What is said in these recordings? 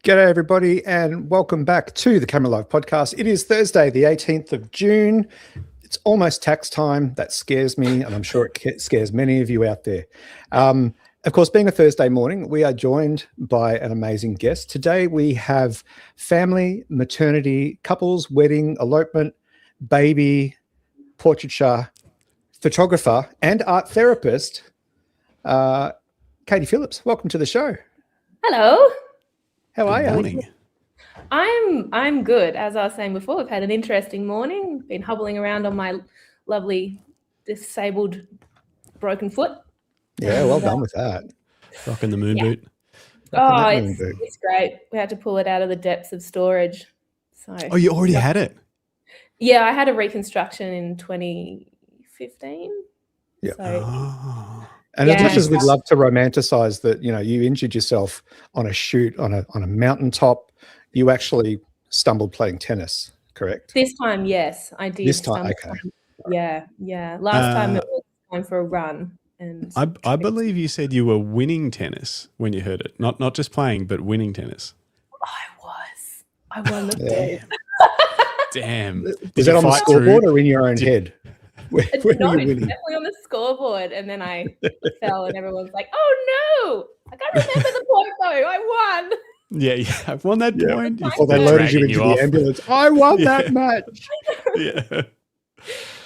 G'day everybody and welcome back to the Camera Live podcast. It is Thursday, the 18th of June. It's almost tax time. That scares me, and I'm sure it scares many of you out there. Of course, being a Thursday morning, we are joined by an amazing guest. Today we have family, maternity, couples, wedding, elopement, baby, portraiture, photographer, and art therapist, Katie Phillips. Welcome to the show. Hello. How are you? Good morning. I'm good. As I was saying before, we've had an interesting morning. Been hobbling around on my lovely disabled broken foot. Yeah, well done with that. Rocking the moon boot. It's great. We had to pull it out of the depths of storage. Oh, you already had it? Yeah, I had a reconstruction in 2015. Yeah. So, And as much as we'd love to romanticize that, you know, you injured yourself on a shoot on a mountaintop, you actually stumbled playing tennis, correct? This time, yes, I did. This time, okay. Yeah. Last time it was time for a run. And I believe you said you were winning tennis when you heard it. Not just playing, but winning tennis. I won the game. Damn. Is that on the scoreboard or in your own head? No, it's definitely on the scoreboard, and then I fell, and everyone's like, "Oh no, I can't remember the point though. I won." Yeah, I've won that point. Or they loaded you into the ambulance. I won that match. Yeah.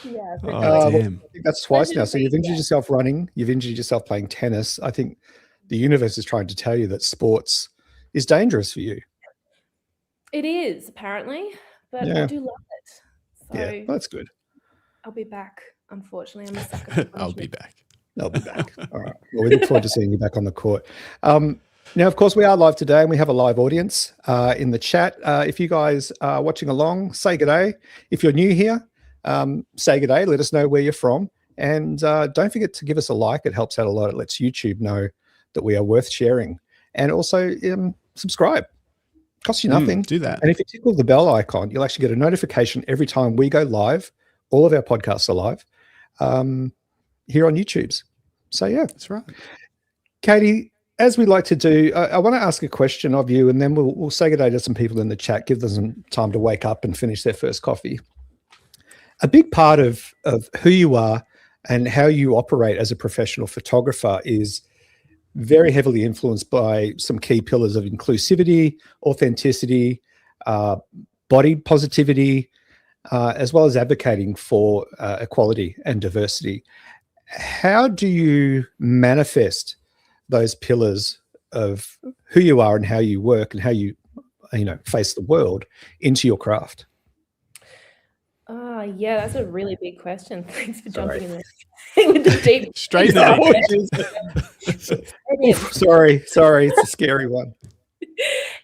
Yeah. Oh, damn. I think that's twice now. So you've injured yourself running. You've injured yourself playing tennis. I think the universe is trying to tell you that sports is dangerous for you. It is apparently, but I do love it. So yeah, that's good. I'll be back. Unfortunately, I'm a sucker. I'll be back. All right. Well, we look forward to seeing you back on the court. Now, of course, we are live today and we have a live audience in the chat. If you guys are watching along, say g'day. If you're new here, say g'day. Let us know where you're from. And don't forget to give us a like. It helps out a lot. It lets YouTube know that we are worth sharing. And also subscribe. Costs you nothing. Do that. And if you tickle the bell icon, you'll actually get a notification every time we go live. All of our podcasts are live here on YouTube's. So, yeah. That's right. Katie, as we like to do, I want to ask a question of you, and then we'll say good day to some people in the chat, give them some time to wake up and finish their first coffee. A big part of who you are and how you operate as a professional photographer is very heavily influenced by some key pillars of inclusivity, authenticity, body positivity, as well as advocating for equality and diversity. How do you manifest those pillars of who you are and how you work and how you face the world into your craft? Yeah, that's a really big question. Thanks for jumping in there with the deep. Straight Sorry, it's a scary one.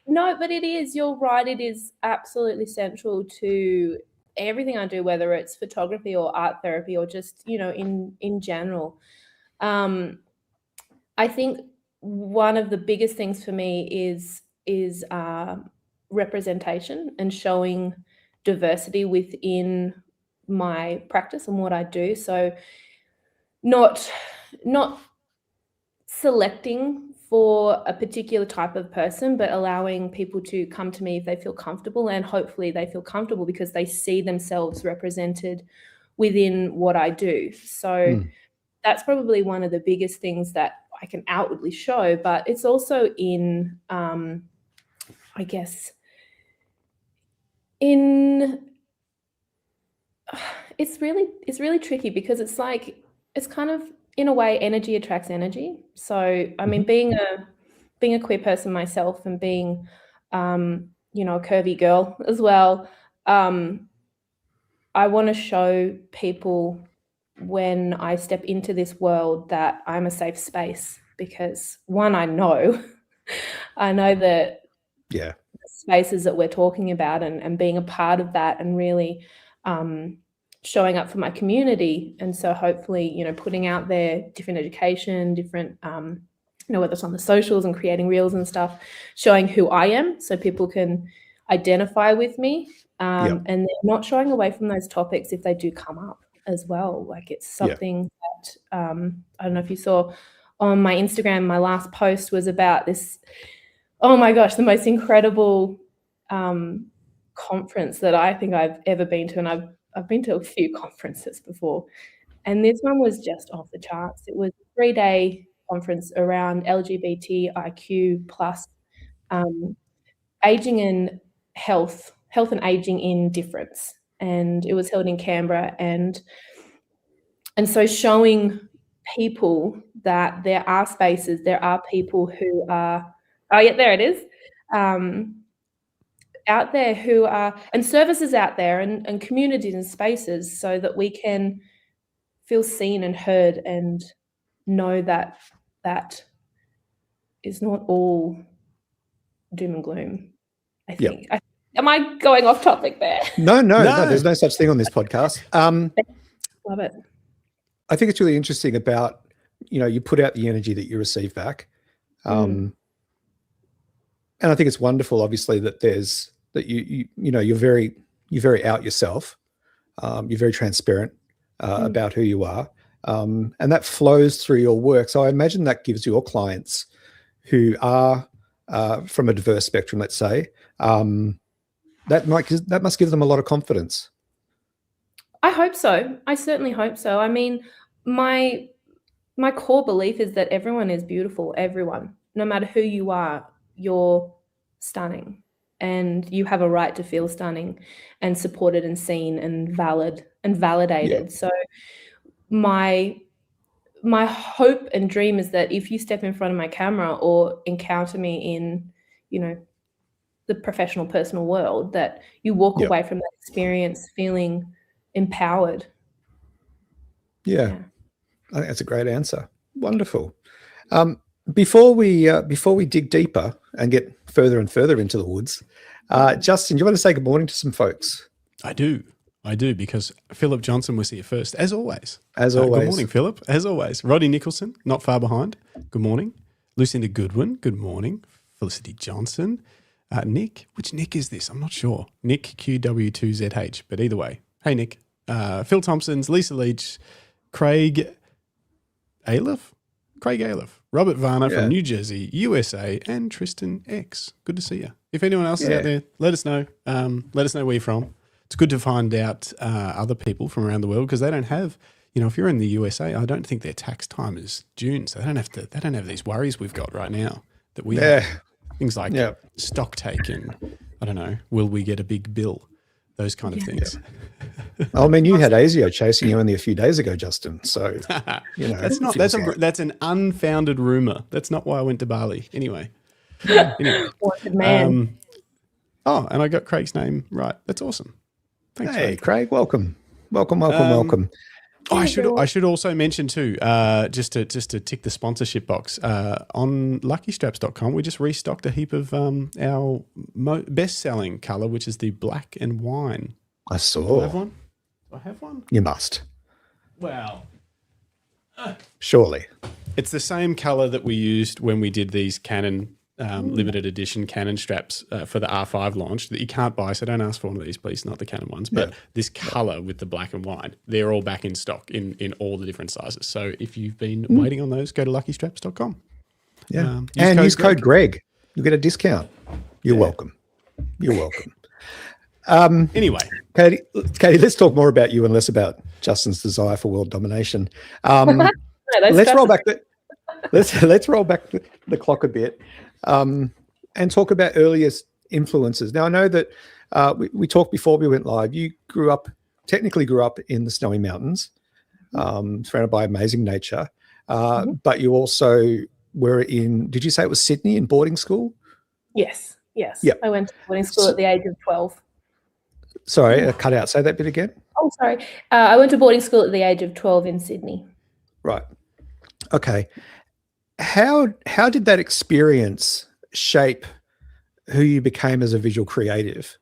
No, but it is. You're right. It is absolutely central to everything I do, whether it's photography or art therapy or just, in general. I think one of the biggest things for me is representation and showing diversity within my practice and what I do. So not selecting for a particular type of person, but allowing people to come to me if they feel comfortable, and hopefully they feel comfortable because they see themselves represented within what I do. So that's probably one of the biggest things that I can outwardly show, but it's also in, I guess, it's really tricky because it's like, it's kind of, in a way, energy attracts energy. So, I mean, being a queer person myself and being, a curvy girl as well, I want to show people when I step into this world that I'm a safe space because, one, I know that the spaces that we're talking about and being a part of that and really showing up for my community. And so hopefully, putting out there different education, different, whether it's on the socials and creating reels and stuff, showing who I am so people can identify with me and then not shying away from those topics if they do come up as well. Like it's something that, I don't know if you saw on my Instagram, my last post was about this Oh my gosh, the most incredible conference that I think I've ever been to, and I've been to a few conferences before, and this one was just off the charts. It was a 3-day conference around LGBTIQ plus aging and health and aging in difference, and it was held in Canberra, and so showing people that there are spaces, there are people who are, oh yeah, there it is, out there who are, and services out there, and communities and spaces, so that we can feel seen and heard and know that that is not all doom and gloom, I think. Yep. Am I going off topic there? No, there's no such thing on this podcast. Love it. I think it's really interesting about, you put out the energy that you receive back. And I think it's wonderful, obviously, that you're very out yourself. You're very transparent about who you are. And that flows through your work. So I imagine that gives your clients who are from a diverse spectrum, let's say, that must give them a lot of confidence. I hope so. I certainly hope so. I mean, my core belief is that everyone is beautiful. Everyone, no matter who you are, you're stunning, and you have a right to feel stunning and supported and seen and valid and validated. Yeah. So my hope and dream is that if you step in front of my camera or encounter me in, the professional, personal world, that you walk away from that experience feeling empowered. Yeah. I think that's a great answer. Wonderful. Before we dig deeper and get further and further into the woods, Justin, do you want to say good morning to some folks? I do, because Philip Johnson was here first, as always. As always. Good morning, Philip. As always. Roddy Nicholson, not far behind. Good morning. Lucinda Goodwin, good morning. Felicity Johnson. Nick, which Nick is this? I'm not sure. Nick QW2ZH, but either way. Hey, Nick. Phil Thompson's, Lisa Leach, Craig Aliff, Robert Varner from New Jersey, USA, and Tristan X. Good to see you. If anyone else is out there, let us know. Let us know where you're from. It's good to find out other people from around the world, because they don't have, if you're in the USA, I don't think their tax time is June, so they don't have these worries we've got right now that we have. Things like stock take and, I don't know, will we get a big bill? Those kind of things. I mean, you had ASIO chasing you only a few days ago, Justin. So, that's an unfounded rumor. That's not why I went to Bali. Anyway. Wanted man. And I got Craig's name right. That's awesome. Thanks, hey, Craig. Welcome. Welcome. I should also mention too, just to tick the sponsorship box, on luckystraps.com, we just restocked a heap of our best-selling color, which is the black and wine. I saw. Do I have one? You must. Well, surely. It's the same color that we used when we did these Canon limited edition Canon straps for the R5 launch that you can't buy, so don't ask for one of these, please, not the Canon ones, but this color with the black and white, they're all back in stock in all the different sizes. So if you've been waiting on those, go to luckystraps.com. Use code Greg. You'll get a discount. You're welcome. Anyway, Katie, let's talk more about you and less about Justin's desire for world domination. Let's roll back the clock a bit. And talk about earliest influences. Now, I know that we talked before we went live. You technically grew up in the Snowy Mountains, surrounded by amazing nature. But you also were in, did you say it was Sydney in boarding school? Yes. Yep. I went to boarding school at the age of 12. Sorry, I cut out. Say that bit again. Oh, sorry. I went to boarding school at the age of 12 in Sydney. Right. Okay. How did that experience shape who you became as a visual creative?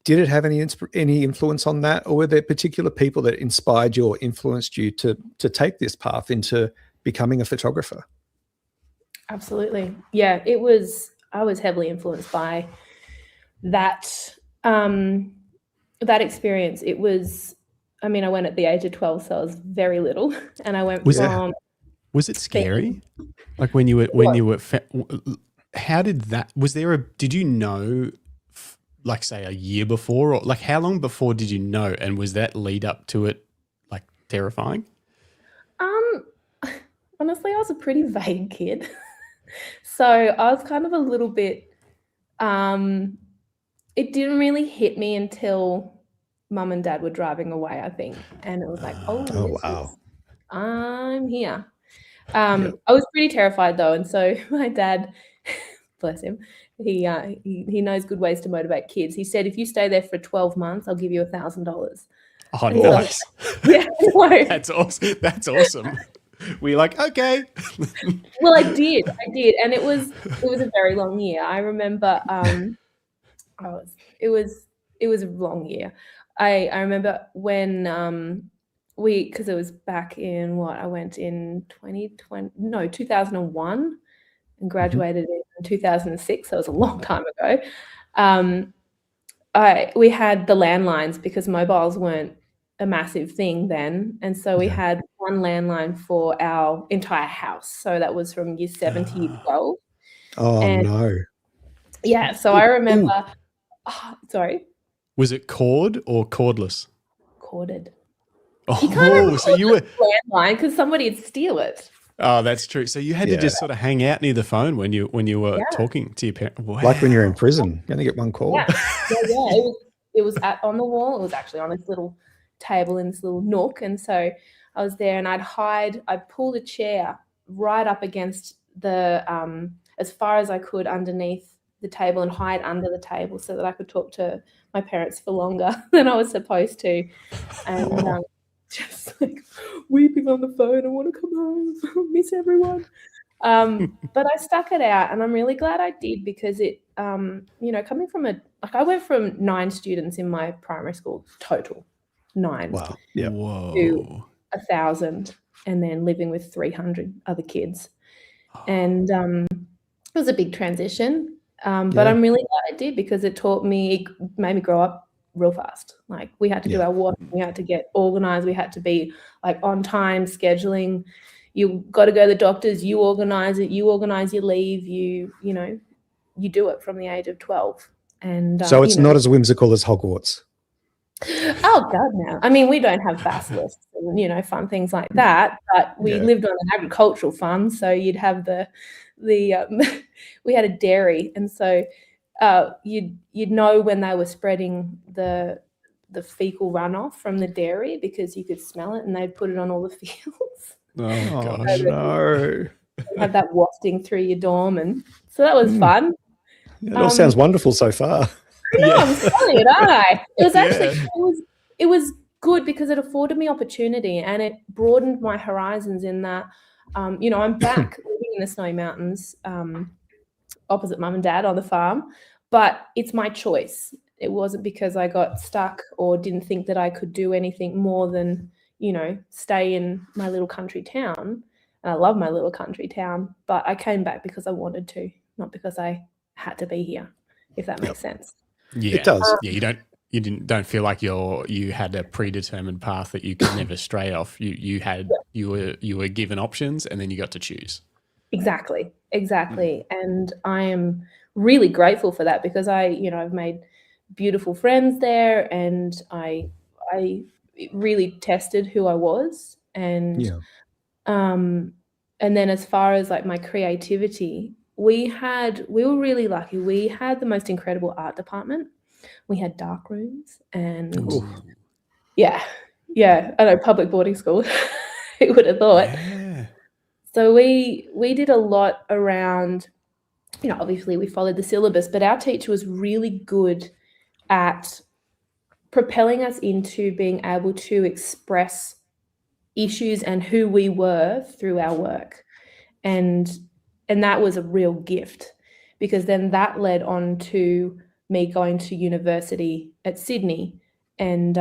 Did it have any influence on that, or were there particular people that inspired you or influenced you to take this path into becoming a photographer? Absolutely. Yeah, I was heavily influenced by that that experience. It was, I went at the age of 12, so I was very little, and I went Was it scary? Like when you were how did that, did you know, like say a year before, or like how long before did you know? And was that lead up to it like terrifying? Honestly, I was a pretty vague kid. So I was kind of a little bit, it didn't really hit me until mum and dad were driving away, I think. And it was like, wow. I'm here. I was pretty terrified though. And so my dad, bless him, he knows good ways to motivate kids. He said, if you stay there for 12 months, I'll give you $1,000. Oh, nice. Yeah. That's awesome. That's awesome. We're like, okay. Well, I did. And it was a very long year. I remember it was a long year. I remember when because it was back in I went in 2001 and graduated in 2006. So it was a long time ago. We had the landlines because mobiles weren't a massive thing then. And so we had one landline for our entire house. So that was from year 7 to year 12. Oh, no. Yeah. So I remember, sorry. Was it cord or cordless? Corded. Oh, so you were landline because somebody'd steal it. Oh, that's true. So you had to just sort of hang out near the phone when you were talking to your parents. Wow. Like when you're in prison, you only get one call. Yeah. It was on the wall. It was actually on this little table in this little nook, and so I was there, and I'd pull the chair right up against the as far as I could underneath the table and hide under the table so that I could talk to my parents for longer than I was supposed to, and just like weeping on the phone. I want to come home. I miss everyone. But I stuck it out, and I'm really glad I did because it, coming from I went from 9 students in my primary school total, 9. Wow. Yeah. Whoa. To 1,000, and then living with 300 other kids, and it was a big transition. But I'm really glad I did because it made me grow up real fast. Like we had to do our work, we had to get organized, we had to be like on time, scheduling. You got to go to the doctors, you organize it, you organize your leave, you do it from the age of 12. And so it's not as whimsical as Hogwarts. Oh God, no. I mean, we don't have basilisks and fun things like that, but we lived on an agricultural farm, so you'd have the we had a dairy, and so you'd know when they were spreading the fecal runoff from the dairy because you could smell it, and they'd put it on all the fields. Oh gosh, no! Have that wafting through your dorm, and so that was fun. It all sounds wonderful so far. I'm telling you, it was actually it was good because it afforded me opportunity and it broadened my horizons in that I'm back living in the Snowy Mountains opposite mum and dad on the farm, but it's my choice. It wasn't because I got stuck or didn't think that I could do anything more than stay in my little country town. And I love my little country town, but I came back because I wanted to, not because I had to be here, if that makes sense. Yeah, it does. Yeah, don't feel like you had a predetermined path that you could never stray off. You were given options and then you got to choose. Exactly. And I am really grateful for that because I've made beautiful friends there, and I really tested who I was, and and then as far as like my creativity, we were really lucky. We had the most incredible art department. We had dark rooms and I know, public boarding school. Who would have thought? Yeah. So we did a lot around, obviously we followed the syllabus, but our teacher was really good at propelling us into being able to express issues and who we were through our work. And that was a real gift because then that led on to me going to university at Sydney and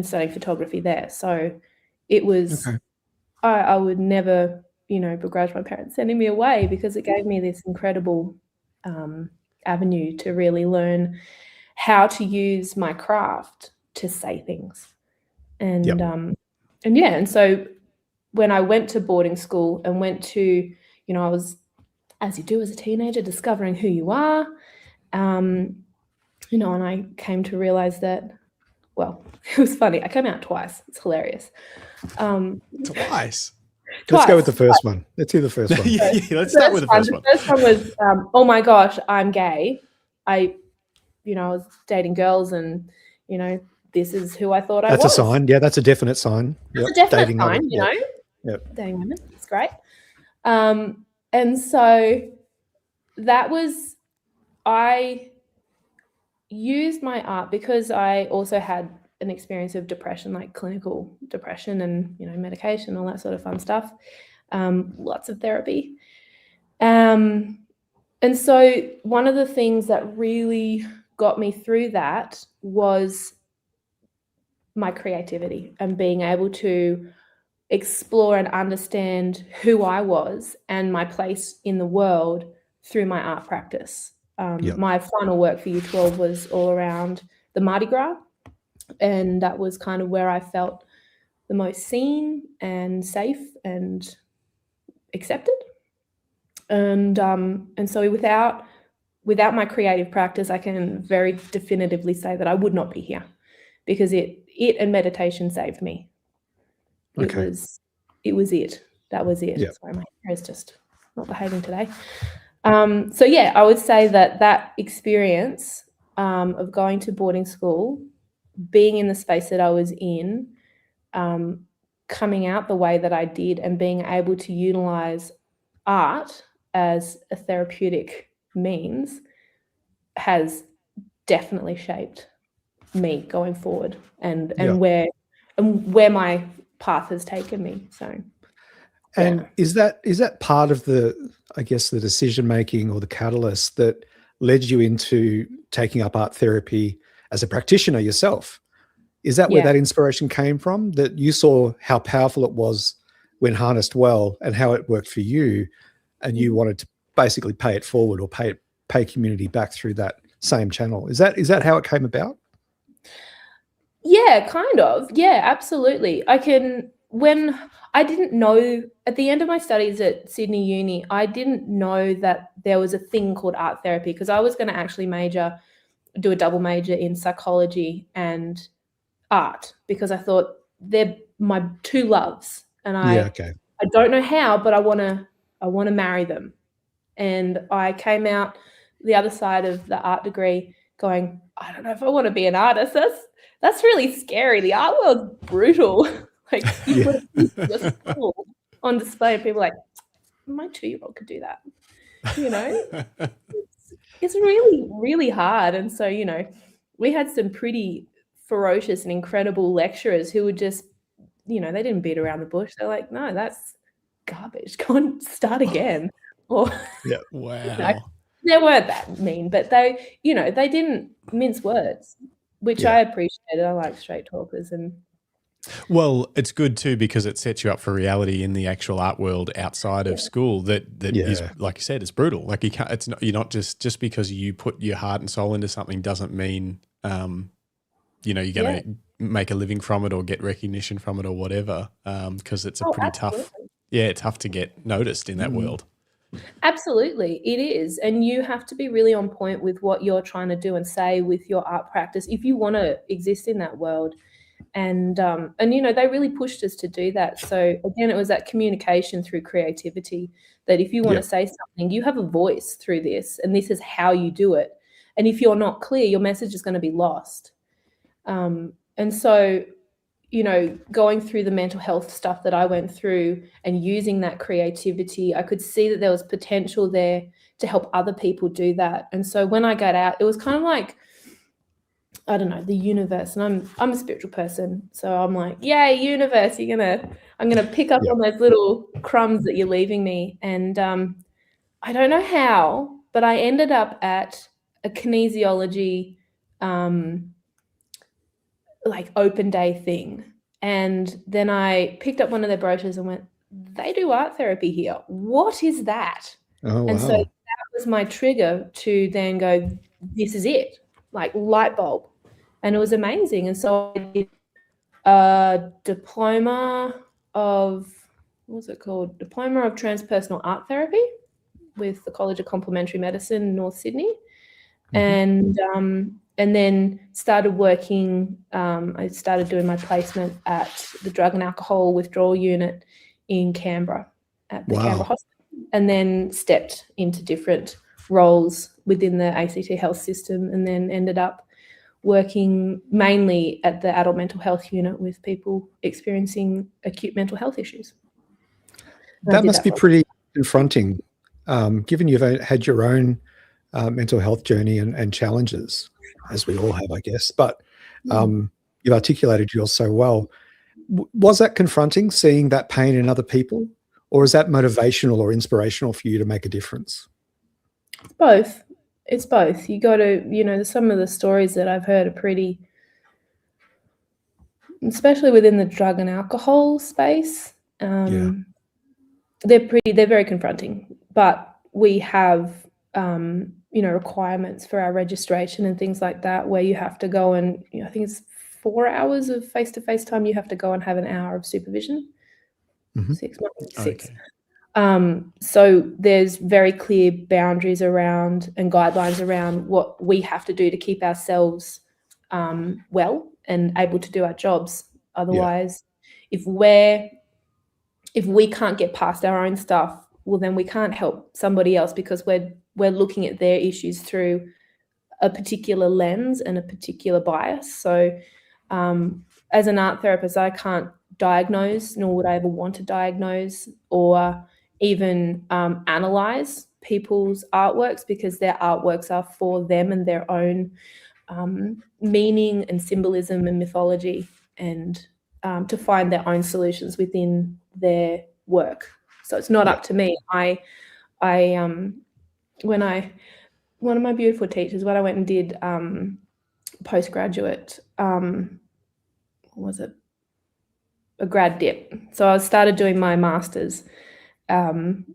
studying photography there. So it was, I would never, begrudge my parents sending me away because it gave me this incredible avenue to really learn how to use my craft to say things. And so when I went to boarding school and went to, I was as you do as a teenager, discovering who you are. You know, and I came to realize that, well, it was funny. I came out twice. It's hilarious. Twice. Let's go with the first one. Let's hear the first one. Yeah, let's start with the first one. The first one was, oh my gosh, I'm gay. I was dating girls, and, you know, this is who I thought I was. That's a sign. Yeah, that's a definite sign. That's a definite sign, you know. Yep. Dating women. It's great. And so that was, I used my art because I also had an experience of depression, like clinical depression and, you know, medication, all that sort of fun stuff. Lots of therapy. And so one of the things that really got me through that was my creativity and being able to explore and understand who I was and my place in the world through my art practice. My final work for U12 was all around the Mardi Gras, and that was kind of where I felt the most seen and safe and accepted. And so without my creative practice, I can very definitively say that I would not be here, because it and meditation saved me. It was it. That was it. Yep. Sorry, my hair is just not behaving today. So yeah, I would say that experience of going to boarding school, being in the space that I was in, coming out the way that I did, and being able to utilize art as a therapeutic means has definitely shaped me going forward, and where my path has taken me. So, and is that part of the, I guess, the decision making or the catalyst that led you into taking up art therapy as a practitioner yourself? Is that where that inspiration came from? That you saw how powerful it was when harnessed well, and how it worked for you, and you wanted to basically pay it forward, or pay community back through that same channel? Is that how it came about? Yeah, kind of. Yeah, absolutely. When I didn't know, at the end of my studies at Sydney Uni, I didn't know that there was a thing called art therapy, because I was going to actually do a double major in psychology and art, because I thought they're my two loves, and I don't know how, but I want to marry them. And I came out the other side of the art degree going, I don't know if I want to be an artist. That's really scary. The art world's brutal. Like, you put your soul on display, and people are like, my 2-year-old could do that. You know, it's really, really hard. And so, you know, we had some pretty ferocious and incredible lecturers who would just, you know, they didn't beat around the bush. They're like, no, that's garbage. Go and start again. Or wow. You know, they weren't that mean, but they, you know, they didn't mince words, which I appreciated. I like straight talkers. And well, it's good too, because it sets you up for reality in the actual art world outside of school. That is, like you said, it's brutal. Like you can't. It's not. You're not just because you put your heart and soul into something doesn't mean, you know, you're going to make a living from it or get recognition from it or whatever. Because it's a pretty tough. Yeah, tough to get noticed in that world. Absolutely, it is. And you have to be really on point with what you're trying to do and say with your art practice if you want to exist in that world. And you know, they really pushed us to do that. So again, it was that communication through creativity, that if you want to say something, you have a voice through this, and this is how you do it. And if you're not clear, your message is going to be lost. And so, you know, going through the mental health stuff that I went through and using that creativity, I could see that there was potential there to help other people do that. And so when I got out, it was kind of like, I don't know, the universe. And I'm a spiritual person, so I'm like, yay, universe, I'm gonna pick up on those little crumbs that you're leaving me. And I don't know how, but I ended up at a kinesiology like open day thing. And then I picked up one of their brochures and went, they do art therapy here. What is that? Oh, wow. And so that was my trigger to then go, this is it, like light bulb. And it was amazing. And so I did a diploma of, what was it called? Diploma of Transpersonal Art Therapy. with the College of Complementary Medicine in North Sydney. And then started working, I started doing my placement at the Drug and Alcohol Withdrawal Unit in Canberra, at the Canberra Hospital, and then stepped into different roles within the ACT health system, and then ended up working mainly at the adult mental health unit with people experiencing acute mental health issues. That must be pretty confronting, given you've had your own mental health journey and challenges, as we all have, I guess. But you've articulated yours so well. Was that confronting, seeing that pain in other people, or is that motivational or inspirational for you to make a difference? It's both. It's both. You got to, some of the stories that I've heard are pretty, especially within the drug and alcohol space. They're very confronting, but we have, requirements for our registration and things like that, where you have to go and, I think it's 4 hours of face-to-face time. You have to go and have an hour of supervision. 6 months, 6. Okay. So there's very clear boundaries around and guidelines around what we have to do to keep ourselves well and able to do our jobs. Otherwise, if we can't get past our own stuff, well, then we can't help somebody else, because we're looking at their issues through a particular lens and a particular bias. So as an art therapist, I can't diagnose, nor would I ever want to diagnose or even analyze people's artworks, because their artworks are for them and their own meaning and symbolism and mythology, and to find their own solutions within their work. So it's not up to me. One of my beautiful teachers, when I went and did postgraduate, a grad dip. So I started doing my master's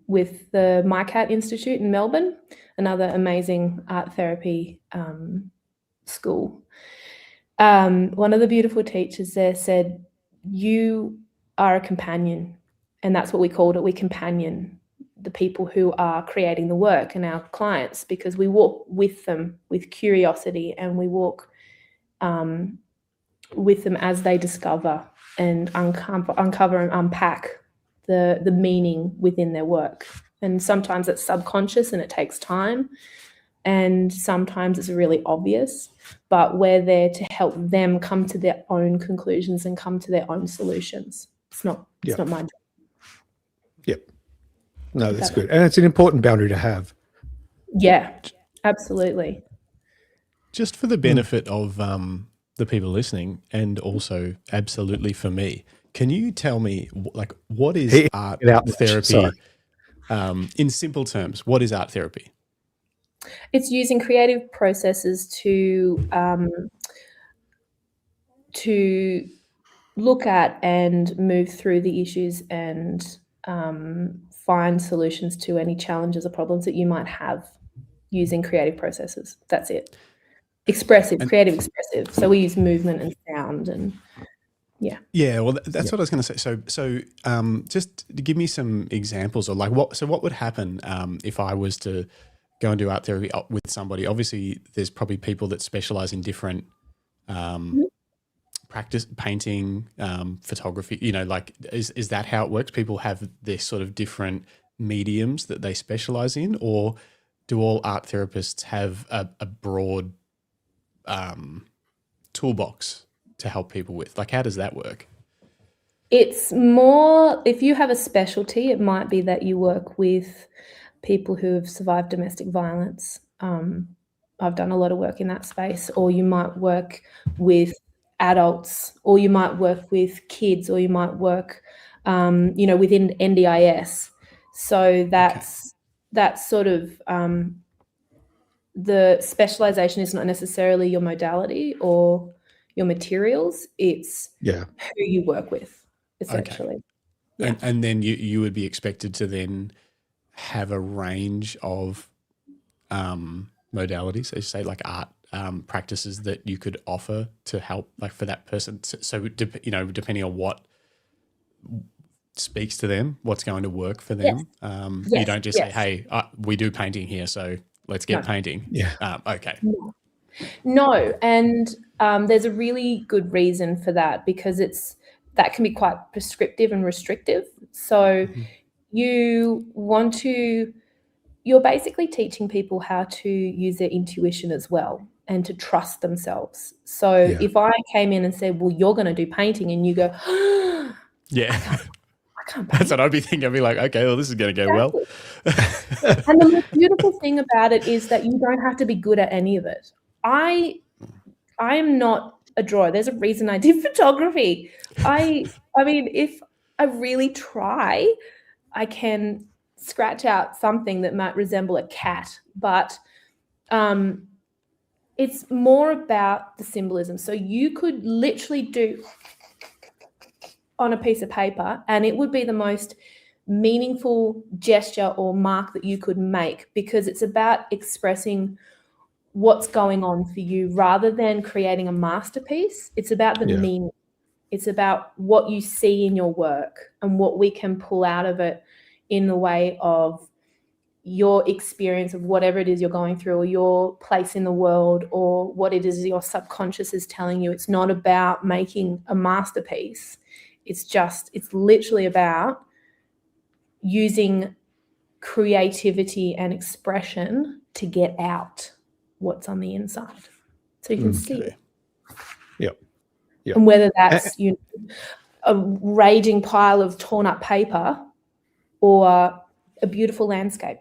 with the MyCat Institute in Melbourne, another amazing art therapy school. One of the beautiful teachers there said, "You are a companion," and that's what we called it. We companion the people who are creating the work and our clients, because we walk with them with curiosity, and we walk with them as they discover and uncover and unpack the meaning within their work. And sometimes it's subconscious and it takes time, and sometimes it's really obvious, but we're there to help them come to their own conclusions and come to their own solutions. It's not my job. Yep. No, that's good. And it's an important boundary to have. Yeah, absolutely. Just for the benefit of the people listening, and also absolutely for me, can you tell me, what is art therapy? In simple terms, what is art therapy? It's using creative processes to look at and move through the issues and find solutions to any challenges or problems that you might have using creative processes. That's it. Creative expressive. So we use movement and sound and Yeah, well, that's what I was going to say. So just to give me some examples of what would happen if I was to go and do art therapy with somebody? Obviously, there's probably people that specialize in different practice, painting, photography, is that how it works? People have this sort of different mediums that they specialize in, or do all art therapists have a broad toolbox to help people with? How does that work? It's more, if you have a specialty, it might be that you work with people who have survived domestic violence. I've done a lot of work in that space. Or you might work with adults, or you might work with kids, or you might work, within NDIS. So that's sort of the specialization is not necessarily your modality or your materials. It's who you work with, essentially. Okay. Yeah. And then you would be expected to then have a range of modalities, as you say, like art practices that you could offer to help, for that person. So depending on speaks to them, what's going to work for them. You don't just say, hey, we do painting here, so let's get painting. Yeah. Okay. No. And there's a really good reason for that, because that can be quite prescriptive and restrictive. So you're basically teaching people how to use their intuition as well and to trust themselves. So if I came in and said, well, you're going to do painting, and you go, I can't paint. That's what I'd be thinking. I'd be like, okay, well, this is going to go well. And the most beautiful thing about it is that you don't have to be good at any of it. I am not a drawer. There's a reason I did photography. I mean, if I really try, I can scratch out something that might resemble a cat, but it's more about the symbolism. So you could literally do on a piece of paper, and it would be the most meaningful gesture or mark that you could make, because it's about expressing what's going on for you rather than creating a masterpiece. It's about the meaning. It's about what you see in your work and what we can pull out of it in the way of your experience of whatever it is you're going through, or your place in the world, or what it is your subconscious is telling you. It's not about making a masterpiece. It's literally about using creativity and expression to get out what's on the inside, so you can see it. Yep. And whether that's a raging pile of torn up paper or a beautiful landscape,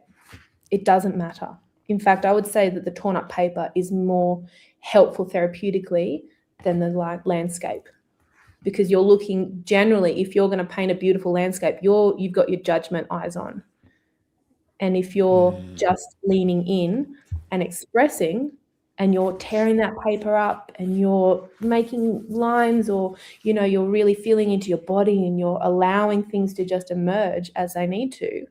it doesn't matter. In fact, I would say that the torn up paper is more helpful therapeutically than the landscape, because you're looking, generally, if you're going to paint a beautiful landscape, you've got your judgment eyes on. And if you're just leaning in and expressing, and you're tearing that paper up and you're making lines, or, you're really feeling into your body and you're allowing things to just emerge as they need to,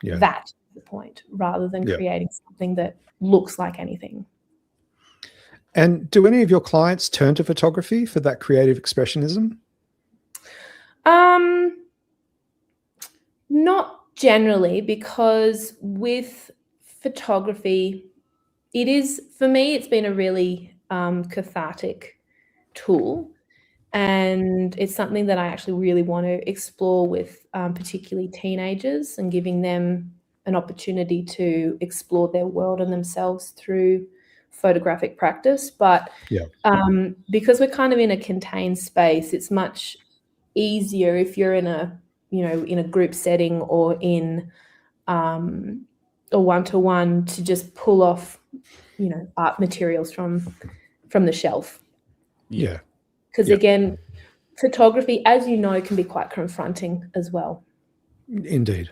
that's the point, rather than creating something that looks like anything. And do any of your clients turn to photography for that creative expressionism? Not generally, because with photography, for me, it's been a really cathartic tool, and it's something that I actually really want to explore with particularly teenagers, and giving them an opportunity to explore their world and themselves through photographic practice. But because we're kind of in a contained space, it's much easier if you're in a group setting or in a one-to-one to just pull off art materials from the shelf. Because again, photography, as you know, can be quite confronting as well. Indeed.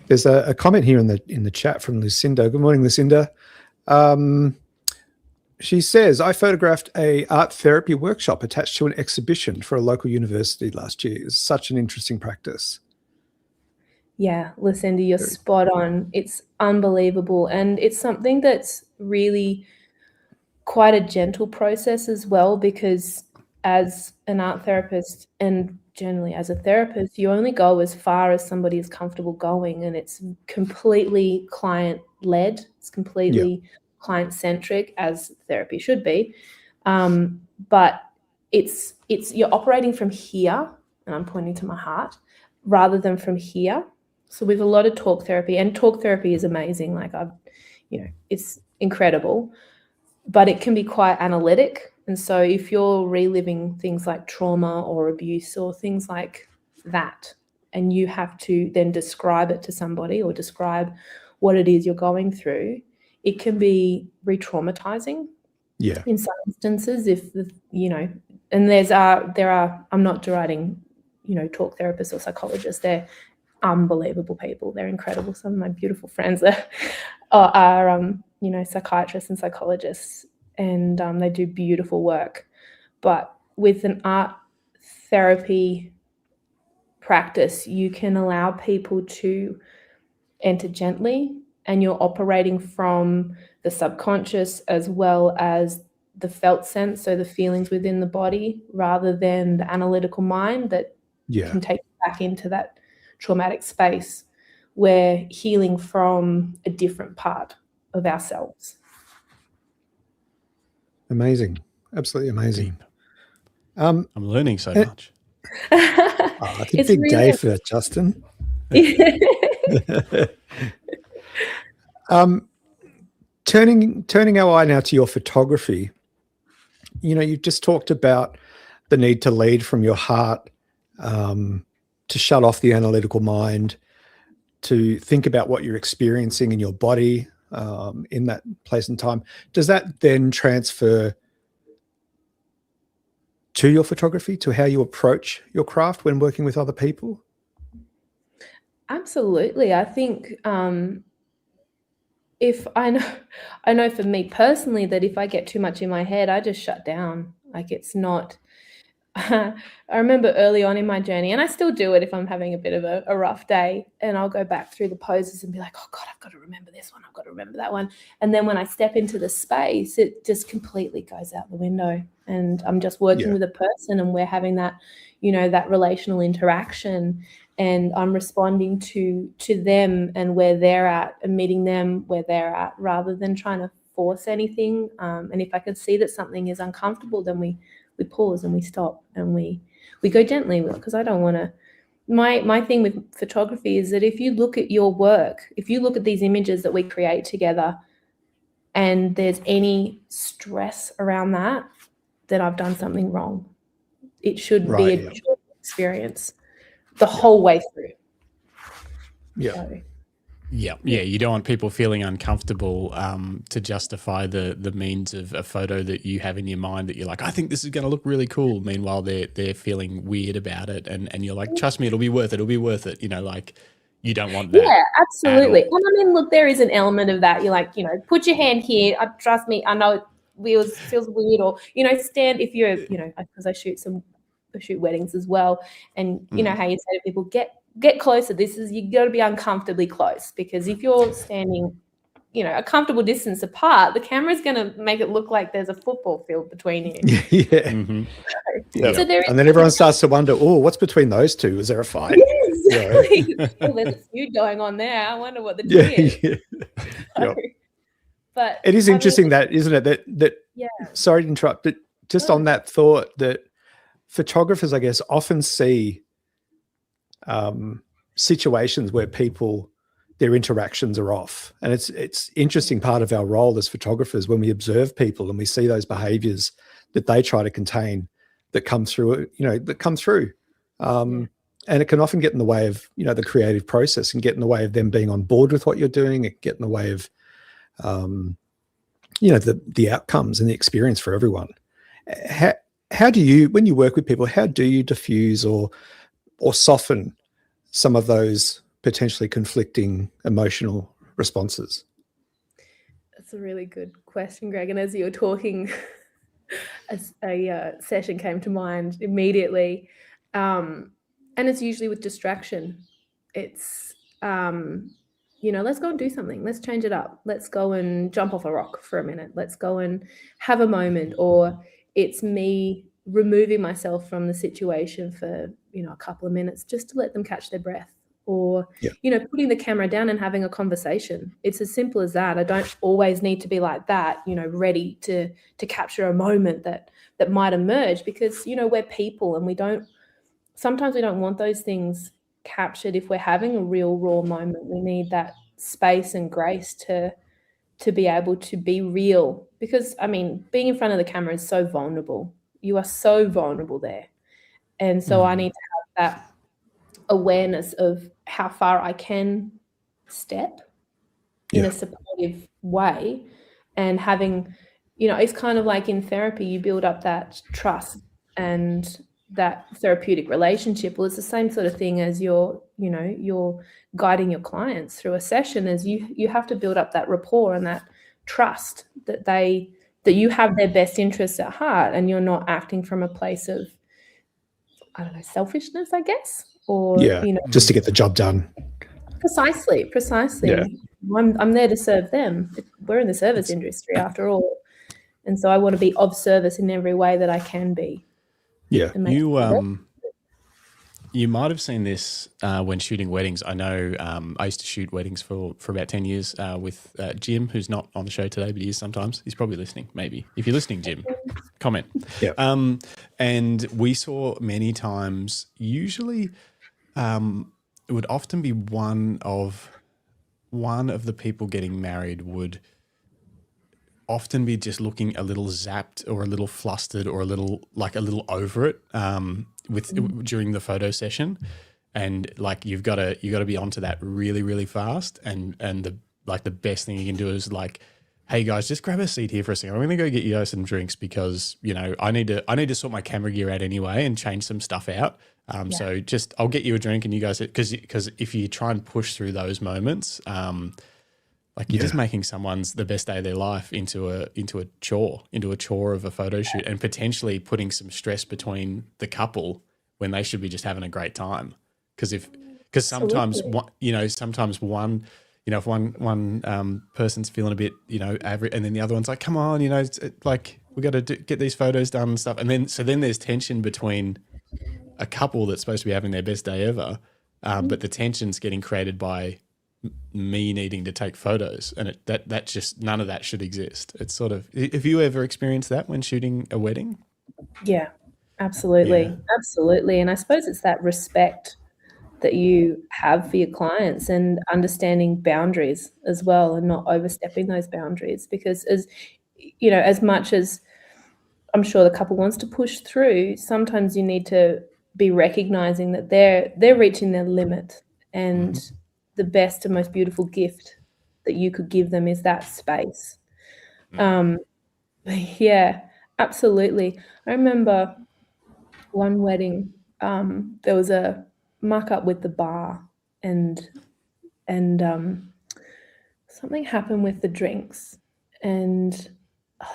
There's a comment here in the chat from Lucinda. Good morning, Lucinda. She says, I photographed a art therapy workshop attached to an exhibition for a local university last year. It's such an interesting practice. Yeah, Lucinda, you're spot on. It's unbelievable. And it's something that's really quite a gentle process as well, because as an art therapist, and generally as a therapist, you only go as far as somebody is comfortable going, and it's completely client-led. It's completely client-centric, as therapy should be. But it's you're operating from here, and I'm pointing to my heart, rather than from here. So with a lot of talk therapy, and talk therapy is amazing, it's incredible, but it can be quite analytic. And so if you're reliving things like trauma or abuse or things like that, and you have to then describe it to somebody or describe what it is you're going through, it can be re-traumatizing. In some instances, and there are, I'm not deriding, talk therapists or psychologists. They're unbelievable people. They're incredible. Some of my beautiful friends are psychiatrists and psychologists, and they do beautiful work. But with an art therapy practice, you can allow people to enter gently, and you're operating from the subconscious as well as the felt sense, so the feelings within the body, rather than the analytical mind that can take you back into that traumatic space. We're healing from a different part of ourselves. Amazing. Absolutely amazing. I'm learning so much. It's a big day for Justin. Turning our eye now to your photography, you know, you've just talked about the need to lead from your heart, to shut off the analytical mind, to think about what you're experiencing in your body, in that place and time. Does that then transfer to your photography, to how you approach your craft when working with other people? Absolutely. I think if I know for me personally that if I get too much in my head, I just shut down. Like, it's not, I remember early on in my journey, and I still do it if I'm having a bit of a rough day, and I'll go back through the poses and be like, oh God, I've got to remember this one. I've got to remember that one. And then when I step into the space, it just completely goes out the window, and I'm just working with a person, and we're having that, you know, that relational interaction, and I'm responding to them and where they're at, and meeting them where they're at, rather than trying to force anything. And if I can see that something is uncomfortable, then we pause and we stop and we go gently, because I don't want to. My thing with photography is that if you look at your work, if you look at these images that we create together, and there's any stress around that, then I've done something wrong. It should be a joyful experience the whole way through. Yeah, you don't want people feeling uncomfortable to justify the means of a photo that you have in your mind that you're like, I think this is going to look really cool. Meanwhile, they're feeling weird about it, and you're like, trust me, it'll be worth it. You know, like, you don't want that. Yeah, absolutely. And I mean, look, there is an element of that. You're like, you know, put your hand here. Trust me, I know it feels weird, or, you know, stand if you're, you know, because I shoot weddings as well, and you know how you say to people, get closer. You got to be uncomfortably close, because if you're standing, you know, a comfortable distance apart, the camera's going to make it look like there's a football field between you. So and then everyone starts to wonder, oh, what's between those two? Is there a fight? Exactly. Well, there's a feud going on there. I wonder what the deal is. But it is interesting, that, isn't it? That sorry to interrupt, but just on that thought, that photographers, I guess, often see situations where their interactions are off, and it's interesting part of our role as photographers when we observe people and we see those behaviors that they try to contain that come through, and it can often get in the way of, you know, the creative process, and get in the way of them being on board with what you're doing. It get in the way of you know, the outcomes and the experience for everyone. How do you, when you work with people, how do you diffuse or soften some of those potentially conflicting emotional responses? That's a really good question, Greg. And as you were talking, a session came to mind immediately. And it's usually with distraction. It's, you know, let's go and do something. Let's change it up. Let's go and jump off a rock for a minute. Let's go and have a moment. Or it's me removing myself from the situation for, you know, a couple of minutes just to let them catch their breath. Or, you know, putting the camera down and having a conversation. It's as simple as that. I don't always need to be like that, you know, ready to capture a moment that might emerge, because, you know, we're people, and sometimes we don't want those things captured. If we're having a real raw moment, we need that space and grace to be able to be real, because, I mean, being in front of the camera is so vulnerable. You are so vulnerable there. And so I need to have that awareness of how far I can step in a supportive way, and having, you know, it's kind of like in therapy, you build up that trust and that therapeutic relationship. Well, it's the same sort of thing as you're guiding your clients through a session, as you have to build up that rapport and that trust that you have their best interests at heart, and you're not acting from a place of, I don't know, selfishness, I guess, or, you know, just to get the job done. Precisely. Yeah. I'm there to serve them. We're in the service industry after all. And so I want to be of service in every way that I can be. Yeah. You might have seen this when shooting weddings. I know I used to shoot weddings for about 10 years with Jim, who's not on the show today, but he is sometimes. He's probably listening, maybe. If you're listening, Jim, comment. Yeah. And we saw many times, usually it would often be one of the people getting married would often be just looking a little zapped or a little flustered or a little over it during the photo session, and like you've got to be onto that really, really fast, and the best thing you can do is like, hey guys, just grab a seat here for a second. I'm going to go get you guys some drinks because I need to sort my camera gear out anyway and change some stuff out. So just I'll get you a drink and you guys, because if you try and push through those moments, you're just making someone's the best day of their life into a chore of a photo shoot, and potentially putting some stress between the couple when they should be just having a great time. Because sometimes one person's feeling a bit average, and then the other one's like, come on, it's like we got to get these photos done and stuff, and then there's tension between a couple that's supposed to be having their best day ever, but the tension's getting created by me needing to take photos, and that's just, none of that should exist. It's sort of, have you ever experienced that when shooting a wedding? Yeah, absolutely. Absolutely. And I suppose it's that respect that you have for your clients and understanding boundaries as well, and not overstepping those boundaries, because as much as I'm sure the couple wants to push through, sometimes you need to be recognizing that they're reaching their limit, and the best and most beautiful gift that you could give them is that space. Yeah, absolutely. I remember one wedding, there was a muck up with the bar, and something happened with the drinks, and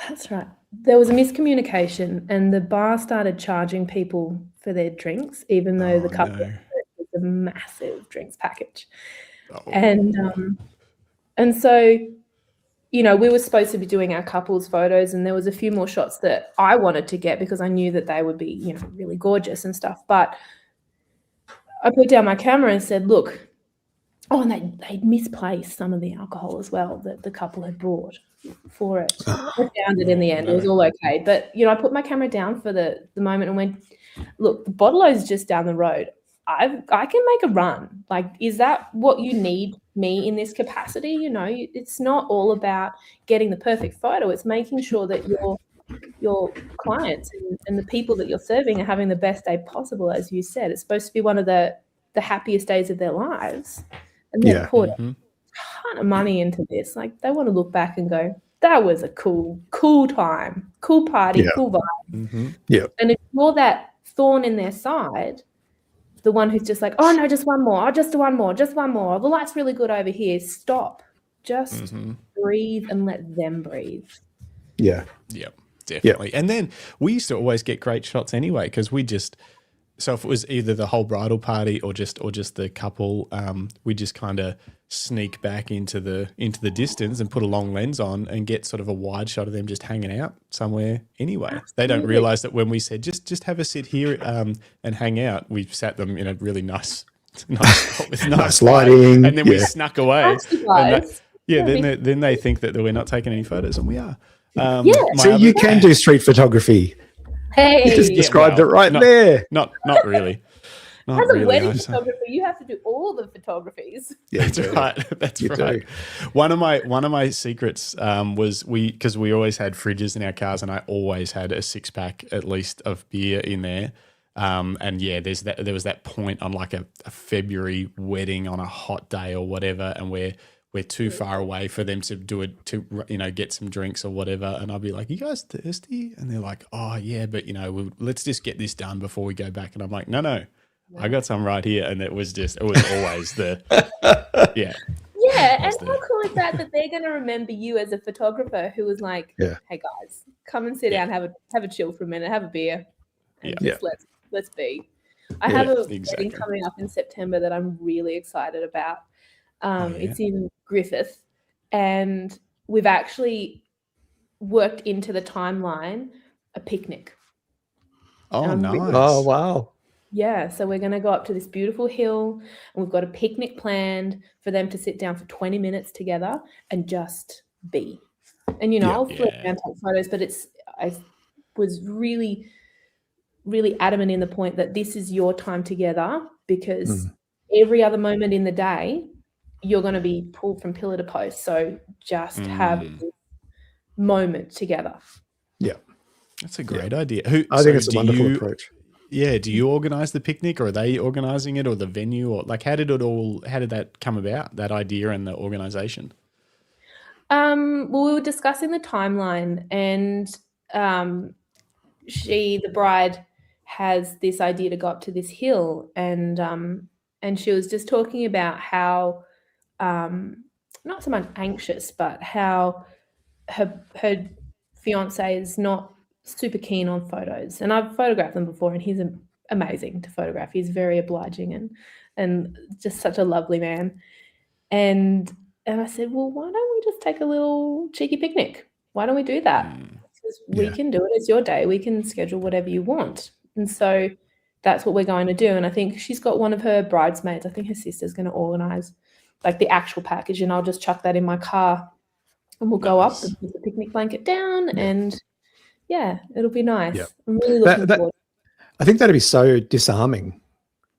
that's right, there was a miscommunication, and the bar started charging people for their drinks, even though the couple was a massive drinks package. And so, we were supposed to be doing our couples photos, and there was a few more shots that I wanted to get because I knew that they would be, really gorgeous and stuff. But I put down my camera and said, look, and they'd misplaced some of the alcohol as well that the couple had brought for it. I found it in the end. It was all okay. But, I put my camera down for the moment and went, look, the bottle-o's just down the road. I can make a run. Like, is that what you need me in this capacity? It's not all about getting the perfect photo. It's making sure that your clients and the people that you're serving are having the best day possible, as you said. It's supposed to be one of the happiest days of their lives. And they've poured a ton of money into this. Like, they want to look back and go, that was a cool time, cool party, cool vibe. And if you're that thorn in their side, the one who's just like, oh no, just one more. I'll just do one more. Just one more. The light's really good over here. Stop. Just breathe and let them breathe. Yeah. Yep. Definitely. And then we used to always get great shots anyway, because so if it was either the whole bridal party or just the couple, we just kind of sneak back into the distance and put a long lens on and get sort of a wide shot of them just hanging out somewhere anyway. Absolutely. They don't realize that when we said just have a sit here and hang out, we sat them in a really nice spot with nice lighting, and then we snuck away. Then they think that we're not taking any photos, and we are. So you can do street photography. Hey, you just described it right there. Not really. Not As a really. wedding photographer, you have to do all the photographies. Yeah, that's right. That's right. One of my secrets was because we always had fridges in our cars, and I always had a 6-pack at least of beer in there. And there was that point on like a February wedding on a hot day or whatever, and we're too far away for them to do it, to get some drinks or whatever. And I'll be like, you guys thirsty? And they're like, oh yeah, but let's just get this done before we go back. And I'm like, no, I got some right here. And it was always the, Yeah. And how cool is that they're going to remember you as a photographer who was like, hey guys, come and sit down, have a chill for a minute, have a beer, and just let's be. I have a wedding coming up in September that I'm really excited about. It's in Griffith, and we've actually worked into the timeline a picnic. Oh, nice. Oh, wow. Yeah, so we're going to go up to this beautiful hill, and we've got a picnic planned for them to sit down for 20 minutes together and just be. And, you know, I'll flip around, take photos, but I was really, really adamant in the point that this is your time together, because every other moment in the day, you're going to be pulled from pillar to post. So just have this moment together. Yeah. That's a great idea. I think it's a wonderful approach. Yeah. Do you organize the picnic, or are they organizing it, or the venue, or like how did that come about, that idea and the organization? Well, we were discussing the timeline, and the bride has this idea to go up to this hill, and she was just talking about how not so much anxious, but how her fiance is not super keen on photos. And I've photographed them before, and he's amazing to photograph. He's very obliging and just such a lovely man. And I said, well, why don't we just take a little cheeky picnic? Why don't we do that? Because we can do it. It's your day. We can schedule whatever you want. And so that's what we're going to do. And I think she's got one of her bridesmaids. I think her sister's going to organize like the actual package, and I'll just chuck that in my car, and we'll go up and put the picnic blanket down, and it'll be nice. I'm really looking forward. I think that'd be so disarming.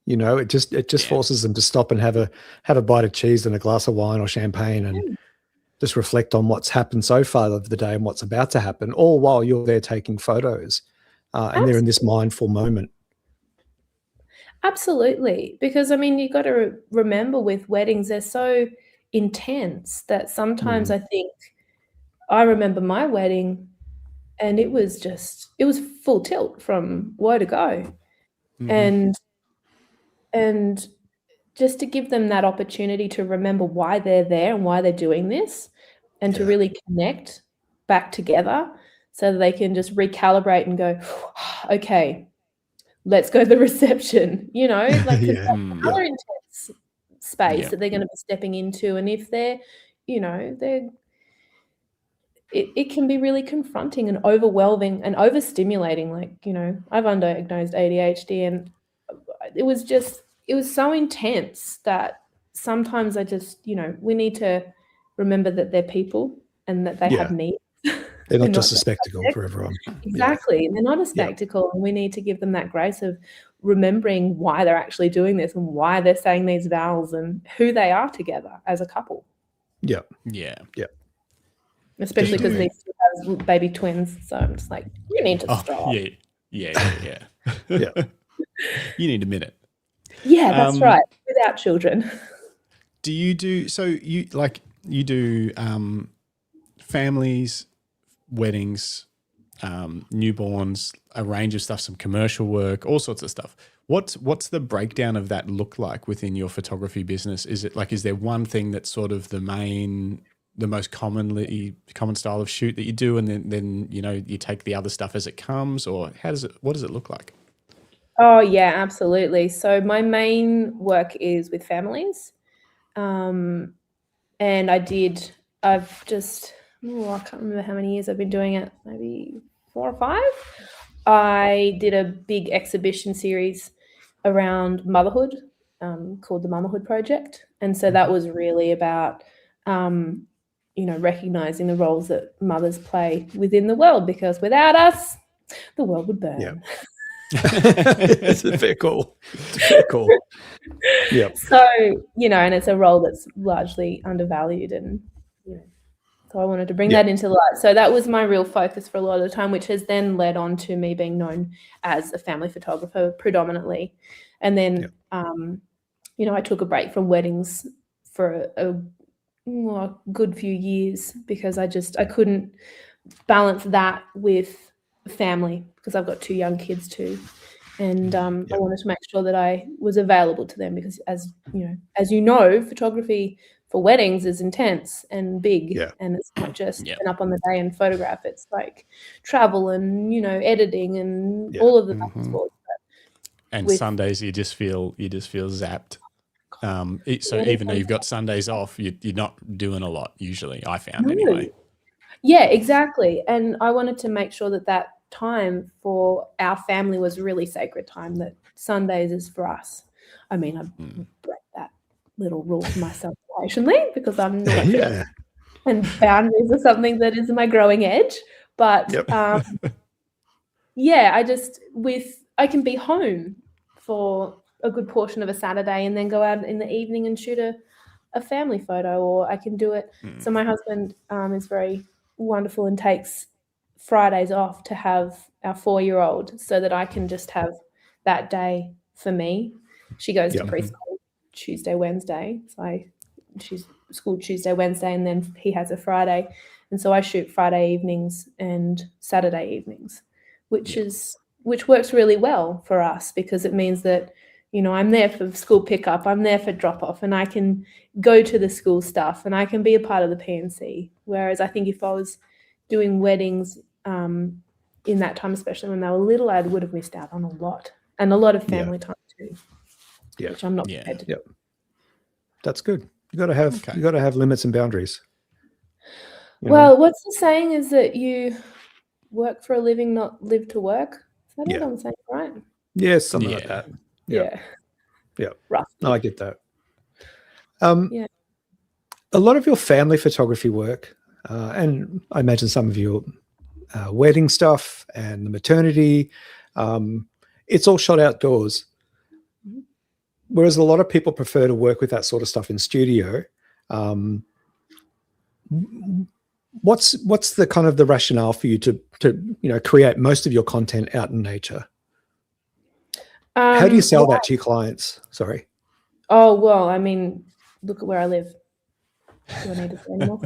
You know, it just forces them to stop and have a bite of cheese and a glass of wine or champagne, and just reflect on what's happened so far of the day and what's about to happen, all while you're there taking photos, and they're in this mindful moment. Absolutely. Because, I mean, you've got to remember with weddings, they're so intense that sometimes I think I remember my wedding, and it was full tilt from woe to go. And just to give them that opportunity to remember why they're there and why they're doing this, and to really connect back together so that they can just recalibrate and go, okay, let's go to the reception, you know, like another intense space that they're going to be stepping into. And if they're, you know, it can be really confronting and overwhelming and overstimulating. Like, you know, I've undiagnosed ADHD, and it was so intense that sometimes I just, you know, we need to remember that they're people and that they have needs. They're not just a spectacle for everyone. Exactly. Yeah. They're not a spectacle, and we need to give them that grace of remembering why they're actually doing this and why they're saying these vows and who they are together as a couple. Yeah. Yeah. Yeah. Especially because these two have baby twins. So I'm just like, you need to stop. Yeah. You need a minute. Yeah, that's right. Without children. Do you do families, weddings, newborns, a range of stuff, some commercial work, all sorts of stuff? What's the breakdown of that look like within your photography business? Is there one thing that's sort of the most common style of shoot that you do, and then you know, you take the other stuff as it comes, or what does it look like? Oh yeah, absolutely. So my main work is with families. And I can't remember how many years I've been doing it, maybe 4 or 5. I did a big exhibition series around motherhood, called the Mamahood Project. And so that was really about, you know, recognizing the roles that mothers play within the world, because without us, the world would burn. Yeah. It's a fair call. Yeah. So, you know, and it's a role that's largely undervalued, and, you know, so I wanted to bring that into light. So that was my real focus for a lot of the time, which has then led on to me being known as a family photographer predominantly. And then, you know, I took a break from weddings for a good few years, because I couldn't balance that with family, because I've got 2 young kids too. And I wanted to make sure that I was available to them, because as you know, photography for weddings is intense and big, and it's not just turn up on the day and photograph. It's like travel and, you know, editing and all of the back and forth. And Sundays you just feel zapped. So even though you've got Sundays off, you're not doing a lot usually, I found anyway. Yeah, exactly. And I wanted to make sure that time for our family was really sacred time, that Sundays is for us. I mean, I break that little rule for myself occasionally because I'm naughty. Yeah. And boundaries are something that is my growing edge. But yeah, I can be home for a good portion of a Saturday and then go out in the evening and shoot a family photo, or I can do it. So my husband is very wonderful and takes Fridays off to have our 4-year-old so that I can just have that day for me. She goes to preschool Tuesday, Wednesday. So she's school Tuesday, Wednesday, and then he has a Friday. And so I shoot Friday evenings and Saturday evenings, which works really well for us because it means that, you know, I'm there for school pickup, I'm there for drop off, and I can go to the school stuff and I can be a part of the PNC. Whereas I think if I was doing weddings in that time, especially when they were little, I would have missed out on a lot of family time too. Yeah. Which I'm not prepared to do. That's good. You got to have limits and boundaries. Well, what's the saying is that you work for a living, not live to work. Is that it? I'm saying right? Yeah, something like that. Yeah. Rough. No, I get that. A lot of your family photography work, and I imagine some of your wedding stuff and the maternity, it's all shot outdoors. Whereas a lot of people prefer to work with that sort of stuff in studio. What's the kind of the rationale for you to create most of your content out in nature? How do you sell that to your clients? Sorry. Oh, well, I mean, look at where I live. Do I need to say anymore?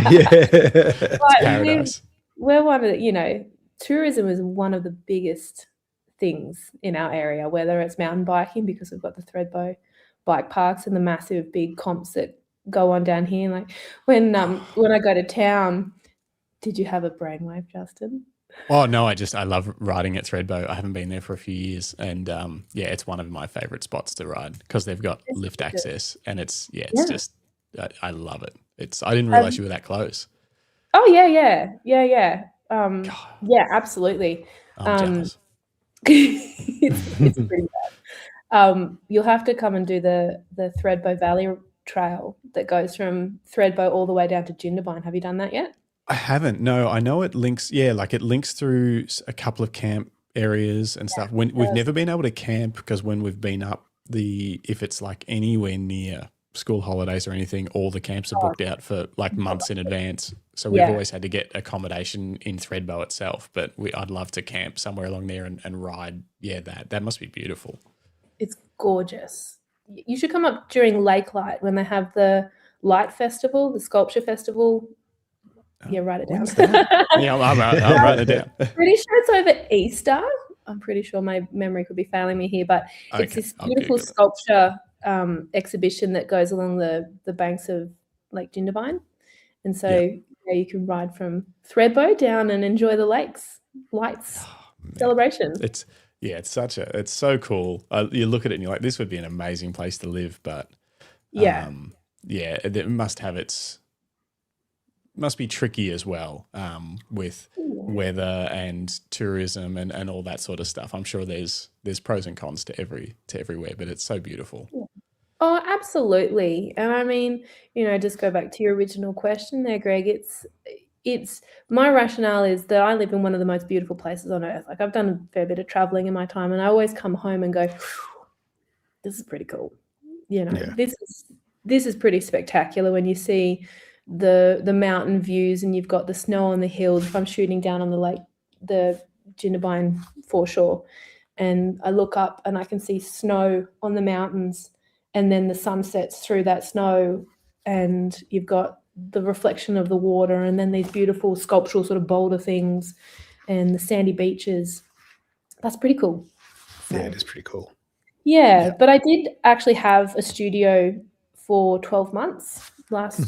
It's paradise. We're one of the, tourism is one of the biggest things in our area, whether it's mountain biking because we've got the Threadbow bike parks and the massive big comps that go on down here. Like when I go to town, did you have a brainwave, Justin? Oh no, I love riding at Threadbow. I haven't been there for a few years, and it's one of my favorite spots to ride because they've got lift access, and it's just I love it. I didn't realize you were that close. Oh yeah. Absolutely. I'm jealous. It's pretty bad. You'll have to come and do the Threadbow Valley Trail that goes from Threadbow all the way down to Jindabyne. Have you done that yet? I haven't. No, I know it links. Yeah, like it links through a couple of camp areas and stuff. When we've never been able to camp because when we've been up if it's like anywhere near school holidays or anything, all the camps are booked out for like months in advance. So we've always had to get accommodation in Threadbow itself. But I'd love to camp somewhere along there and ride. Yeah, that must be beautiful. It's gorgeous. You should come up during Lake Light when they have the Light Festival, the Sculpture Festival. Yeah, write it down. I'm writing it down. Pretty sure it's over Easter. I'm pretty sure my memory could be failing me here, but it's this beautiful sculpture exhibition that goes along the banks of Lake Jindabyne. And so you can ride from Threadbow down and enjoy the lake's lights celebration. It's so cool. You look at it and you're like, this would be an amazing place to live, but it must be tricky as well with weather and tourism and all that sort of stuff. I'm sure there's pros and cons to everywhere, but it's so beautiful. Oh, absolutely. And I mean, just go back to your original question there, Greg. It's my rationale is that I live in one of the most beautiful places on earth. Like I've done a fair bit of traveling in my time, and I always come home and go, this is pretty cool. This is pretty spectacular when you see the mountain views and you've got the snow on the hills. If I'm shooting down on the lake, the Jindabyne foreshore, and I look up and I can see snow on the mountains, and then the sun sets through that snow and you've got the reflection of the water and then these beautiful sculptural sort of boulder things and the sandy beaches. That's pretty cool. Yeah, it is pretty cool. Yeah, but I did actually have a studio for 12 months last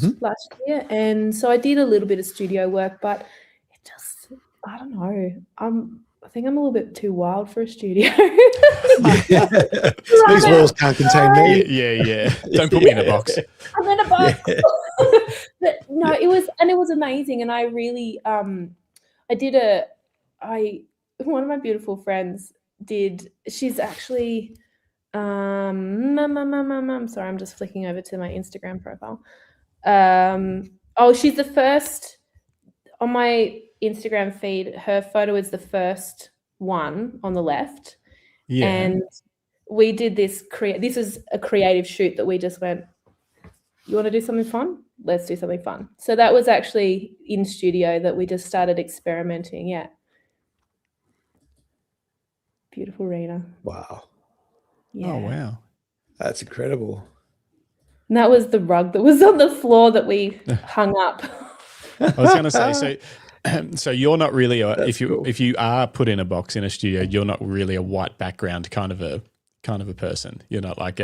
year, and so I did a little bit of studio work, but it just, I don't know, I think I'm a little bit too wild for a studio. These walls can't contain me. Yeah. Don't put me in a box. I'm in a box. But no, it was amazing. And I really, one of my beautiful friends she's actually, sorry, I'm just flicking over to my Instagram profile. She's the first on my Instagram feed. Her photo is the first one on the left. Yeah. And we did this is a creative shoot that we just went, you want to do something fun? Let's do something fun. So that was actually in studio that we just started experimenting. Yeah. Beautiful Rena. Wow. Yeah. Oh, wow. That's incredible. And that was the rug that was on the floor that we hung up. I was going to say, so you're not really if you are put in a box in a studio, you're not really a white background kind of a person. You're not like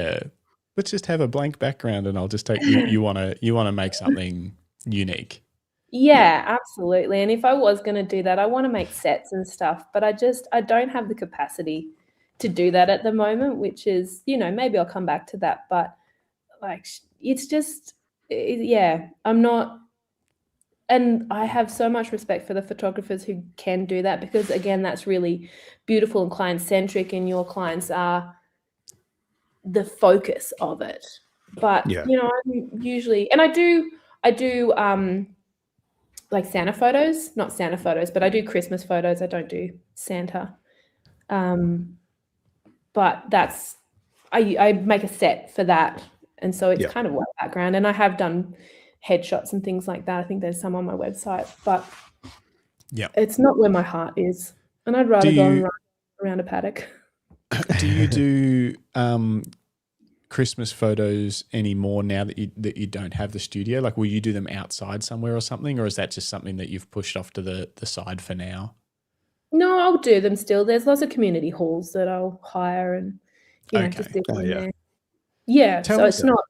let's just have a blank background and I'll just take you want to make something unique. Yeah, absolutely. And if I was going to do that, I want to make sets and stuff, but I don't have the capacity to do that at the moment, which is, maybe I'll come back to that, but like, it's just, I'm not, and I have so much respect for the photographers who can do that, because again, that's really beautiful and client-centric, and your clients are the focus of it. But, I'm usually, and I do like Santa photos, not Santa photos, but I do Christmas photos. I don't do Santa. But that's, I make a set for that. And so it's kind of white background. And I have done headshots and things like that. I think there's some on my website, but it's not where my heart is. And I'd rather go and run around a paddock. Do you do Christmas photos anymore now that you don't have the studio? Like, will you do them outside somewhere or something, or is that just something that you've pushed off to the side for now? No, I'll do them still. There's lots of community halls that I'll hire and just do them there. Yeah, so it's not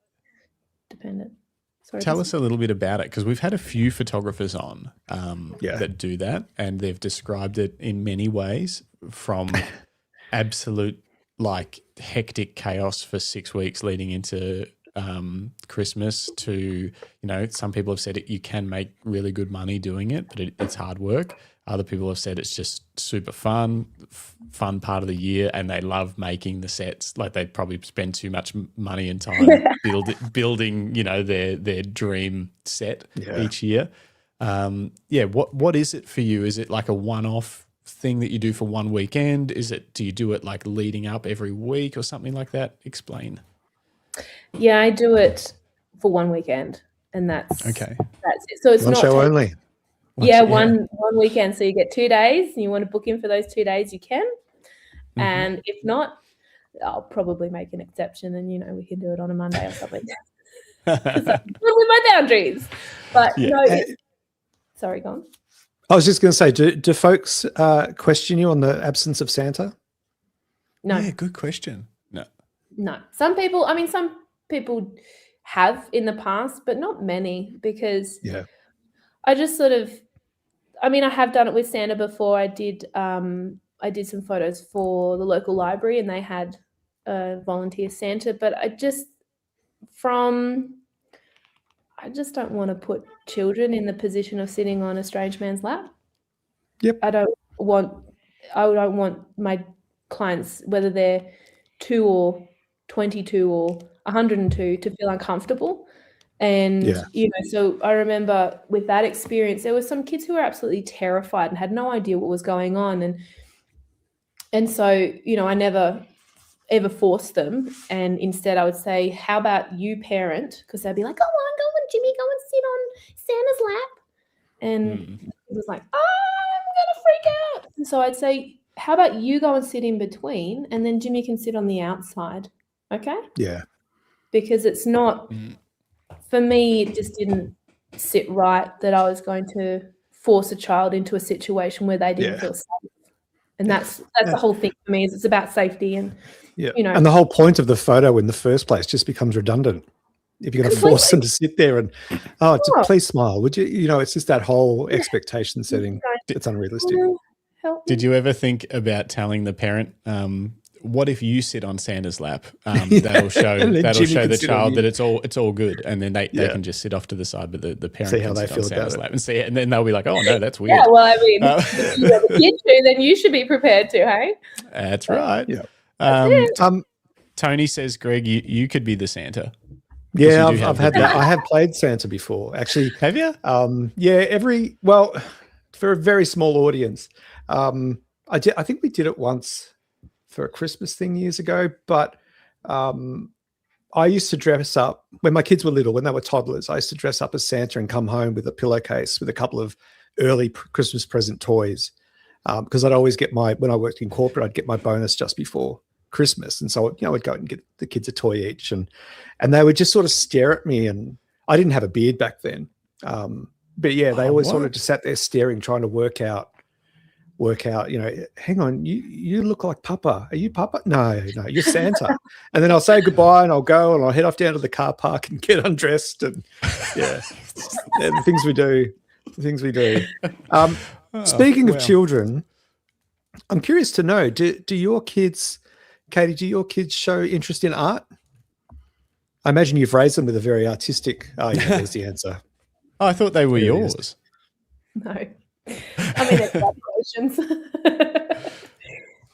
dependent. Sorry, tell us a little bit about it, because we've had a few photographers on that do that, and they've described it in many ways, from absolute like hectic chaos for 6 weeks leading into Christmas to, some people have said you can make really good money doing it, but it's hard work. Other people have said it's just super fun part of the year, and they love making the sets. Like, they probably spend too much money and time building, their dream set each year. What is it for you? Is it like a one-off thing that you do for one weekend? Do you do it like leading up every week or something like that? Explain. Yeah, I do it for one weekend, and that's okay. That's it. So it's one not show only. One weekend. So you get 2 days, and you want to book in for those 2 days, you can. Mm-hmm. And if not, I'll probably make an exception, and we can do it on a Monday or something. Because I'm good with my boundaries. But sorry, go on. I was just going to say, do folks question you on the absence of Santa? No. Yeah, good question. No. Some people have in the past, but not many, because I just sort of, I have done it with Santa before. I did some photos for the local library, and they had a volunteer Santa, but I just don't want to put children in the position of sitting on a strange man's lap. Yep. I don't want my clients, whether they're 2 or 22 or 102, to feel uncomfortable. And, so I remember with that experience, there were some kids who were absolutely terrified and had no idea what was going on. And so, I never ever forced them. And instead I would say, how about you parent? Because they'd be like, go on, Jimmy, go and sit on Santa's lap. And it was like, I'm going to freak out. And so I'd say, how about you go and sit in between, and then Jimmy can sit on the outside. Okay? Yeah. Because it's not, for me, it just didn't sit right that I was going to force a child into a situation where they didn't feel safe. And that's the whole thing for me, is it's about safety. And, and the whole point of the photo in the first place just becomes redundant. If you're going to force them to sit there and, please smile, would you? It's just that whole expectation setting. It's unrealistic. Did you ever think about telling the parent what if you sit on Santa's lap? That'll show the child that it's all good, and then they can just sit off to the side, but the parent see how can they sit feel on Santa's about lap and see it, and then they'll be like, oh no, that's weird. Yeah, well, I mean, if you have a kid too, then you should be prepared to, hey? That's right. Yeah. Tony says, Greg, you could be the Santa. Yeah, I've had that. I have played Santa before, actually. Have you? For a very small audience. I think we did it once for a Christmas thing years ago, but I used to dress up when my kids were little, when they were toddlers. I used to dress up as Santa and come home with a pillowcase with a couple of early Christmas present toys, because I'd always get when I worked in corporate, I'd get my bonus just before Christmas, and so I'd go and get the kids a toy each, and they would just sort of stare at me, and I didn't have a beard back then, but yeah, they always sort of just sat there staring, trying to work out, hang on, you look like Papa. Are you Papa? No, you're Santa. And then I'll say goodbye and I'll go and I'll head off down to the car park and get undressed, and the things we do. Speaking of children, I'm curious to know, do your kids, Katie, show interest in art? I imagine you've raised them with a very artistic, there's the answer. I thought they were yours. No. I mean, congratulations.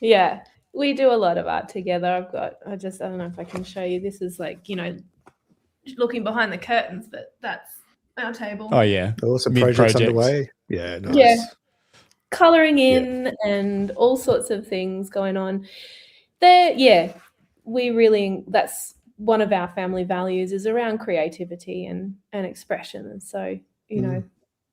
Yeah, we do a lot of art together. I don't know if I can show you. This is like, looking behind the curtains, but that's our table. Oh, yeah. Some projects underway. Yeah, nice. Yeah. Colouring in and all sorts of things going on. That's one of our family values, is around creativity and expression. And so,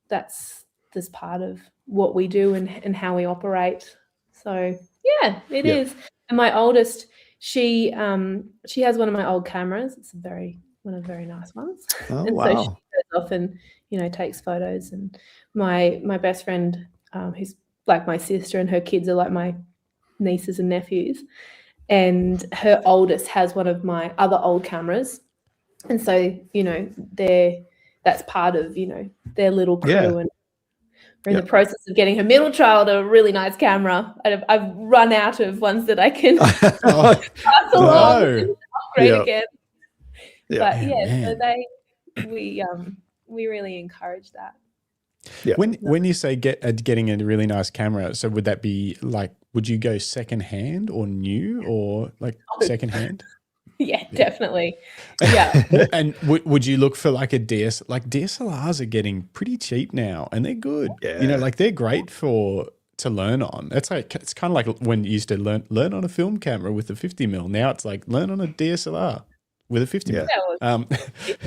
that's part of what we do and how we operate. So yeah, it is. And my oldest, she has one of my old cameras. It's one of the very nice ones. Oh, and wow. So she goes off and takes photos. And my best friend, who's like my sister, and her kids are like my nieces and nephews. And her oldest has one of my other old cameras. And so, that's part of, their little crew. Yeah. And we're in the process of getting her middle child a really nice camera. I've run out of ones that I can pass along and upgrade again. Yeah. But we really encourage that. Yeah. When you say getting a really nice camera, so would that be like, would you go secondhand or new, or like secondhand? Yeah, definitely. Yeah. And would you look for like a DSLRs are getting pretty cheap now, and they're good. Yeah. They're great to learn on. It's kind of like when you used to learn on a film camera with a 50mm. Now it's like learn on a DSLR with a 50mm. Yeah,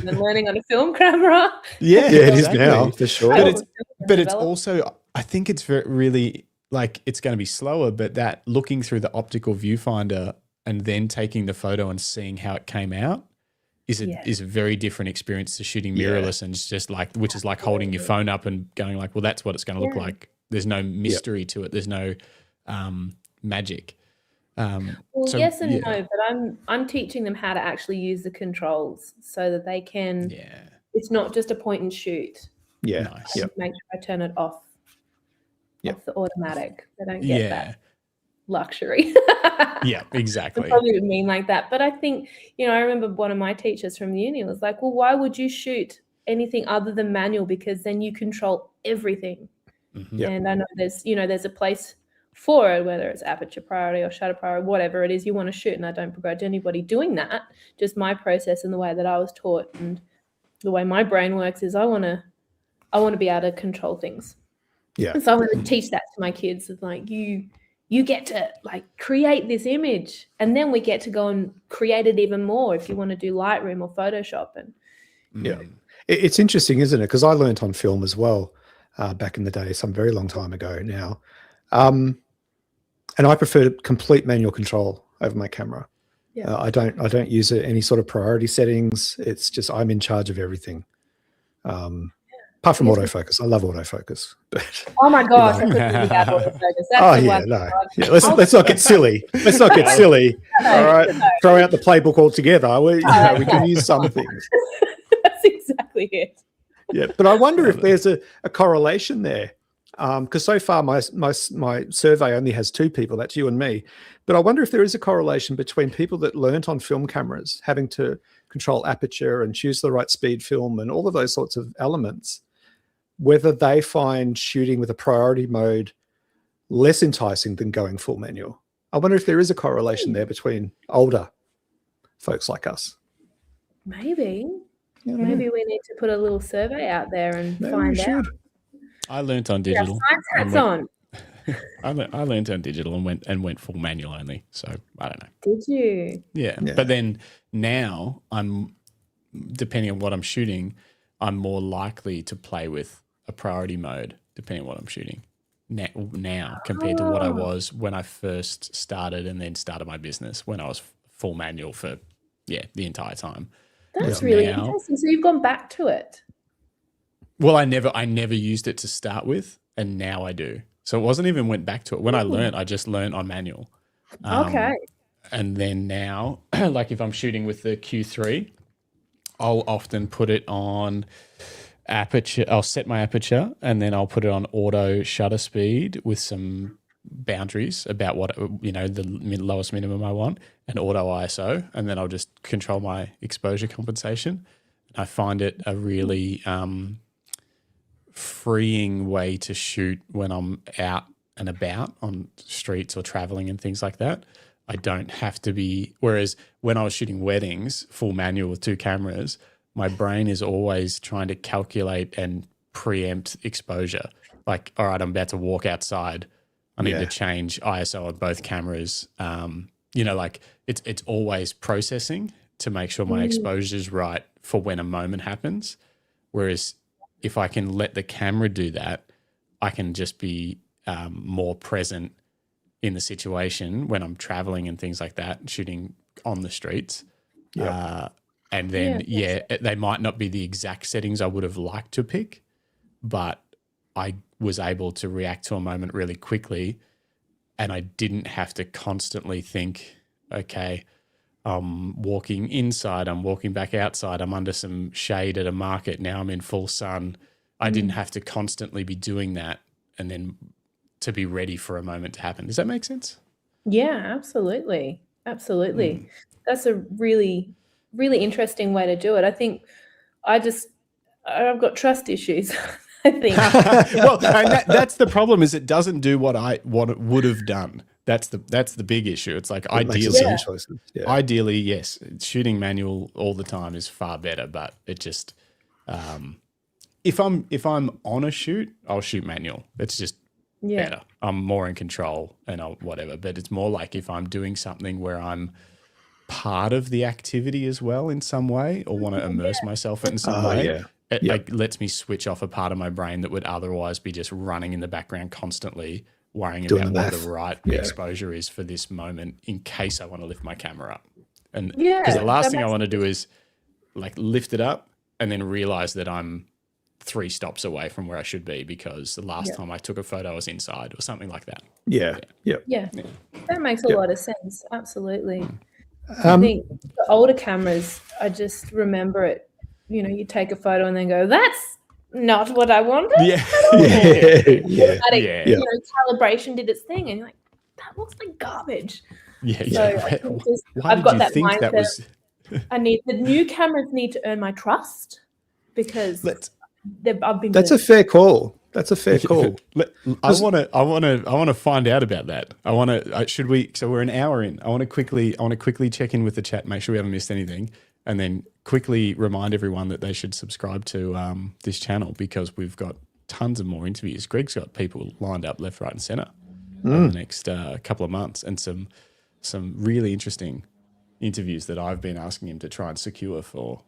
than learning on a film camera. Yeah, it is now for sure. But it's also, I think it's really like, it's going to be slower, but that looking through the optical viewfinder and then taking the photo and seeing how it came out is a very different experience to shooting mirrorless, and it's just like, which is like holding your phone up and going like, well, that's what it's going to look like. There's no mystery to it. There's no magic. Yes and no, but I'm teaching them how to actually use the controls so that they can. Yeah. It's not just a point and shoot. Yeah. Nice. Make sure I turn it off. Off the automatic. They don't get that luxury. Yeah, exactly. I probably would mean like that, but I think, I remember one of my teachers from uni was like, well, why would you shoot anything other than manual? Because then you control everything. Mm-hmm. Yep. And I know there's a place for it, whether it's aperture priority or shutter priority, whatever it is you want to shoot. And I don't begrudge anybody doing that. Just my process and the way that I was taught and the way my brain works is I want to be able to control things. Yeah. And so I want to teach that to my kids. It's like you get to like create this image, and then we get to go and create it even more if you want to do Lightroom or Photoshop. And it's interesting, isn't it? Because I learned on film as well back in the day, some very long time ago now, and I prefer complete manual control over my camera. Yeah. I don't use any sort of priority settings. It's just I'm in charge of everything. Apart from autofocus, I love autofocus. But, oh my gosh! I couldn't really have autofocus. Let's not get silly. Let's not get silly. All right, throw out the playbook altogether. We can use some things. That's exactly it. Yeah, but I wonder if there's a correlation there. Because so far my survey only has 2 people, that's you and me. But I wonder if there is a correlation between people that learnt on film cameras, having to control aperture and choose the right speed film and all of those sorts of elements, whether they find shooting with a priority mode less enticing than going full manual. I wonder if there is a correlation there between older folks like us. Maybe. Maybe we need to put a little survey out there and find out. I learnt on digital. Science hats on. I learnt on digital and went full manual only. So I don't know. Did you? Yeah. But then now I'm, depending on what I'm shooting, I'm more likely to play with a priority mode depending on what I'm shooting now compared to what I was when I first started and then started my business when I was full manual for the entire time. That's really interesting. So you've gone back to it. Well, I never used it to start with, and now I do. So it wasn't even went back to it. When I learned, I just learned on manual. Okay. And then now, like if I'm shooting with the Q3, I'll often put it on aperture. I'll set my aperture, and then I'll put it on auto shutter speed with some boundaries about what, the lowest minimum I want, and auto ISO, and then I'll just control my exposure compensation. I find it a really freeing way to shoot when I'm out and about on streets or traveling and things like that. I don't have to be, whereas when I was shooting weddings, full manual with 2 cameras, my brain is always trying to calculate and preempt exposure. Like, all right, I'm about to walk outside. I need to change ISO on both cameras. Like it's always processing to make sure my exposure is right for when a moment happens. Whereas if I can let the camera do that, I can just be more present in the situation when I'm traveling and things like that, shooting on the streets. And then, they might not be the exact settings I would have liked to pick, but I was able to react to a moment really quickly, and I didn't have to constantly think, okay, I'm walking inside, I'm walking back outside, I'm under some shade at a market, now I'm in full sun. I didn't have to constantly be doing that and then to be ready for a moment to happen. Does that make sense? Yeah, absolutely. Absolutely. That's a really, really interesting way to do it. I think I've got trust issues. I think. Well, and that's the problem, is it doesn't do what it would have done. That's the big issue. It's like ideally, yes, shooting manual all the time is far better, but it just if I'm on a shoot, I'll shoot manual. It's just better. I'm more in control and whatever. But it's more like if I'm doing something where I'm part of the activity as well in some way, or want to immerse myself in some way. It like lets me switch off a part of my brain that would otherwise be just running in the background constantly, worrying about what the right exposure is for this moment in case I want to lift my camera up. And because the last thing I want to do is like lift it up and then realize that I'm 3 stops away from where I should be because the last time I took a photo I was inside or something like that. Yeah. That makes a lot of sense. Absolutely. I think the older cameras, I just remember it. You take a photo and then go, that's not what I wanted. Calibration did its thing, and you're like, that looks like garbage. I've got that mindset. The new cameras need to earn my trust because I've been. That's a fair call. That's a fair call. I want to find out about that. Should we? So we're an hour in. I want to quickly check in with the chat, make sure we haven't missed anything, and then quickly remind everyone that they should subscribe to this channel because we've got tons of more interviews. Greg's got people lined up left, right, and center over the next couple of months, and some really interesting interviews that I've been asking him to try and secure for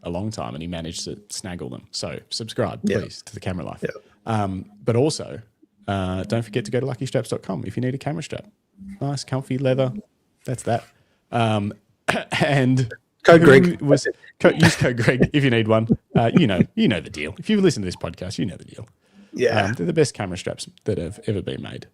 a long time, and he managed to snaggle them. So subscribe, please, to the Camera Life. But also, don't forget to go to luckystraps.com if you need a camera strap. Nice, comfy leather. That's that. And code Greg. Use code Greg if you need one. You know the deal. If you listen to this podcast, you know the deal. Yeah. They're the best camera straps that have ever been made.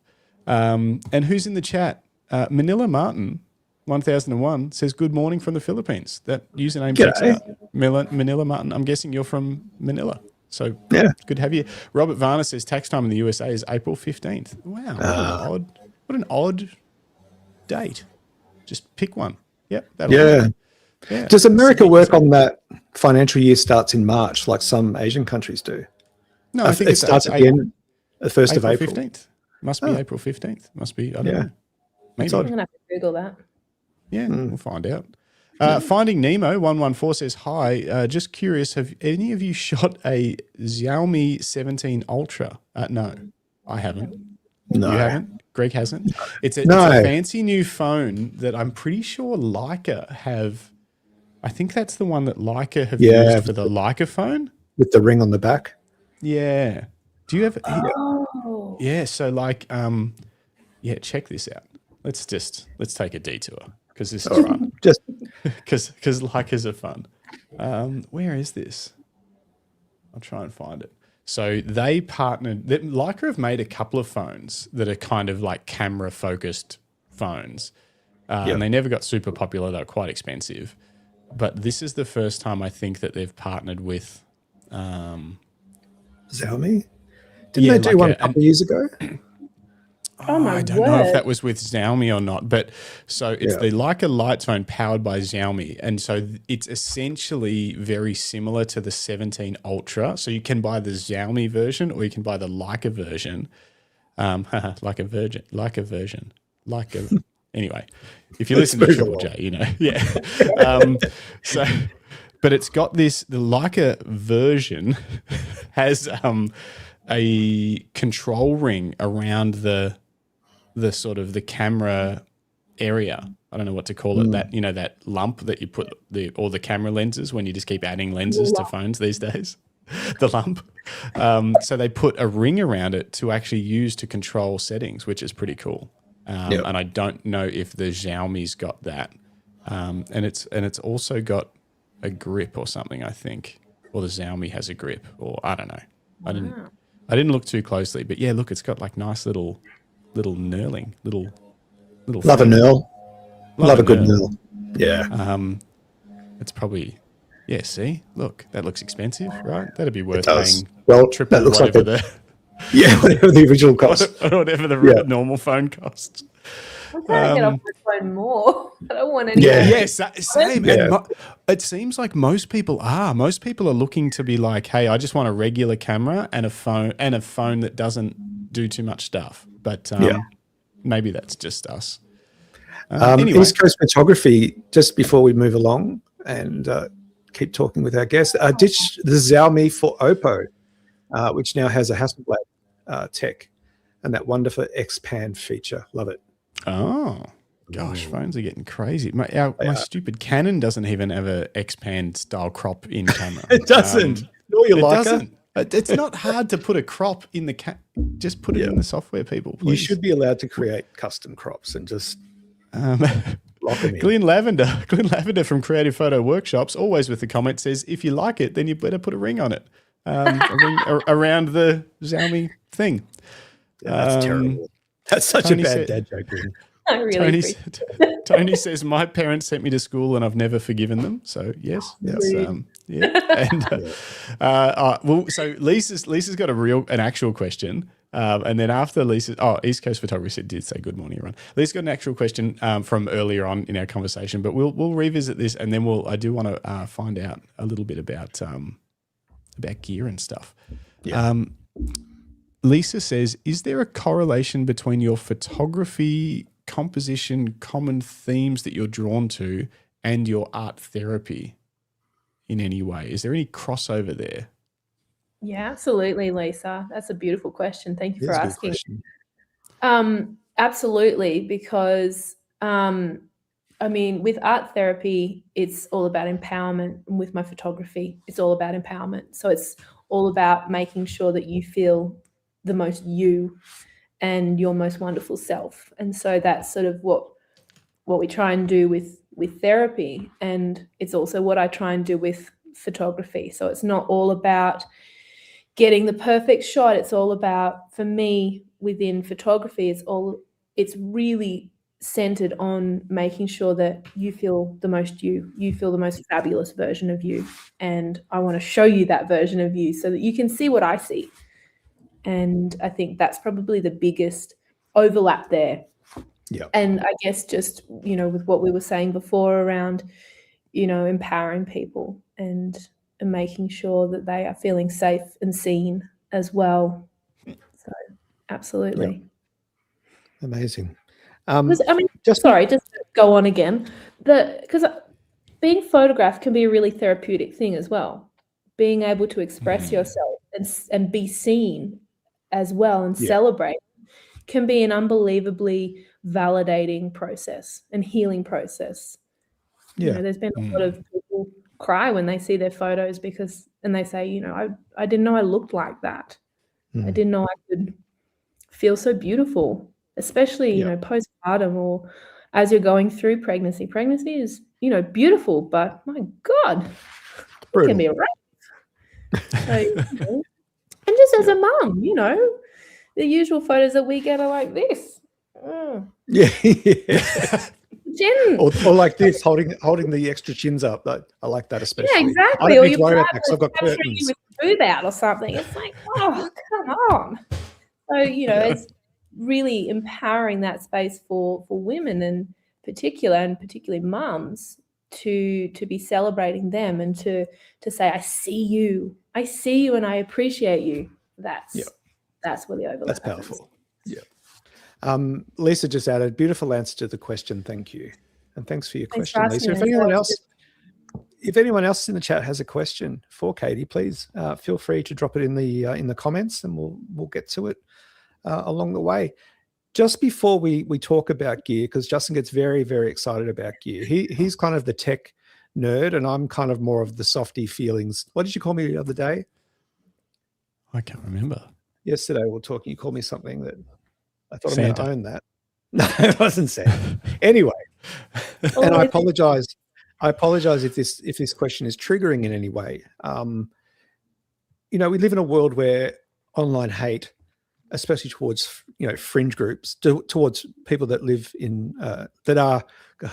And who's in the chat? Manila Martin 1001 says, good morning from the Philippines. That username checks out. Manila Martin, I'm guessing you're from Manila. So Yeah. good to have you. Robert Varner says tax time in the USA is April 15th. Wow, what an odd date. Just pick one. Yep. Yeah. Yeah. Does America work on that financial year starts in March like some Asian countries do? No, I think it starts at the end, the 1st of April. 15th. Must be April 15th. Must be, I don't know. Maybe. I'm going to have to Google that. Yeah, we'll find out. Finding Nemo 114 says, hi, just curious, have any of you shot a Xiaomi 17 Ultra? No, I haven't. No. You haven't? Greg hasn't? It's a fancy new phone that I'm pretty sure Leica have. I think that's the one that Leica have used for the Leica phone. With the ring on the back? Yeah. Do you have? Oh. Yeah, so like, check this out. Let's take a detour because this is fun. Just because Leicas are fun. Where is this? I'll try and find it. So they partnered. Leica have made a couple of phones that are kind of like camera focused phones, and they never got super popular. They're quite expensive, but this is the first time I think that they've partnered with Xiaomi. Didn't they do one a couple of years ago? I don't know if that was with Xiaomi or not, but so it's the Leica Lights phone powered by Xiaomi. And so it's essentially very similar to the 17 Ultra. So you can buy the Xiaomi version or you can buy the Leica version. Anyway, if you listen to Triple J, you know, but it's got the Leica version has a control ring around the sort of the camera area. I don't know what to call it. That, you know, that lump that you put all the camera lenses when you just keep adding lenses to phones these days. The lump. So they put a ring around it to actually use to control settings, which is pretty cool. And I don't know if the Xiaomi's got that. And it's also got a grip or something, I think. Or the Xiaomi has a grip, or I don't know. I didn't look too closely, but yeah, look, it's got like nice little knurling, little. Love a knurl. Love a good knurl. Yeah. It's probably, see, look, that looks expensive, right? That'd be worth paying triple that looks whatever like whatever the original cost. whatever the normal phone costs. I'm trying to get off my phone more. I don't want any. Same. Yeah. It seems like most people are. Most people are looking to be like, hey, I just want a regular camera and a phone that doesn't do too much stuff. But maybe that's just us. Anyway. East Coast Photography, just before we move along and keep talking with our guests, ditched the Xiaomi for Oppo, which now has a Hasselblad tech and that wonderful X-Pan feature. Love it. Oh, gosh, phones are getting crazy. My stupid Canon doesn't even have a X-Pan style crop in camera. It doesn't. It doesn't. It's not hard to put a crop in the just put it in the software, people, please. You should be allowed to create custom crops and just lock them in. Glenn Lavender from Creative Photo Workshops, always with the comment, says, if you like it, then you better put a ring on it. A ring around the Xiaomi thing. That's terrible. That's such a bad dad joke. I really Tony says, my parents sent me to school and I've never forgiven them. So yes, that's, well, so Lisa's got an actual question. And then after Lisa, East Coast Photography did say good morning, everyone. Lisa's got an actual question from earlier on in our conversation, but we'll revisit this, and then I do want to find out a little bit about gear and stuff. Yeah. Lisa says, is there a correlation between your photography, composition, common themes that you're drawn to, and your art therapy in any way? Is there any crossover there? Yeah, absolutely, Lisa. That's a beautiful question. Thank you for asking. Absolutely, because with art therapy, it's all about empowerment. And with my photography, it's all about empowerment. So it's all about making sure that you feel the most you and your most wonderful self. And so that's sort of what we try and do with therapy. And it's also what I try and do with photography. So it's not all about getting the perfect shot. It's all about, for me, within photography, it's really centered on making sure that you feel the most you feel the most fabulous version of you, and I want to show you that version of you so that you can see what I see. And I think that's probably the biggest overlap there. Yeah. And I guess just, with what we were saying before around, empowering people and making sure that they are feeling safe and seen as well. So absolutely. Yeah. Amazing. Just to go on again, because being photographed can be a really therapeutic thing as well. Being able to express yourself and be seen as well and celebrate can be an unbelievably validating process and healing process. Yeah. There's been a lot of people cry when they see their photos and they say, I didn't know I looked like that. I didn't know I could feel so beautiful, especially, postpartum or as you're going through pregnancy. Pregnancy is, beautiful, but my God, it can be a rape. So, and just as a mum, the usual photos that we get are like this. Yeah. Chin. Or like this, holding the extra chins up. I like that especially. Yeah, exactly. I don't need to worry about that because I've got curtains. You with food out or something. It's like, oh, come on. So, it's really empowering that space for women in particular, and particularly mums, to be celebrating them and to say, I see you and I appreciate you. That's where the overlap. That's powerful. Yeah. Lisa just added, beautiful answer to the question. Thank you. And thanks for your question, Lisa. If anyone else in the chat has a question for Katie, please feel free to drop it in the comments, and we'll get to it along the way. Just before we talk about gear, because Justin gets very, very excited about gear. He's kind of the tech nerd, and I'm kind of more of the softy feelings. What did you call me the other day? I can't remember. Yesterday we were talking. You called me something that I thought Santa. I'm going to own that. No, it wasn't Santa. Anyway, and I apologize. I apologize if this question is triggering in any way. We live in a world where online hate, especially towards fringe groups, towards people that live in that are.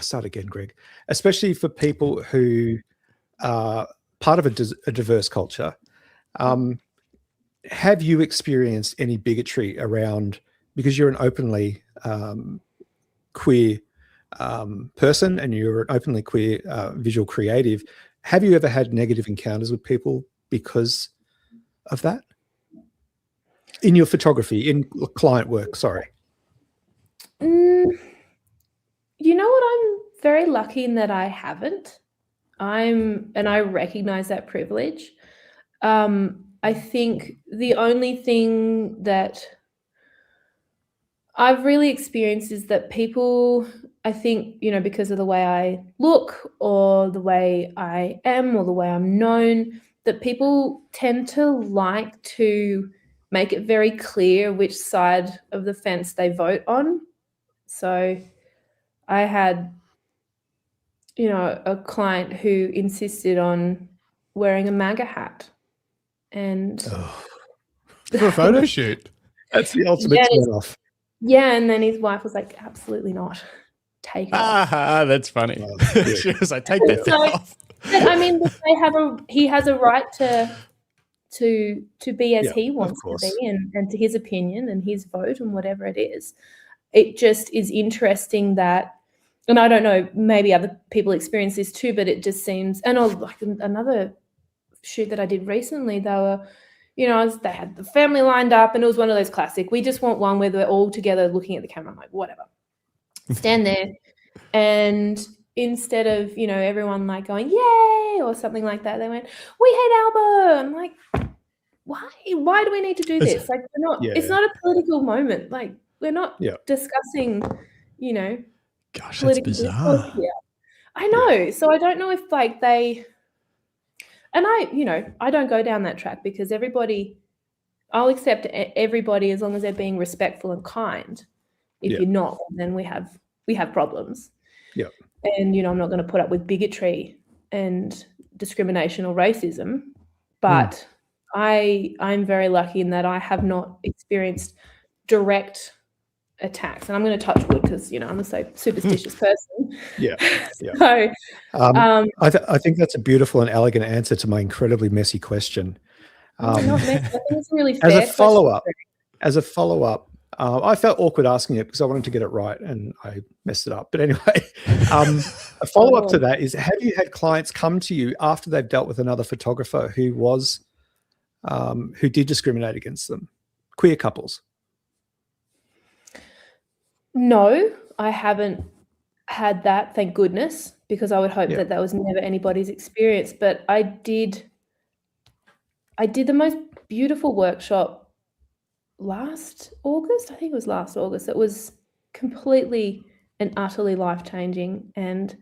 Start again, Greg. Especially for people who are part of a diverse culture. Have you experienced any bigotry around, because you're an openly queer person and you're an openly queer visual creative, have you ever had negative encounters with people because of that? In your photography, in client work, sorry. You know what? I'm very lucky in that I haven't. And I recognize that privilege. I think the only thing that I've really experienced is that people, I think, because of the way I look or the way I am or the way I'm known, that people tend to like to make it very clear which side of the fence they vote on. So I had, a client who insisted on wearing a MAGA hat. And for a photo shoot. That's the ultimate turn-off. Yeah, and then his wife was like, absolutely not. Take it off. That's funny. She was like, take that off. But, I mean, he has a right to be as he wants to be and to his opinion and his vote and whatever it is. It just is interesting that, and I don't know, maybe other people experience this too, but it just seems, and like another shoot that I did recently, they were, they had the family lined up, and it was one of those classic, we just want one where we're all together looking at the camera. I'm like, whatever. Stand there, and instead of, everyone like going, yay, or something like that, they went, we hate Alba. I'm like, why? Why do we need to do this? Like, we're not, it's not a political moment. Like, we're not discussing, Gosh, that's bizarre. Here. I know. Yeah. So I don't know if like they, and I don't go down that track, because I'll accept everybody as long as they're being respectful and kind. If you're not, then we have problems. Yeah. And, I'm not going to put up with bigotry and discrimination or racism, but I'm very lucky in that I have not experienced direct attacks. And I'm going to touch wood because, I'm a so superstitious person. Yeah. So, I think that's a beautiful and elegant answer to my incredibly messy question. not messy. I think it's a really fair as a follow-up, I felt awkward asking it because I wanted to get it right and I messed it up. But anyway, a follow-up to that is, have you had clients come to you after they've dealt with another photographer who did discriminate against them? Queer couples? No, I haven't had that, thank goodness, because I would hope that was never anybody's experience. But I did the most beautiful workshop last August. I think it was last August. It was completely and utterly life-changing. And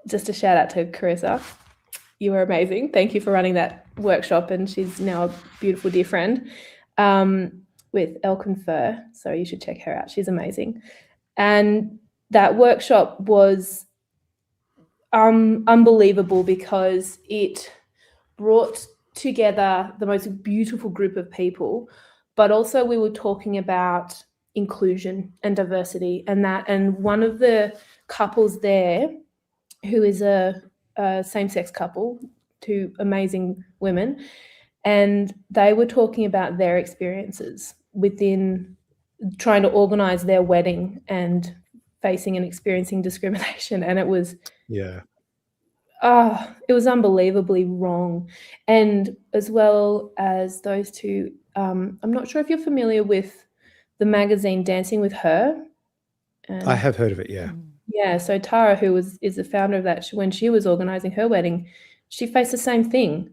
just a shout out to Carissa. You were amazing. Thank you for running that workshop. And she's now a beautiful dear friend with Elk and Fur. So you should check her out. She's amazing. And that workshop was unbelievable because it brought together the most beautiful group of people, but also we were talking about inclusion and diversity and one of the couples there, who is a same-sex couple, two amazing women, and they were talking about their experiences within trying to organize their wedding and facing and experiencing discrimination. And it was it was unbelievably wrong. And as well as those two, I'm not sure if you're familiar with the magazine Dancing with Her. I have heard of it, yeah. Yeah, so Tara, who is the founder of that, when she was organising her wedding, she faced the same thing,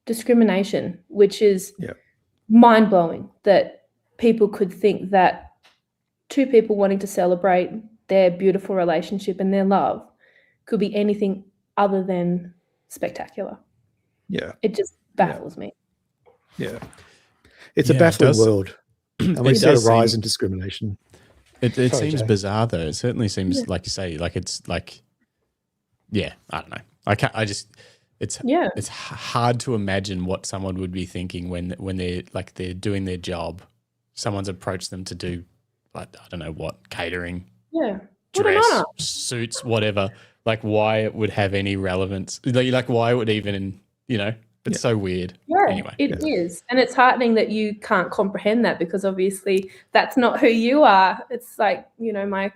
discrimination, which is mind-blowing that people could think that two people wanting to celebrate their beautiful relationship and their love could be anything other than spectacular. Yeah. It just baffles me. Yeah. It's a baffling world. And we see a rise in discrimination. It seems bizarre, though. It certainly seems, like you say, like it's like, I don't know. It's hard to imagine what someone would be thinking when they're doing their job. Someone's approached them to do, I don't know what, catering, dress, suits, whatever. Like, why it would have any relevance? Like why it would even, it's so weird. Yeah, anyway, it is. And it's heartening that you can't comprehend that because obviously that's not who you are. It's like, my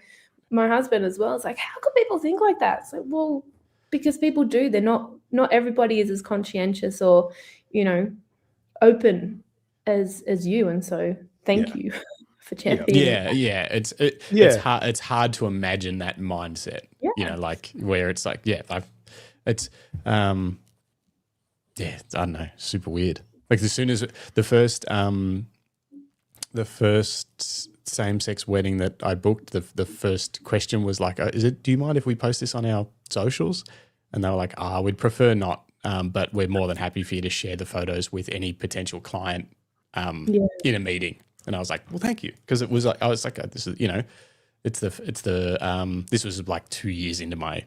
husband as well. It's like, how could people think like that? It's like, well, because people do. They're not everybody is as conscientious or, open as you. And so thank you for championing. It's hard to imagine that mindset. Like where it's like, I don't know, super weird. Like as soon as the first same-sex wedding that I booked, the first question was like, do you mind if we post this on our socials? And they were like, we'd prefer not, but we're more than happy for you to share the photos with any potential client in a meeting. And I was like, well, thank you. Because it was like, I was like, this is, this was like 2 years into my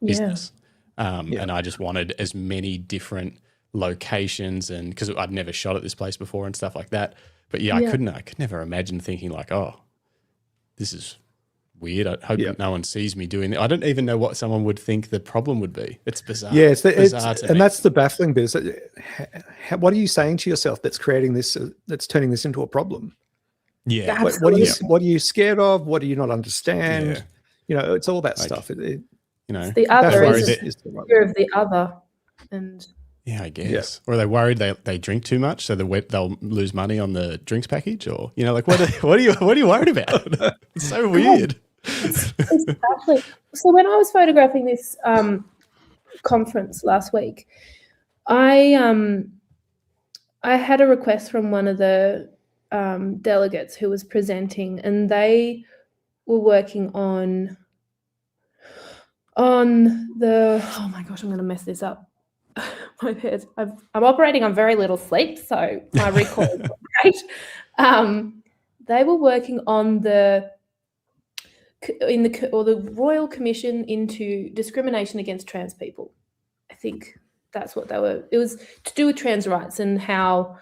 business. And I just wanted as many different locations, and because I'd never shot at this place before and stuff like that. But I could never imagine thinking like, oh, this is weird. I hope no one sees me doing it. I don't even know what someone would think the problem would be. It's bizarre. Yeah, and that's the baffling bit. What are you saying to yourself that's creating this, that's turning this into a problem? Yeah. What are you scared of? What do you not understand? It's all that stuff. It's the other is the fear of the other. And I guess. Or are they worried they drink too much, so they'll lose money on the drinks package? Or what are you worried about? It's so weird. Exactly. So when I was photographing this conference last week, I had a request from one of the delegates who was presenting, and they were working on the, oh my gosh, I'm going to mess this up. My head. I'm operating on very little sleep, so my recall is not great. They were working on the Royal Commission into discrimination against trans people. I think that's what they were. It was to do with trans rights and how,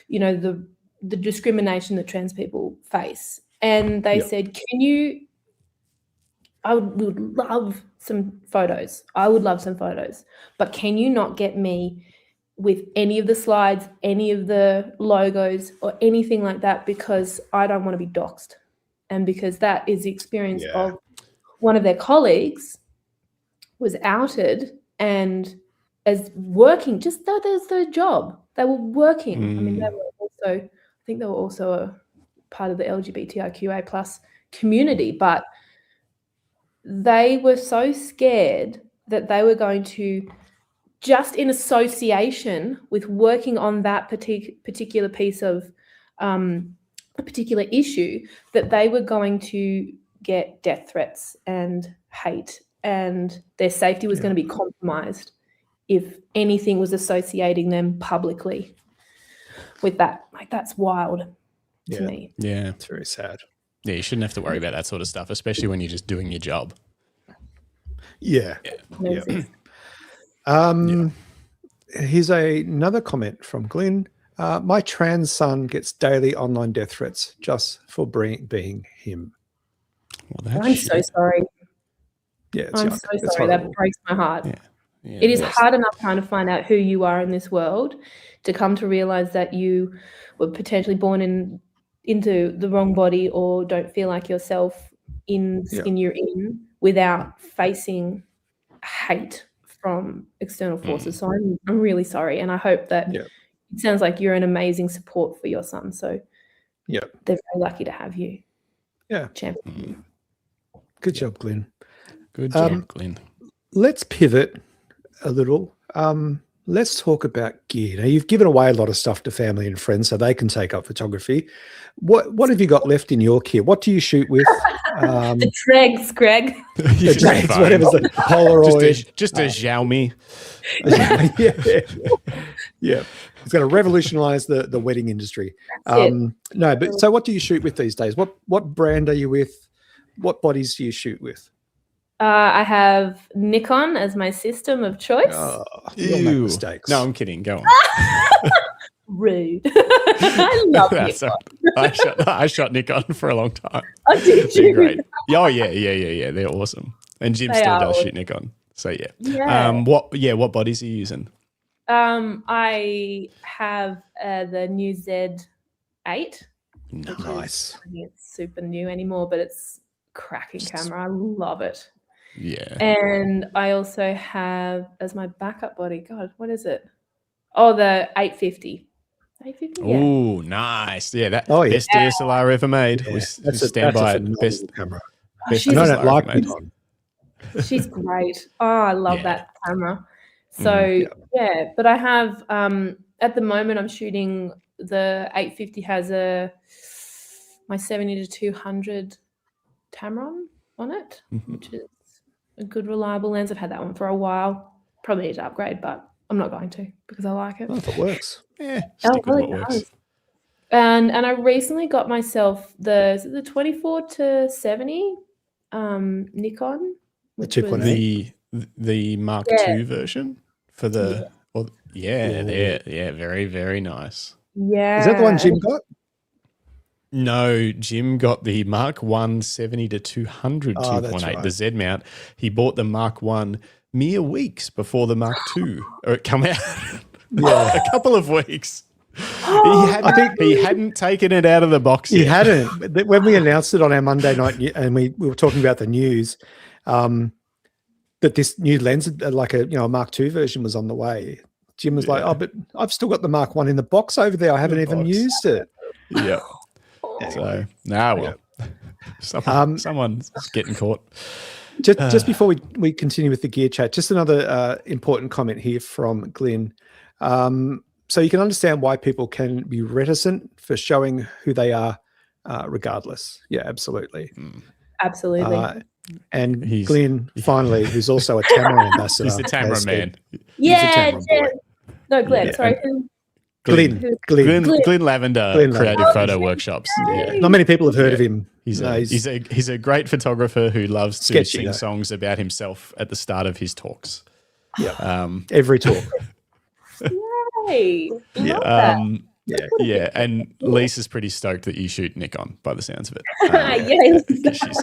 the the discrimination that trans people face. And they said, I would love some photos. I would love some photos. But can you not get me with any of the slides, any of the logos or anything like that, because I don't want to be doxxed. And because that is the experience of one of their colleagues was outed and as working, just though there's their job, they were working. I mean, they were also a part of the LGBTIQA plus community, but they were so scared that they were going to, just in association with working on that particular piece of a particular issue, that they were going to get death threats and hate, and their safety was going to be compromised if anything was associating them publicly with that. Like, that's wild to me. Yeah. It's very sad. Yeah, you shouldn't have to worry about that sort of stuff, especially when you're just doing your job. Yeah. Here's another comment from Glenn. My trans son gets daily online death threats just for being him. Well, I'm so sorry. Yeah, I'm so sorry. That breaks my heart. Yeah, it is hard enough trying to find out who you are in this world, to come to realize that you were potentially born into the wrong body or don't feel like yourself in the skin you're in, without facing hate from external forces. So I'm really sorry, and I hope that it sounds like you're an amazing support for your son. So they're very lucky to have you. Yeah, champion. Good job, Glenn. Good job, Glenn. Let's pivot a little. Let's talk about gear. Now, you've given away a lot of stuff to family and friends so they can take up photography. What have you got left in your kit? What do you shoot with? The dregs, Greg. The dregs, whatever's the Polaroid. Just a Xiaomi. Yeah. It's going to revolutionize the wedding industry. No, but so what do you shoot with these days? What brand are you with? What bodies do you shoot with? I have Nikon as my system of choice. You'll make mistakes. No, I'm kidding. Go on. Rude. I love Nikon. I shot Nikon for a long time. Oh, did you? They're great. Oh, yeah. They're awesome. And Jim still does shoot Nikon. So yeah. What bodies are you using? I have the new Z8. Nice. I think it's super new anymore, but it's cracking camera. I love it. Yeah. And I also have as my backup body, God, what is it? Oh, the 850. 850. Oh, nice. Yeah, best DSLR ever made. Yeah. That's stand by it. Best camera. Best I don't like Nikon. She's great. Oh, I love that camera. So but I have at the moment I'm shooting the 850 has my 70 to 200 Tamron on it, which is a good reliable lens. I've had that one for a while. Probably need to upgrade, but I'm not going to because I like it. If it works. Yeah, stick with what works. And I recently got myself the 24 to 70 Nikon. The 2.8. The Mark II version for the very, very nice. Yeah. Is that the one Jim got? No, Jim got the Mark 1 70 to 200 2.8, right. The Z mount. He bought the Mark 1 mere weeks before the Mark II come out. A couple of weeks. He hadn't taken it out of the box yet. He hadn't. When we announced it on our Monday night, and we were talking about the news, that this new lens, like a Mark II version, was on the way. Jim was like, "Oh, but I've still got the Mark 1 in the box over there. I haven't even used it." Yeah. So someone's getting caught. Just before we continue with the gear chat, just another important comment here from Glenn. So you can understand why people can be reticent for showing who they are, regardless. Yeah, absolutely. Absolutely. And Glenn, finally, who's also a Tamron ambassador. He's the Tamron man. Yeah. No, Glenn. Sorry. Glenn Lavender, Creative Photo Workshops. Yeah. Not many people have heard of him. He's a great photographer who loves to sing songs about himself at the start of his talks. Yeah. Every talk. Yay. Yeah, and Lisa's pretty stoked that you shoot Nikon by the sounds of it. Yes. Because she's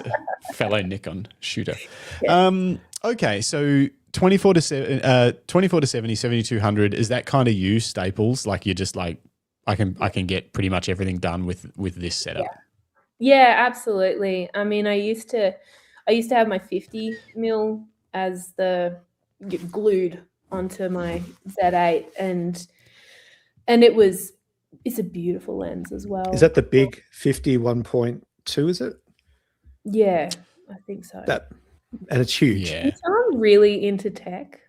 a fellow Nikon shooter. Yeah. Okay, so 24 to 70, 7200, is that kind of you staples? Like you're just like, I can get pretty much everything done with this setup. Yeah, absolutely. I mean, I used to have my 50 mil as the glued onto my Z8, and it's a beautiful lens as well. Is that the big 50 1.2? Is it? Yeah, I think so. And it's huge. Yeah. I'm really into tech.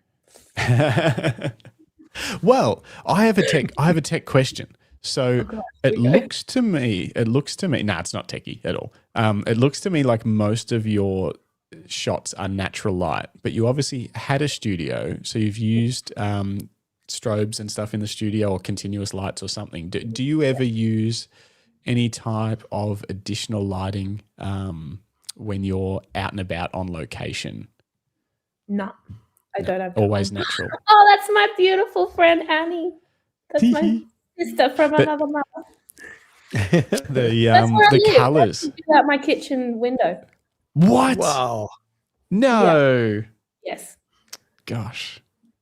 Well, I have a tech question. So it looks to me, nah, it's not techie at all. It looks to me like most of your shots are natural light, but you obviously had a studio, so you've used strobes and stuff in the studio or continuous lights or something. Do you ever use any type of additional lighting when you're out and about on location? No, I don't have. Always natural. Oh, that's my beautiful friend Annie. That's my sister from another mother. The colours. Out my kitchen window. What? Wow. No. Yeah. Yes. Gosh,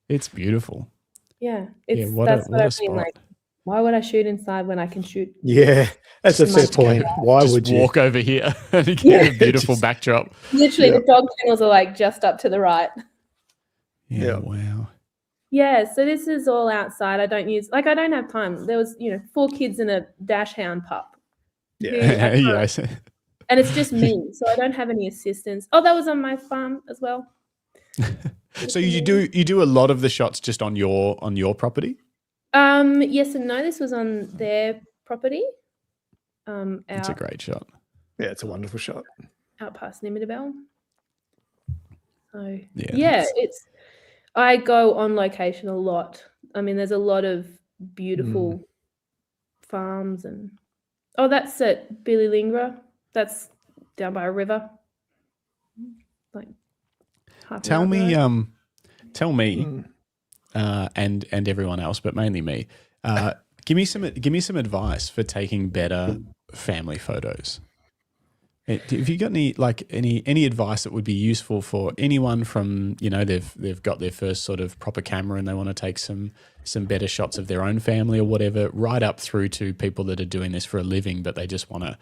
it's beautiful. Yeah. What a spot. Like, why would I shoot inside when I can shoot? Yeah, that's a fair point. Why would you walk over here and get a beautiful backdrop? Literally, the dog kennels are like just up to the right. Yeah. Wow. Yeah, so this is all outside. I don't have time. There was, 4 kids and a dash hound pup. Yeah. Yes. And it's just me, so I don't have any assistants. Oh, that was on my farm as well. So you do a lot of the shots just on your property? Yes and no. This was on their property. It's a great shot. Yeah, it's a wonderful shot. Out past Nimidabel. So yeah, I go on location a lot. I mean, there's a lot of beautiful farms and that's at Billy Lingra. That's down by a river. Like tell me, and everyone else, but mainly me. Give me some advice for taking better family photos. Have you got any advice that would be useful for anyone from, they've got their first sort of proper camera and they want to take some better shots of their own family or whatever, right up through to people that are doing this for a living, but they just want to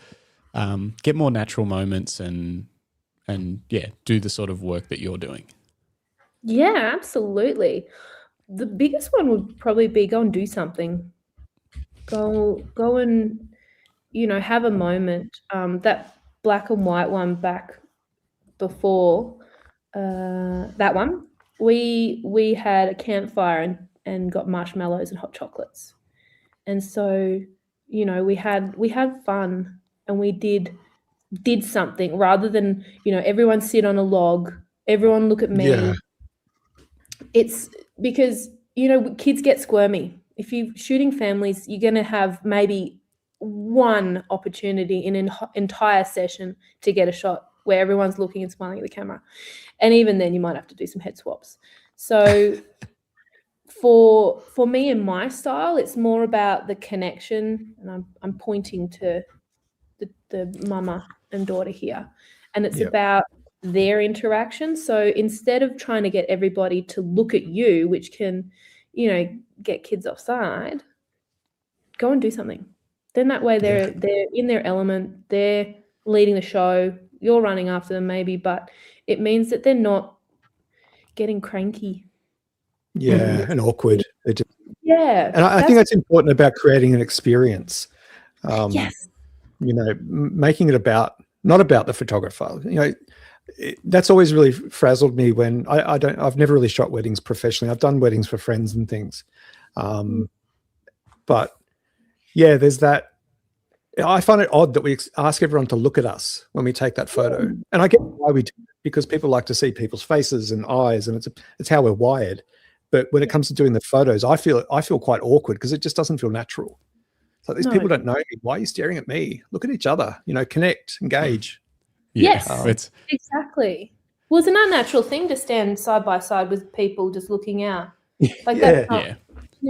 get more natural moments and do the sort of work that you're doing? Yeah, absolutely. The biggest one would probably be go and do something. Go and, have a moment. That black and white one back before that one, we had a campfire and got marshmallows and hot chocolates. And so, we had fun and we did something rather than, everyone sit on a log, everyone look at me. Yeah. It's because, kids get squirmy. If you're shooting families, you're going to have maybe one opportunity in an entire session to get a shot where everyone's looking and smiling at the camera. And even then you might have to do some head swaps. So for me and my style, it's more about the connection. And I'm pointing to the mama and daughter here. And it's about their interaction. So instead of trying to get everybody to look at you, which can, get kids offside, go and do something. Then that way they're in their element, they're leading the show, you're running after them maybe, but it means that they're not getting cranky. Yeah, and awkward. And I think think that's important about creating an experience. Yes. Making it not about the photographer. That's always really frazzled me when I've never really shot weddings professionally. I've done weddings for friends and things. But yeah, there's that. I find it odd that we ask everyone to look at us when we take that photo. And I get why we do it, because people like to see people's faces and eyes, and it's how we're wired. But when it comes to doing the photos, I feel quite awkward because it just doesn't feel natural. It's like these people don't know me. Why are you staring at me? Look at each other, connect, engage. Yes, exactly. Well, it's an unnatural thing to stand side by side with people just looking out. Like that's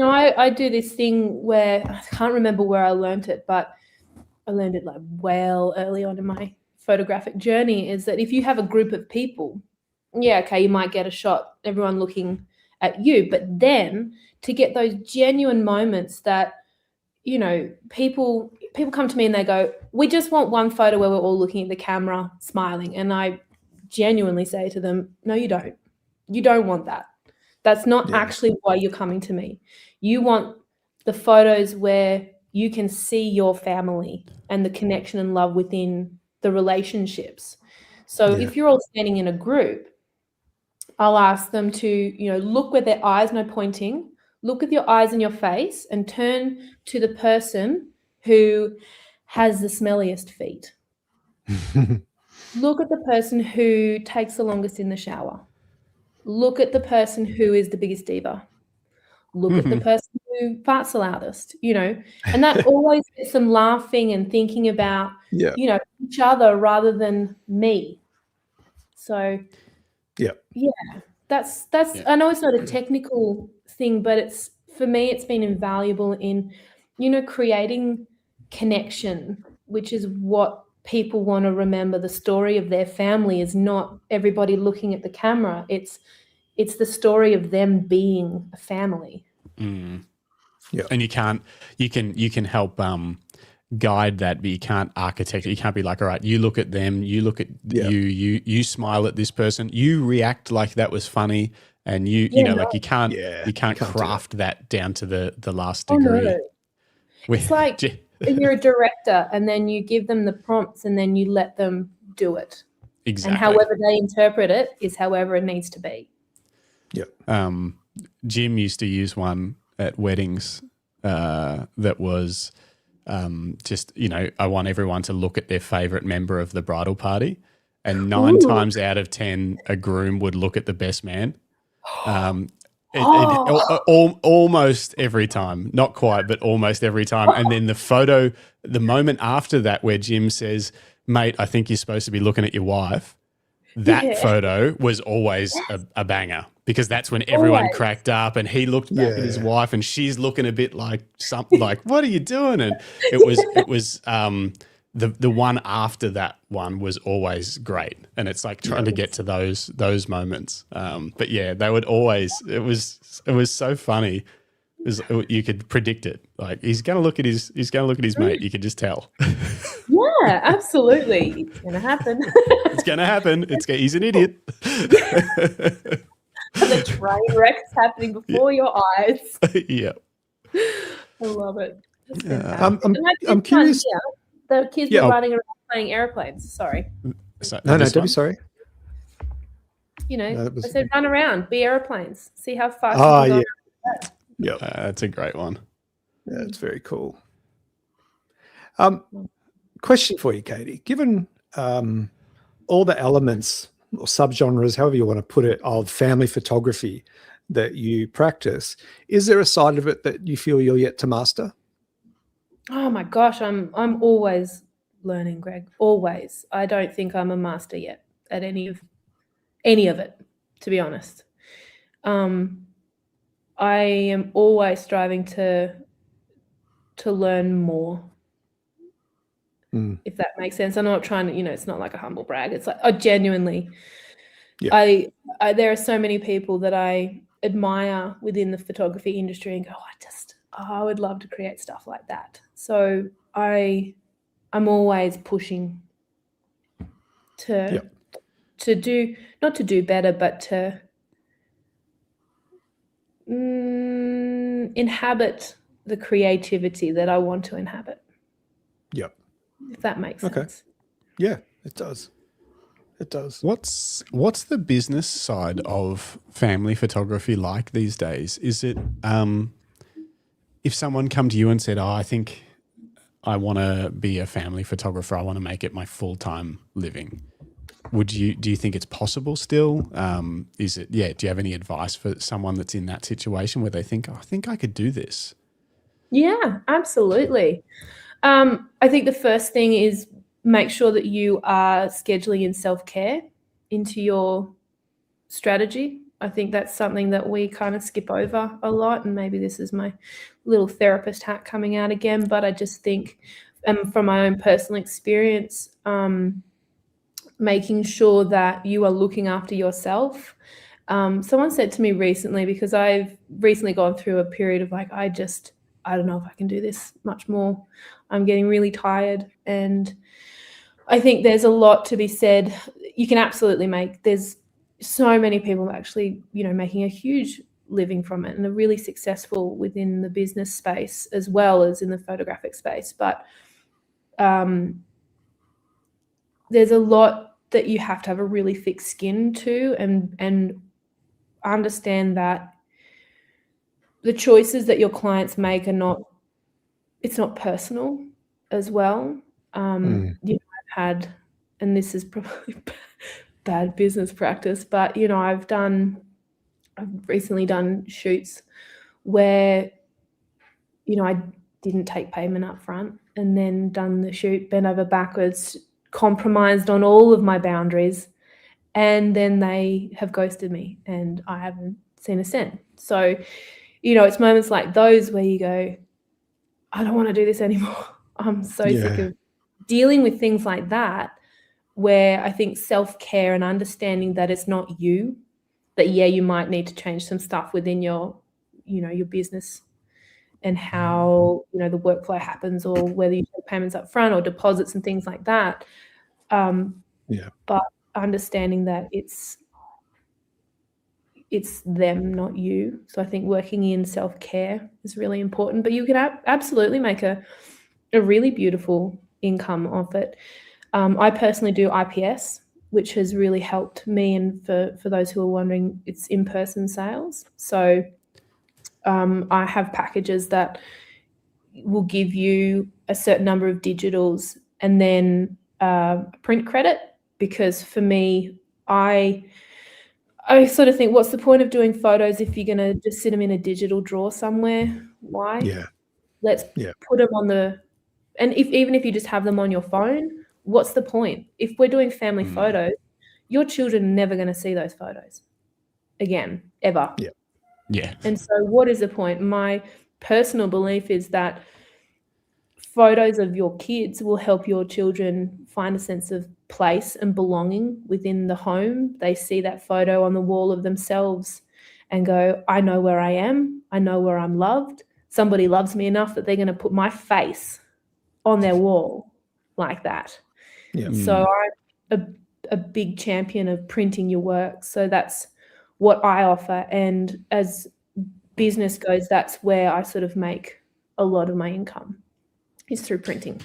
I do this thing where I can't remember where I learned it, but I learned it like well early on in my photographic journey, is that if you have a group of people, you might get a shot, everyone looking at you, but then to get those genuine moments that, people come to me and they go, we just want one photo where we're all looking at the camera smiling. And I genuinely say to them, no, you don't. You don't want that. That's not actually why you're coming to me. You want the photos where you can see your family and the connection and love within the relationships. So if you're all standing in a group, I'll ask them to, look with their eyes, no pointing, look with your eyes in your face and turn to the person who has the smelliest feet. Look at the person who takes the longest in the shower. Look at the person who is the biggest diva. Look at the person who farts the loudest, and that always gets them laughing and thinking about, each other rather than me. So, that's. I know it's not a technical thing, but for me, it's been invaluable in, creating connection, which is what people want to remember. The story of their family is not everybody looking at the camera. It's the story of them being a family. And you can help guide that, but you can't architect it. You can't be like, all right, you look at them, you look at you smile at this person, you react like that was funny, and you can't craft that down to the last degree. No. It's like you're a director and then you give them the prompts and then you let them do it. Exactly. And however they interpret it is however it needs to be. Jim used to use one at weddings that was just, I want everyone to look at their favorite member of the bridal party, and 9 times out of 10 a groom would look at the best man. Almost every time, not quite, but almost every time. And then the moment after that where Jim says, mate, I think you're supposed to be looking at your wife, that photo was always a banger, because that's when everyone cracked up and he looked back at his wife and she's looking a bit like something like, what are you doing? And it was the one after that one was always great. And it's like trying to get to those moments. But they would always, it was so funny. You could predict it. Like he's going to look at his mate. You could just tell. Yeah, absolutely. It's going to happen. It's going to happen. He's an idiot. The train wreck's happening before your eyes. Yeah. I love it. I'm curious. The kids were running around playing airplanes. Sorry. No, don't be sorry. I said run around, be airplanes. See how fast you can go. Yeah, that's a great one. Yeah, it's very cool. Question for you, Katie. Given all the elements or subgenres, however you want to put it, of family photography that you practice, is there a side of it that you feel you're yet to master? Oh my gosh, I'm always learning, Greg. Always. I don't think I'm a master yet at any of it, to be honest. I am always striving to learn more, if that makes sense. I'm not trying to, it's not like a humble brag. It's like, I genuinely, I there are so many people that I admire within the photography industry and go, I would love to create stuff like that. So I'm always pushing to do, not to do better, but to inhabit the creativity that I want to inhabit. Yep. If that makes sense. Yeah, it does. It does. What's the business side of family photography like these days? Is it if someone come to you and said, I think I want to be a family photographer, I want to make it my full-time living, do you think it's possible still? Do you have any advice for someone that's in that situation where they think, I think I could do this? Yeah, absolutely. I think the first thing is make sure that you are scheduling in self-care into your strategy. I think that's something that we kind of skip over a lot, and maybe this is my little therapist hat coming out again, but I just think from my own personal experience, making sure that you are looking after yourself. Someone said to me recently, because I've recently gone through a period of like, I don't know if I can do this much more. I'm getting really tired, and I think there's a lot to be said. You can absolutely there's so many people actually, making a huge living from it and are really successful within the business space as well as in the photographic space. But there's a lot that you have to have a really thick skin to, and understand that the choices that your clients make it's not personal as well. I've had, and this is probably bad business practice, but I've recently done shoots where I didn't take payment up front, and then done the shoot bent over backwards, compromised on all of my boundaries, and then they have ghosted me and I haven't seen a cent. So it's moments like those where you go, I don't want to do this anymore. I'm so sick of dealing with things like that, where I think self-care and understanding that it's not you, that you might need to change some stuff within your business and how the workflow happens, or whether you take payments up front or deposits and things like that. But understanding that it's them, not you. So I think working in self-care is really important, but you can absolutely make a really beautiful income off it. I personally do IPS, which has really helped me, and for those who are wondering, it's in-person sales. So I have packages that will give you a certain number of digitals and then print credit, because for me, I sort of think, what's the point of doing photos if you're going to just sit them in a digital drawer somewhere? Why? Let's put them on and even if you just have them on your phone, what's the point? If we're doing family photos, your children are never going to see those photos again, ever. Yeah. And so what is the point? My personal belief is that photos of your kids will help your children find a sense of place and belonging within the home. They see that photo on the wall of themselves and go, I know where I am. I know where I'm loved. Somebody loves me enough that they're going to put my face on their wall like that. So I'm a big champion of printing your work. So that's what I offer. And as business goes, that's where I sort of make a lot of my income, is through printing.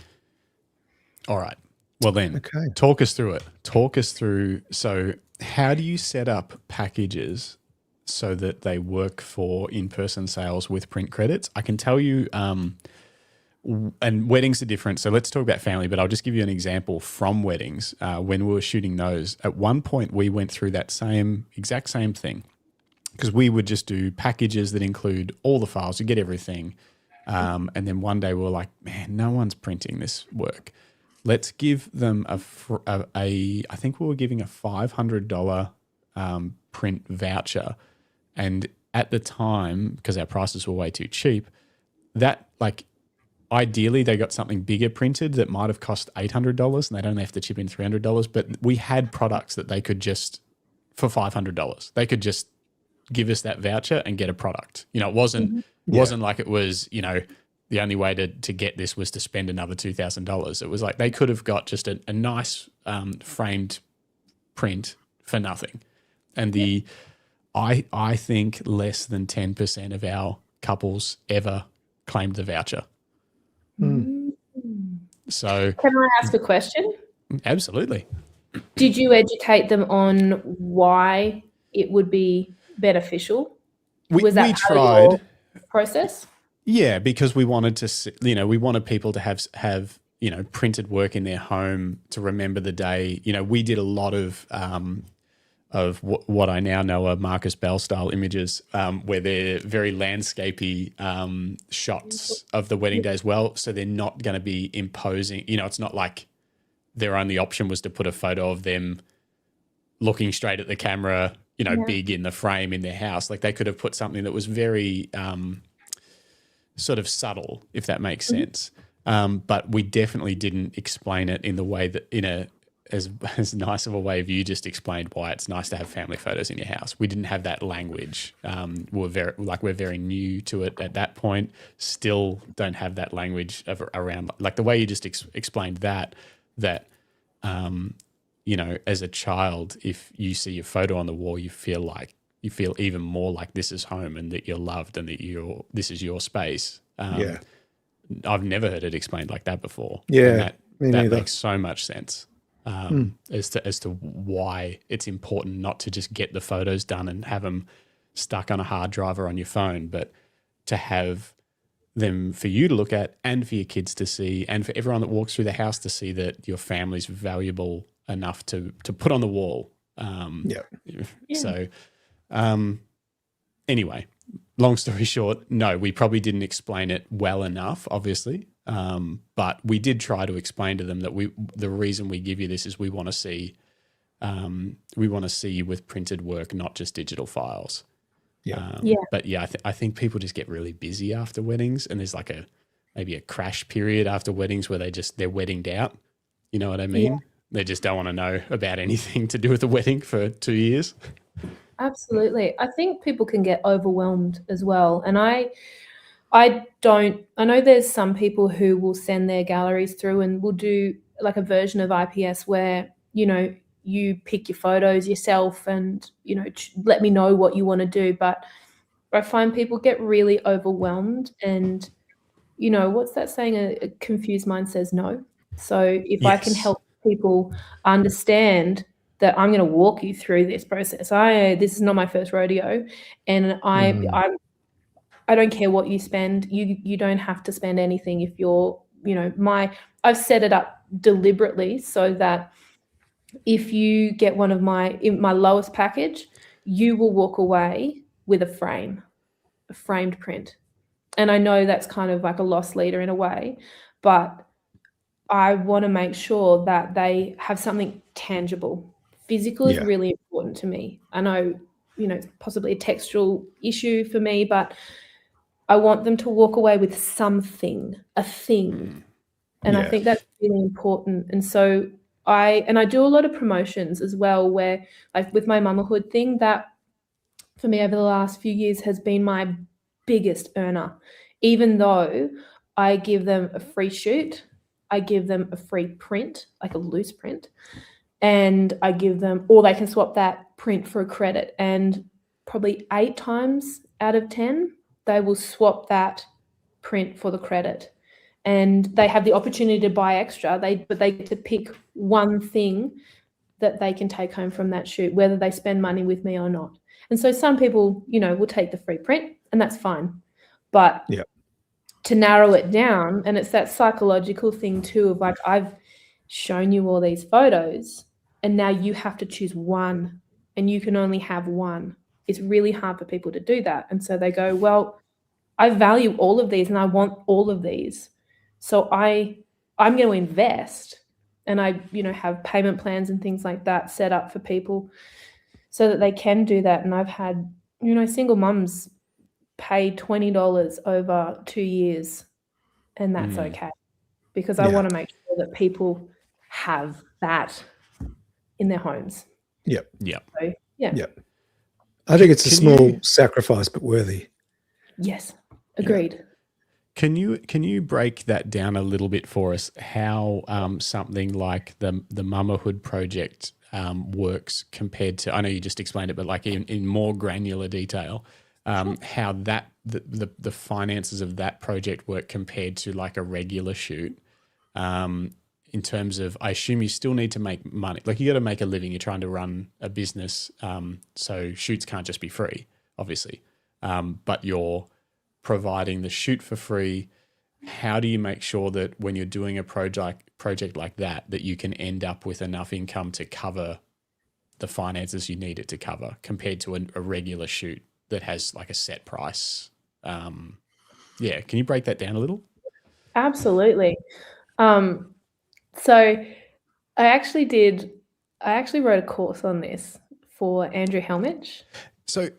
All right. Well then, talk us through it. Talk us through, so how do you set up packages so that they work for in-person sales with print credits? I can tell you, and weddings are different, so let's talk about family, but I'll just give you an example from weddings. When we were shooting those, at one point we went through that exact same thing, because we would just do packages that include all the files, you get everything. And then one day we were like, man, no one's printing this work. Let's give them I think we were giving a $500 print voucher. And at the time, because our prices were way too cheap, that ideally they got something bigger printed that might have cost $800 and they'd only have to chip in $300. But we had products that they could just, for $500, they could just give us that voucher and get a product. It wasn't like it was, the only way to get this was to spend another $2,000. It was like they could have got just a nice framed print for nothing. And I think less than 10% of our couples ever claimed the voucher. So can I ask a question? Absolutely. Did you educate them on why it would be beneficial? Was that your process? Yeah, because we wanted to, we wanted people to have printed work in their home to remember the day. We did a lot of what I now know are Marcus Bell style images, where they're very landscapey shots of the wedding day as well. So they're not going to be imposing. It's not like their only option was to put a photo of them looking straight at the camera, big in the frame in their house. Like they could have put something that was very sort of subtle, if that makes sense. But we definitely didn't explain it in the way that as nice of a way of you just explained why it's nice to have family photos in your house. We didn't have that language. We're very new to it at that point. Still don't have that language around like the way you just explained that as a child, if you see your photo on the wall, you feel even more like this is home and that you're loved and that this is your space. I've never heard it explained like that before. Yeah, and that makes so much sense. As to why it's important not to just get the photos done and have them stuck on a hard drive or on your phone, but to have them for you to look at and for your kids to see and for everyone that walks through the house to see that your family's valuable enough to put on the wall. So anyway, long story short, no, we probably didn't explain it well enough, obviously. But we did try to explain to them that the reason we give you this is we want to see you with printed work, not just digital files. But I think people just get really busy after weddings, and there's like maybe a crash period after weddings where they're weddinged out. You know what I mean? Yeah. They just don't want to know about anything to do with the wedding for 2 years. Absolutely. I think people can get overwhelmed as well. And I know there's some people who will send their galleries through and will do like a version of IPS where, you pick your photos yourself and, let me know what you want to do. But I find people get really overwhelmed and, what's that saying? A confused mind says no. So if I can help people understand that I'm going to walk you through this process. This is not my first rodeo, and I don't care what you spend. You don't have to spend anything if you're, I've set it up deliberately so that if you get one of my lowest package, you will walk away with a framed print. And I know that's kind of like a loss leader in a way, but I want to make sure that they have something tangible. Physical is really important to me. I know, it's possibly a textual issue for me, but I want them to walk away with something, a thing. And I think that's really important. And so I do a lot of promotions as well where, like with my Mamahood thing, that for me over the last few years has been my biggest earner. Even though I give them a free shoot, I give them a free print, like a loose print, and I give them, or they can swap that print for a credit. And probably 8 times out of 10, they will swap that print for the credit. And they have the opportunity to buy extra, but they get to pick one thing that they can take home from that shoot, whether they spend money with me or not. And so some people, will take the free print, and that's fine. But to narrow it down, and it's that psychological thing too of like, I've shown you all these photos and now you have to choose one and you can only have one. It's really hard for people to do that. And so they go, well, I value all of these and I want all of these. So I'm going to invest, and I, have payment plans and things like that set up for people so that they can do that. And I've had, single mums pay $20 over 2 years, and that's okay, because I want to make sure that people have that in their homes. So, I think it's a small sacrifice, but worthy. Yes, agreed. Can you break that down a little bit for us? How something like the Mamahood project works compared to? I know you just explained it, but like in more granular detail. How that the finances of that project work compared to like a regular shoot, in terms of, I assume you still need to make money. Like you got to make a living. You're trying to run a business, so shoots can't just be free, obviously. But you're providing the shoot for free. How do you make sure that when you're doing a project like that you can end up with enough income to cover the finances you need it to cover compared to a regular shoot that has like a set price? Can you break that down a little? Absolutely. So I actually wrote a course on this for Andrew Helmich. So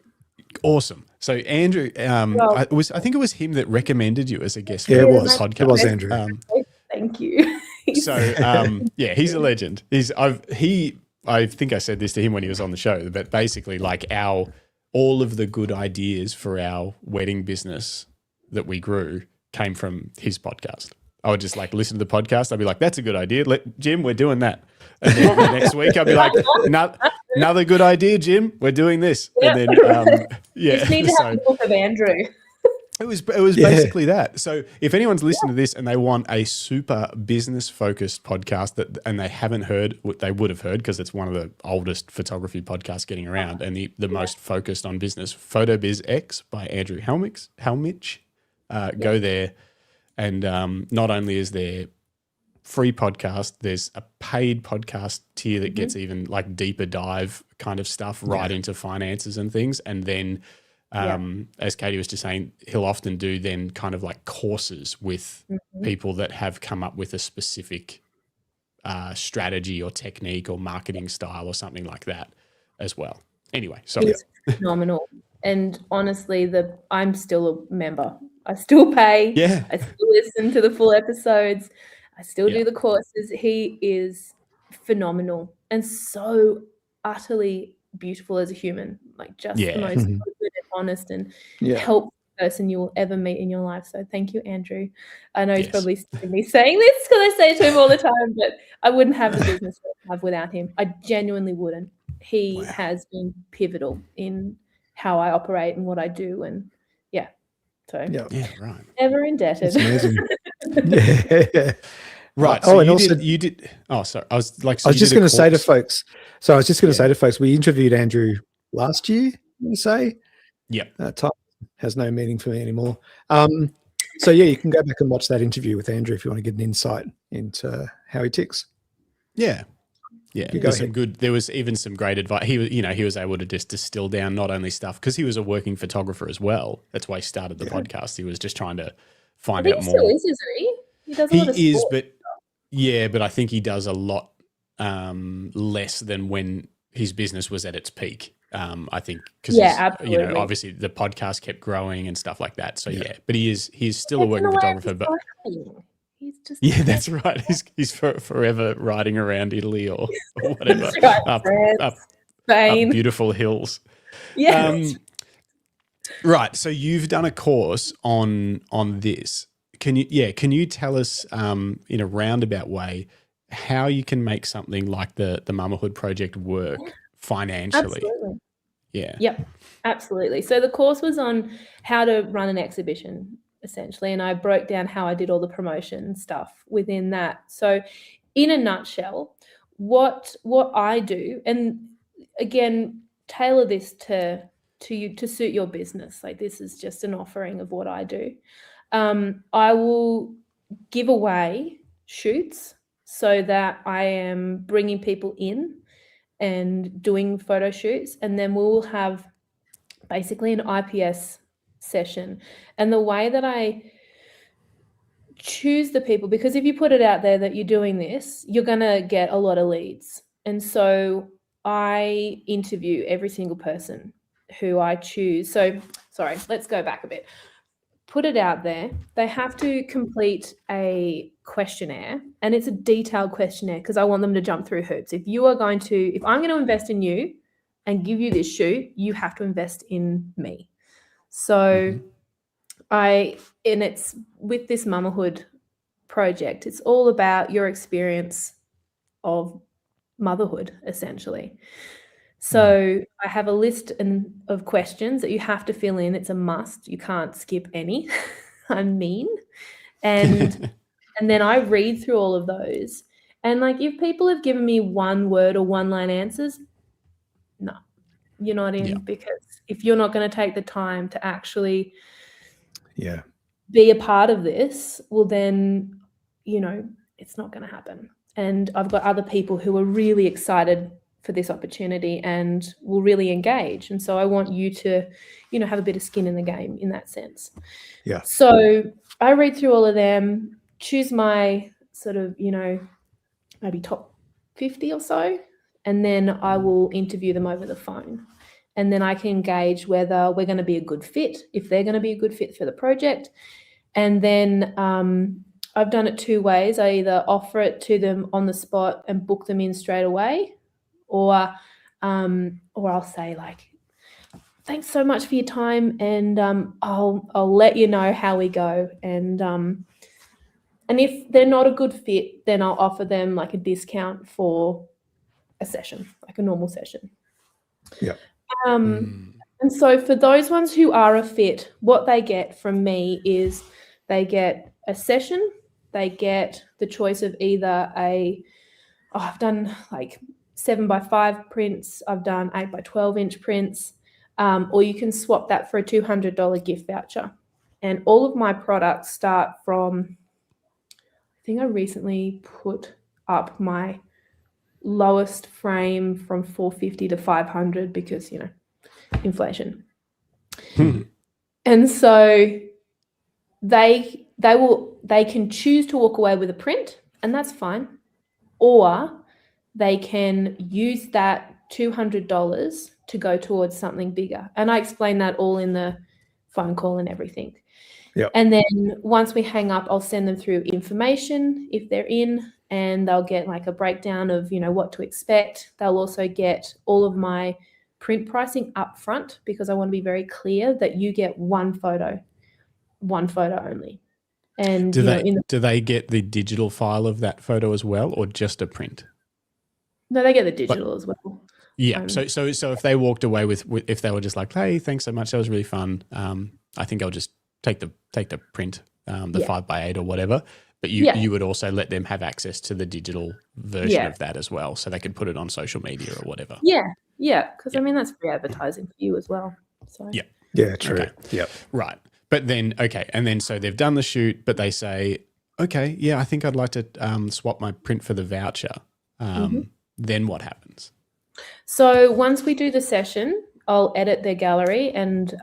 awesome. So Andrew, I think it was him that recommended you as a guest for the podcast. It was Andrew. Thank you. He's a legend. I think I said this to him when he was on the show, but basically like all of the good ideas for our wedding business that we grew came from his podcast. I would just like listen to the podcast. I'd be like, that's a good idea. Jim, we're doing that. And then the next week I'd be like, another good idea, Jim. We're doing this. Yep. And then, You just need to have a book of Andrew. It was basically that. So if anyone's listening to this and they want a super business focused podcast and they haven't heard what they would have heard, because it's one of the oldest photography podcasts getting around and the most focused on business, PhotoBiz X by Andrew Helmich. Go there. And not only is there free podcast, there's a paid podcast tier that gets even like deeper dive kind of stuff right into finances and things. And then as Katie was just saying, he'll often do then kind of like courses with people that have come up with a specific strategy or technique or marketing style or something like that as well. Anyway, so it's phenomenal. And honestly, I'm still a member. I still pay. Yeah. I still listen to the full episodes. I still do the courses. He is phenomenal and so utterly beautiful as a human, like just the most open and honest and helpful person you will ever meet in your life. So thank you, Andrew. I know he's probably sick of me saying this because I say it to him all the time, but I wouldn't have the business that I have without him. I genuinely wouldn't. He has been pivotal in how I operate and what I do, and right. Ever indebted. It's amazing. Right. So you did. Oh, sorry. I was just going to say to folks. So I was just going to say to folks, we interviewed Andrew last year. You say, that time has no meaning for me anymore. So you can go back and watch that interview with Andrew if you want to get an insight into how he ticks. Yeah. Yeah, there was even some great advice. He was able to just distill down not only stuff because he was a working photographer as well. That's why he started the podcast. He was just trying to find out more. He still is, isn't he? He does a lot of sport. but I think he does a lot less than when his business was at its peak. I think because obviously the podcast kept growing and stuff like that. So but he is still a working photographer. But he's just that's right. He's forever riding around Italy or whatever up beautiful hills. Right. So you've done a course on this. Can you tell us in a roundabout way how you can make something like the Mamahood project work financially? Absolutely. Yeah. Yep. Absolutely. So the course was on how to run an exhibition, essentially, and I broke down how I did all the promotion stuff within that. So in a nutshell, what I do, and again, tailor this to you to suit your business. Like this is just an offering of what I do. I will give away shoots so that I am bringing people in and doing photo shoots, and then we'll have basically an IPS session. And the way that I choose the people, because if you put it out there that you're doing this, you're going to get a lot of leads. And so I interview every single person who I choose. So, sorry, let's go back a bit. Put it out there. They have to complete a questionnaire, and it's a detailed questionnaire because I want them to jump through hoops. If I'm going to invest in you and give you this shoot, you have to invest in me. So it's with this Mamahood project, it's all about your experience of motherhood, essentially. So I have a list of questions that you have to fill in. It's a must. You can't skip any. I'm mean. And then I read through all of those. And like if people have given me one word or one line answers, no, you're not in, because if you're not going to take the time to actually be a part of this, well then, it's not going to happen. And I've got other people who are really excited for this opportunity and will really engage. And so I want you to, have a bit of skin in the game in that sense. Yeah. So I read through all of them, choose my sort of, maybe top 50 or so, and then I will interview them over the phone. And then I can gauge whether we're going to be a good fit, if they're going to be a good fit for the project. And then I've done it two ways. I either offer it to them on the spot and book them in straight away, or I'll say like, thanks so much for your time, and I'll let you know how we go. And if they're not a good fit, then I'll offer them like a discount for a session, like a normal session. Yeah. And so for those ones who are a fit, what they get from me is they get a session, they get the choice of either I've done like 7x5 prints, I've done 8x12 inch prints, or you can swap that for a $200 gift voucher. And all of my products start from, I think I recently put up my lowest frame from $450 to $500 because, inflation. And so they can choose to walk away with a print, and that's fine, or they can use that $200 to go towards something bigger. And I explain that all in the phone call and everything. Yep. And then once we hang up, I'll send them through information if they're in, and they'll get like a breakdown of, what to expect. They'll also get all of my print pricing up front, because I want to be very clear that you get one photo only. And do they get the digital file of that photo as well, or just a print? No, they get the digital as well. Yeah. So if they walked away with if they were just like, hey, thanks so much, that was really fun. I think I'll just take the print, the 5x8 or whatever. But you would also let them have access to the digital version of that as well, so they could put it on social media or whatever. Yeah, because I mean that's free advertising for you as well. So yeah, true. Okay. Yeah, right. But then and then so they've done the shoot, but they say, okay, yeah, I think I'd like to swap my print for the voucher. Then what happens? So once we do the session, I'll edit their gallery, and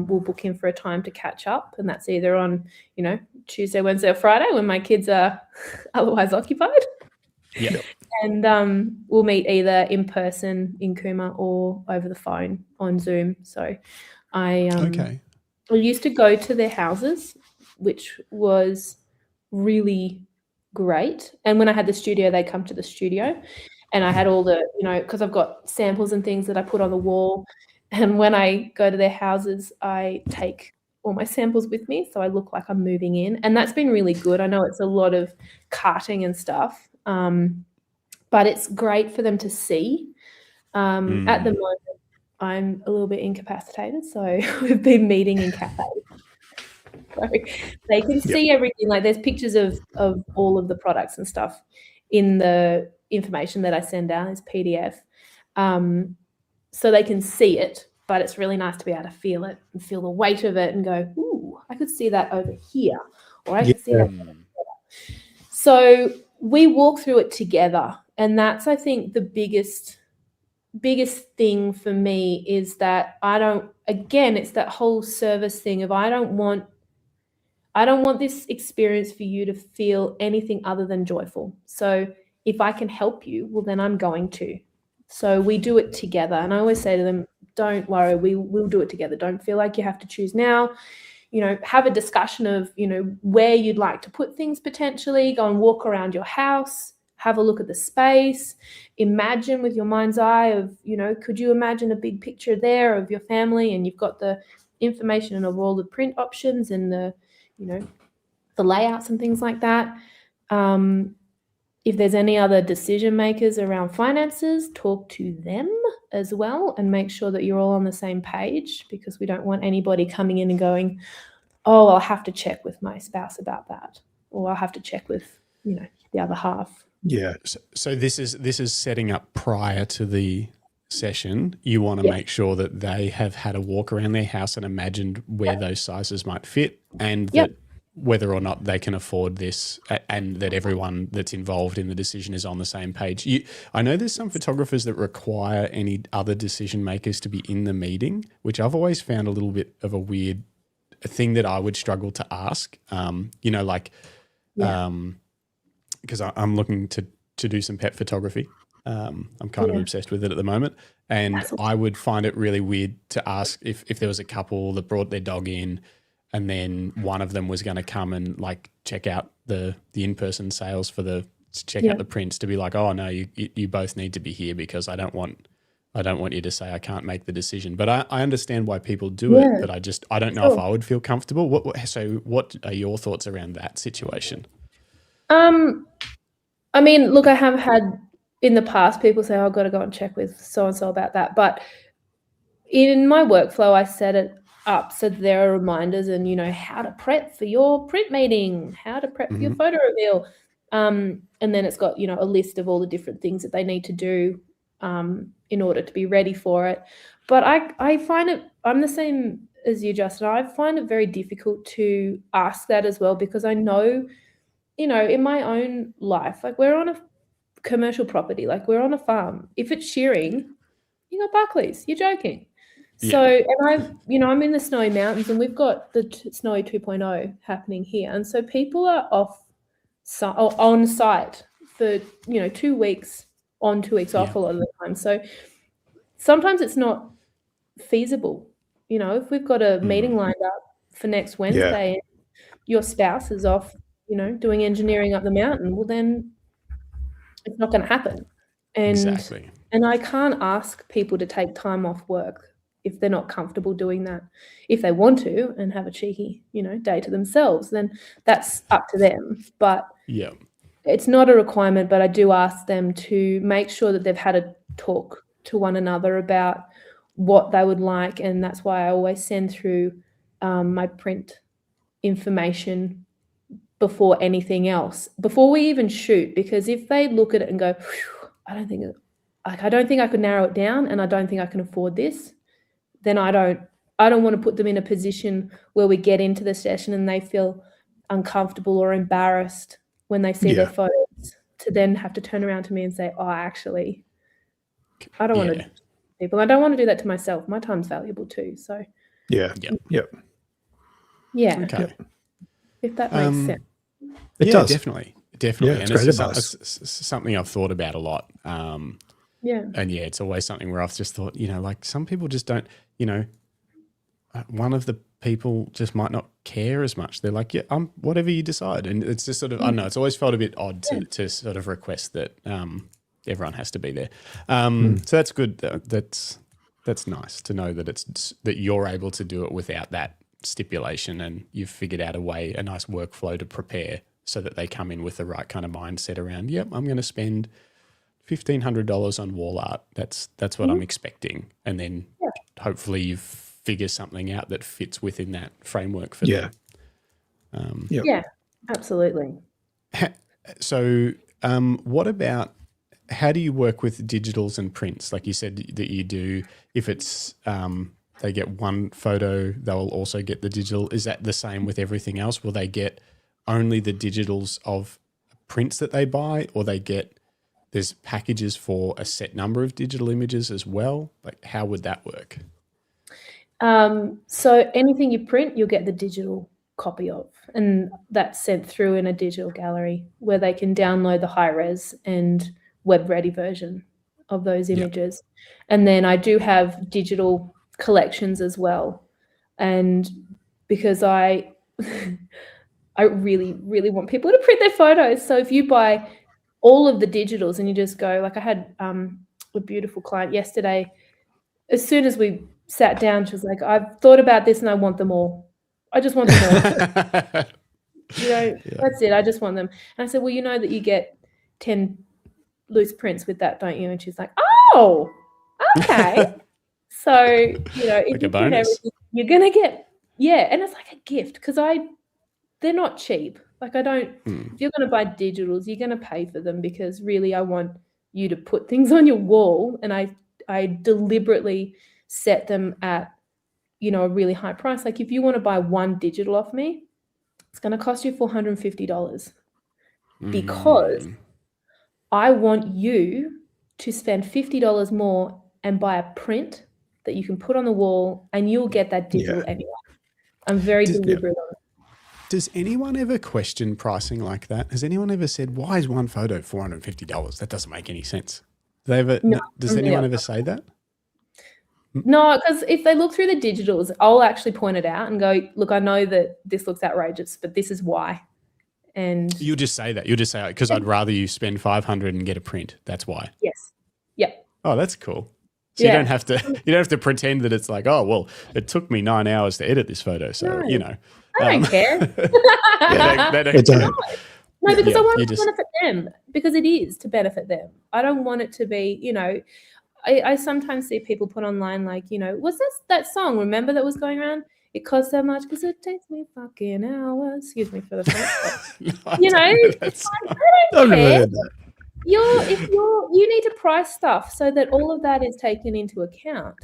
we'll book in for a time to catch up, and that's either on Tuesday, Wednesday, or Friday when my kids are otherwise occupied. Yeah. And we'll meet either in person in Cooma or over the phone on Zoom. So I used to go to their houses, which was really great. And when I had the studio, they come to the studio, and I had all the, because I've got samples and things that I put on the wall. And when I go to their houses, I take all my samples with me, so I look like I'm moving in. And that's been really good. I know it's a lot of carting and stuff, but it's great for them to see. At the moment, I'm a little bit incapacitated, so we've been meeting in cafes. So they can see everything. Like there's pictures of all of the products and stuff in the information that I send out as PDF. So they can see it, but it's really nice to be able to feel it and feel the weight of it and go, ooh, I could see that over here, or I could see that over there. So we walk through it together, and that's, I think, the biggest thing for me is that it's that whole service thing of I don't want this experience for you to feel anything other than joyful. So if I can help you, well, then I'm going to. So we do it together. And I always say to them, don't worry, we'll do it together. Don't feel like you have to choose now. Have a discussion of, where you'd like to put things potentially. Go and walk around your house. Have a look at the space. Imagine with your mind's eye of, could you imagine a big picture there of your family, and you've got the information of all the print options and the layouts and things like that. If there's any other decision makers around finances, talk to them as well and make sure that you're all on the same page, because we don't want anybody coming in and going, oh, I'll have to check with my spouse about that, or I'll have to check with, the other half. Yeah. So this is setting up prior to the session. You want to make sure that they have had a walk around their house and imagined where those sizes might fit, and that whether or not they can afford this, and that everyone that's involved in the decision is on the same page. I know there's some photographers that require any other decision makers to be in the meeting, which I've always found a little bit of a weird thing that I would struggle to ask. Because I'm looking to do some pet photography. I'm kind of obsessed with it at the moment. And I would find it really weird to ask if there was a couple that brought their dog in and then one of them was going to come and like check out the in-person sales for out the prints, to be like, oh no, you both need to be here because I don't want you to say I can't make the decision. But I understand why people do it, but I don't know if I would feel comfortable. So what are your thoughts around that situation? I mean, look, I have had in the past people say, oh, I've got to go and check with so-and-so about that. But in my workflow, I set it up so there are reminders and, you know, how to prep for your print meeting, how to prep for your photo reveal. And then it's got, you know, a list of all the different things that they need to do in order to be ready for it. But I find it, I'm the same as you, Justin. I find it very difficult to ask that as well, because I know, you know, in my own life, like we're on a commercial property, like we're on a farm. If it's shearing, you got Buckley's, you're joking. So, and I'm in the snowy mountains and we've got the snowy 2.0 happening here. And so people are on site for, 2 weeks on, 2 weeks off a lot of the time. So sometimes it's not feasible. You know, if we've got a meeting lined up for next Wednesday and your spouse is off, doing engineering up the mountain, well, then it's not going to happen. And I can't ask people to take time off work if they're not comfortable doing that. If they want to and have a cheeky, day to themselves, then that's up to them. But it's not a requirement, but I do ask them to make sure that they've had a talk to one another about what they would like. And that's why I always send through my print information before anything else, before we even shoot, because if they look at it and go, I don't think I could narrow it down and I don't think I can afford this, then I don't want to put them in a position where we get into the session and they feel uncomfortable or embarrassed when they see their photos, to then have to turn around to me and say, oh, actually, I don't want to do people. I don't want to do that to myself. My time's valuable too. So Okay. If that makes sense. It does. Definitely. Yeah, and it's something I've thought about a lot. And it's always something where I've just thought, like some people just don't, one of the people just might not care as much. They're like, whatever you decide. And it's just sort of, I don't know, it's always felt a bit odd to sort of request that everyone has to be there. So that's good. That's nice to know that that you're able to do it without that stipulation, and you've figured out a nice workflow to prepare so that they come in with the right kind of mindset around, I'm going to spend $1,500 on wall art. That's what I'm expecting. And then hopefully you figure something out that fits within that framework for them. Yeah, absolutely. So what about, how do you work with digitals and prints? Like you said that you do, if it's they get one photo, they'll also get the digital. Is that the same with everything else? Will they get only the digitals of prints that they buy, or there's packages for a set number of digital images as well? Like, how would that work? So anything you print, you'll get the digital copy of, and that's sent through in a digital gallery where they can download the high res and web ready version of those images. And then I do have digital collections as well. And because I really, really want people to print their photos. So if you buy all of the digitals and you just go, like I had a beautiful client yesterday, as soon as we sat down, she was like, I've thought about this and I want them all. I just want them all. That's it. I just want them. And I said, well, you know that you get 10 loose prints with that, don't you? And she's like, oh, okay. So, if like you print everything, you're going to get, and it's like a gift, because they're not cheap. Like if you're going to buy digitals, you're going to pay for them, because really I want you to put things on your wall, and I deliberately set them at, a really high price. Like if you want to buy one digital off me, it's going to cost you $450 because I want you to spend $50 more and buy a print that you can put on the wall, and you'll get that digital anyway. I'm very deliberate on it. Does anyone ever question pricing like that? Has anyone ever said, why is one photo $450? That doesn't make any sense. Does anyone ever say that? No, because if they look through the digitals, I'll actually point it out and go, look, I know that this looks outrageous, but this is why. And you'll just say that. You'll just say, because I'd rather you spend $500 and get a print. That's why. Yes. Yep. Oh, that's cool. So you don't have to pretend that it's like, oh, well, it took me 9 hours to edit this photo. So, I don't care. they don't care. No, because I want it to benefit them, because it is to benefit them. I don't want it to be, I sometimes see people put online like, what's that song, remember, that was going around? It costs so much because it takes me fucking hours. Excuse me for the French. I don't care. You need to price stuff so that all of that is taken into account.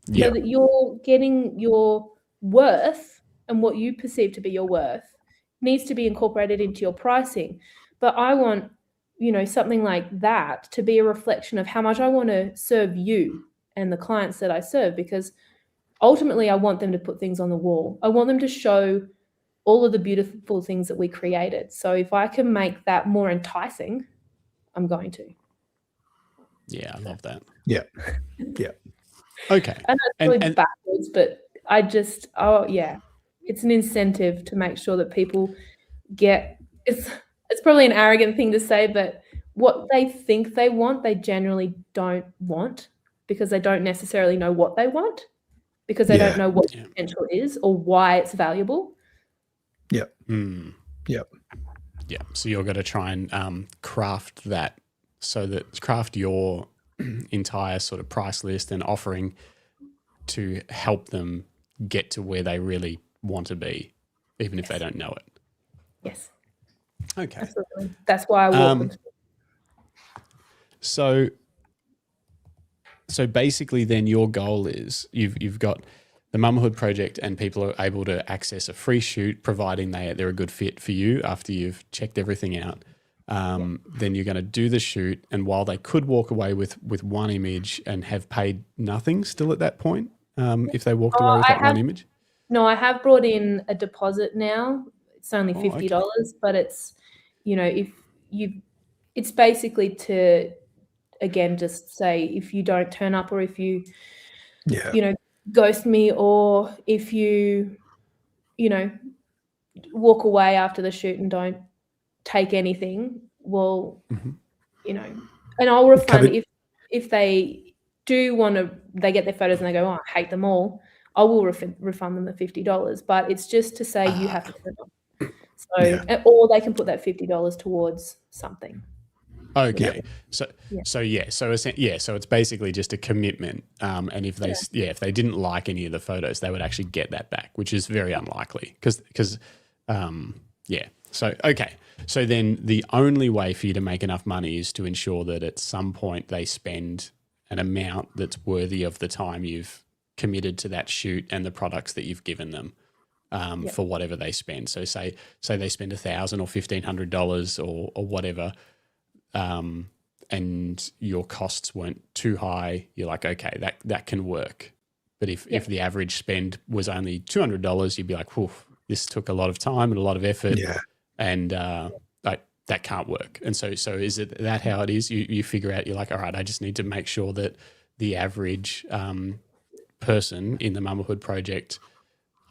So that you're getting your worth, and what you perceive to be your worth needs to be incorporated into your pricing. But I want, something like that to be a reflection of how much I want to serve you and the clients that I serve, because ultimately I want them to put things on the wall. I want them to show all of the beautiful things that we created. So if I can make that more enticing, I'm going to. Yeah, I love that. Yeah. Okay. I know it's really backwards, but I just, it's an incentive to make sure that people get, it's probably an arrogant thing to say, but what they think they want, they generally don't want, because they don't necessarily know what they want, because they don't know what the potential is or why it's valuable. Yeah. Yeah. So you're going to try and craft that, so that craft your entire sort of price list and offering to help them get to where they really want to be, even if they don't know it. Yes. Okay. Absolutely. That's why I walk them through. So basically then your goal is you've got the Mamahood project, and people are able to access a free shoot, providing they're a good fit for you after you've checked everything out. Then you're going to do the shoot, and while they could walk away with one image and have paid nothing still at that point, if they walked away with that one image? No, I have brought in a deposit now. It's only $50, but it's, it's basically to, again, just say, if you don't turn up, or if you, ghost me, or if you, walk away after the shoot and don't take anything, well, and I'll refund if they do want to, they get their photos and they go, oh, I hate them all, I will refund them the $50, but it's just to say you have to turn up. So, or they can put that $50 towards something. Okay. So it's basically just a commitment. And if they didn't like any of the photos, they would actually get that back, which is very unlikely because So, okay. So then the only way for you to make enough money is to ensure that at some point they spend an amount that's worthy of the time you've committed to that shoot and the products that you've given them for whatever they spend. So say they spend $1,000 or $1,500 or whatever, and your costs weren't too high, you're like, okay, that can work. But if the average spend was only $200, you'd be like, whew, this took a lot of time and a lot of effort, and that can't work. And so is it that how it is? You figure out, you're like, all right, I just need to make sure that the average person in the Mamahood project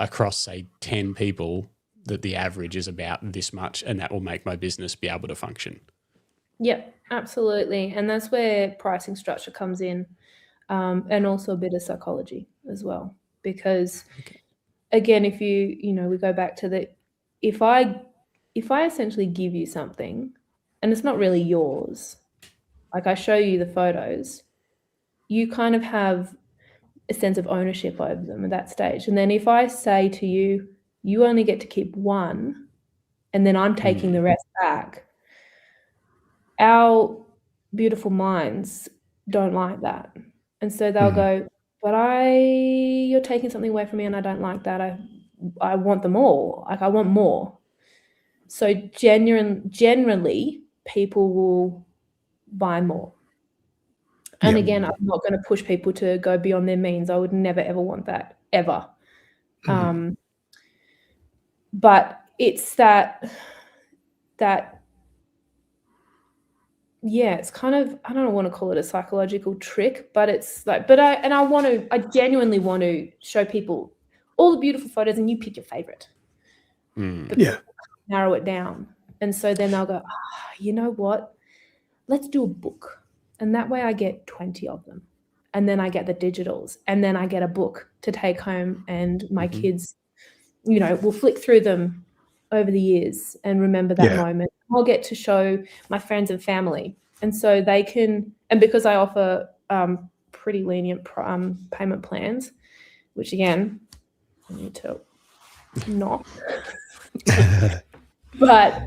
across, say, 10 people, that the average is about this much, and that will make my business be able to function. Yep, absolutely. And that's where pricing structure comes in, and also a bit of psychology as well. Because again, if we go back to if I essentially give you something and it's not really yours, like I show you the photos, you kind of have a sense of ownership over them at that stage. And then if I say to you, you only get to keep one, and then I'm taking the rest back, our beautiful minds don't like that. And so they'll go, but you're taking something away from me and I don't like that. I want them all. Like, I want more. So generally people will buy more. And again, I'm not going to push people to go beyond their means. I would never, ever want that, ever. But it's that yeah, it's kind of, I don't want to call it a psychological trick, but it's like, I genuinely want to show people all the beautiful photos and you pick your favorite. Yeah. Narrow it down. And so then they'll go, you know what? Let's do a book. And that way I get 20 of them. And then I get the digitals. And then I get a book to take home, and my kids, will flick through them over the years and remember that moment. I'll get to show my friends and family. And so they can, and because I offer pretty lenient payment plans, which again, I need to not. But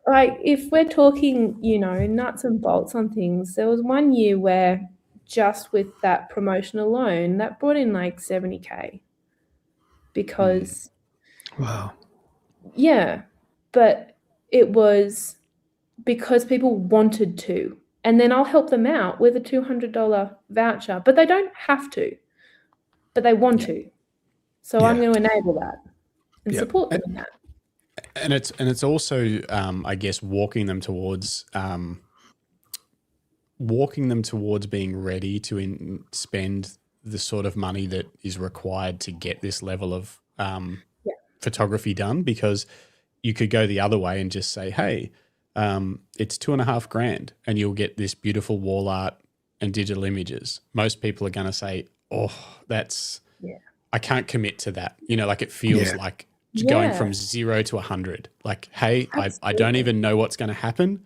like, if we're talking, nuts and bolts on things, there was one year where just with that promotion alone, that brought in like 70K because wow. Yeah, but it was because people wanted to. And then I'll help them out with a $200 voucher, but they don't have to, but they want to. So I'm going to enable that and support them in that. And it's also, I guess, walking them towards being ready to spend the sort of money that is required to get this level of photography done, because you could go the other way and just say, hey, it's $2,500 and you'll get this beautiful wall art and digital images. Most people are going to say, oh, I can't commit to that. Like it feels like going from 0 to 100. Like, hey, I don't even know what's going to happen,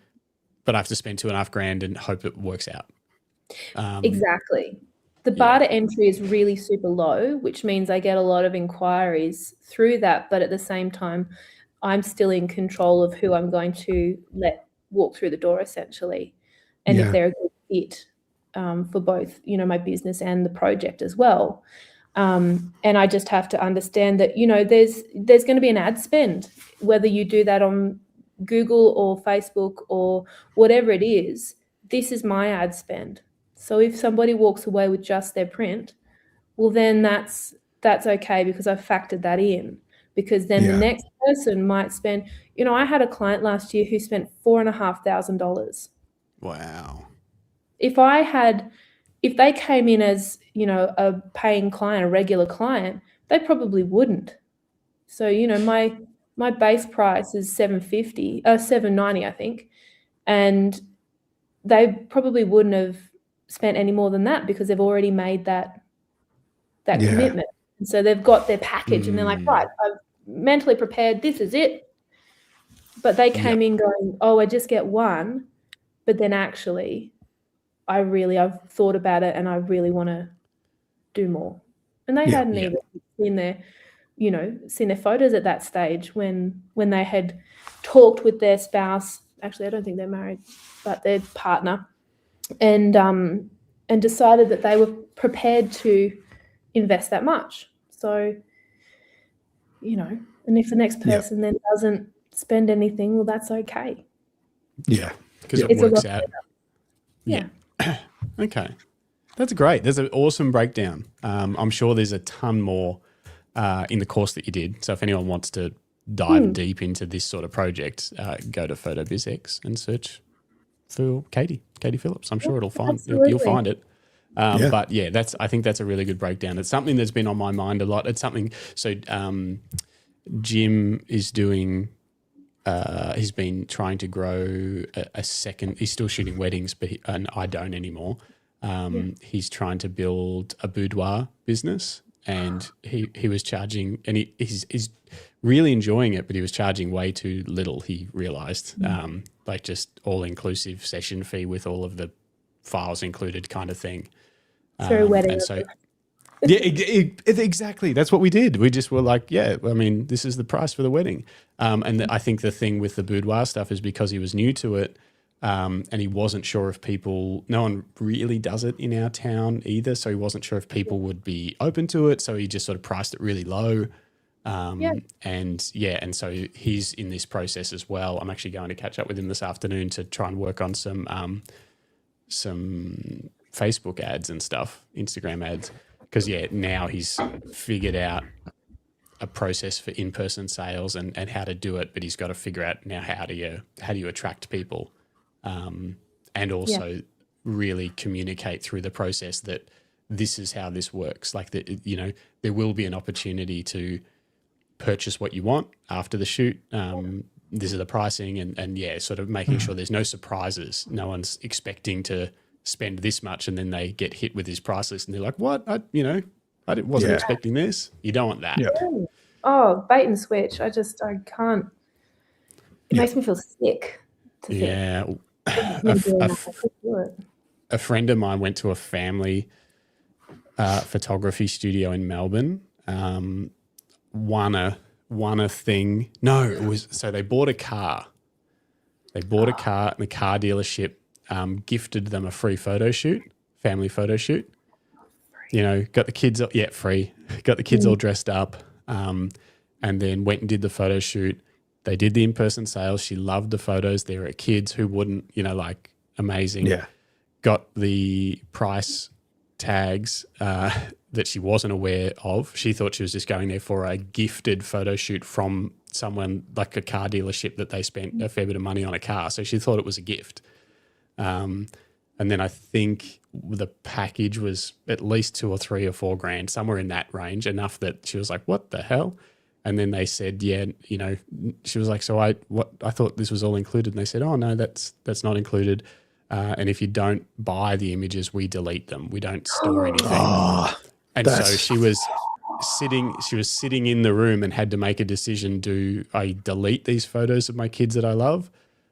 but I have to spend $2,500 and hope it works out. Exactly. The bar to entry is really super low, which means I get a lot of inquiries through that. But at the same time, I'm still in control of who I'm going to let walk through the door, essentially. And if they're a good fit for both, my business and the project as well. And I just have to understand that, there's going to be an ad spend, whether you do that on Google or Facebook or whatever it is. This is my ad spend. So if somebody walks away with just their print, well, then that's okay, because I've factored that in. Because then the next person might spend, I had a client last year who spent $4,500. Wow. If they came in as, a paying client, a regular client, they probably wouldn't. So, my base price is $790, I think. And they probably wouldn't have spent any more than that because they've already made that commitment. And so they've got their package and they're like, right, I've mentally prepared, this is it. But they came in going, oh, I just get one. But then actually, I've thought about it and I really want to do more. And they hadn't even seen their photos at that stage when they had talked with their spouse. Actually, I don't think they're married, but their partner, and decided that they were prepared to invest that much. So, and if the next person then doesn't spend anything, well, that's okay. Yeah, because it works out. Yeah. Okay. That's great. There's an awesome breakdown. I'm sure there's a ton more in the course that you did. So if anyone wants to dive deep into this sort of project, go to PhotoBizX and search for Katie Phillips. I'm sure you'll find it. But I think that's a really good breakdown. It's something that's been on my mind a lot. It's something. So Jim is doing. He's been trying to grow a second. He's still shooting weddings, and I don't anymore. He's trying to build a boudoir business, and he was charging, and he's really enjoying it, but he was charging way too little. He realized, like just all inclusive session fee with all of the files included, kind of thing. Wedding. And so, exactly. That's what we did. We just were like, this is the price for the wedding. And I think the thing with the boudoir stuff is because he was new to it, and he wasn't sure if no one really does it in our town either. So he wasn't sure if people would be open to it. So he just sort of priced it really low. And so he's in this process as well. I'm actually going to catch up with him this afternoon to try and work on some Facebook ads and stuff, Instagram ads. Because now he's figured out a process for in-person sales and how to do it, but he's got to figure out now how do you attract people, and and also really communicate through the process that this is how this works. Like that, you know, there will be an opportunity to purchase what you want after the shoot. This is the pricing, and sort of making sure there's no surprises. No one's expecting to spend this much and then they get hit with this price list and they're like, what? I wasn't expecting this. You don't want that. Yeah. Oh, bait and switch. I can't. It makes me feel sick. Yeah. A friend of mine went to a family photography studio in Melbourne, won a thing. No, it was, so they bought a car. They bought a car, and the car dealership gifted them a free photo shoot, family photo shoot. You know, got the kids, free. Got the kids all dressed up, and then went and did the photo shoot. They did the in-person sales. She loved the photos. There were kids who wouldn't, you know, like amazing. Yeah. Got the price tags that she wasn't aware of. She thought she was just going there for a gifted photo shoot from someone, like a car dealership that they spent a fair bit of money on a car. So she thought it was a gift. And then I think the package was at least $2 or $3 or $4 grand, somewhere in that range, enough that she was like, what the hell? And then they said, you know, she was like, so I thought this was all included. And they said, oh no, that's not included. And if you don't buy the images, we delete them. We don't store anything. And so she was sitting in the room and had to make a decision. Do I delete these photos of my kids that I love,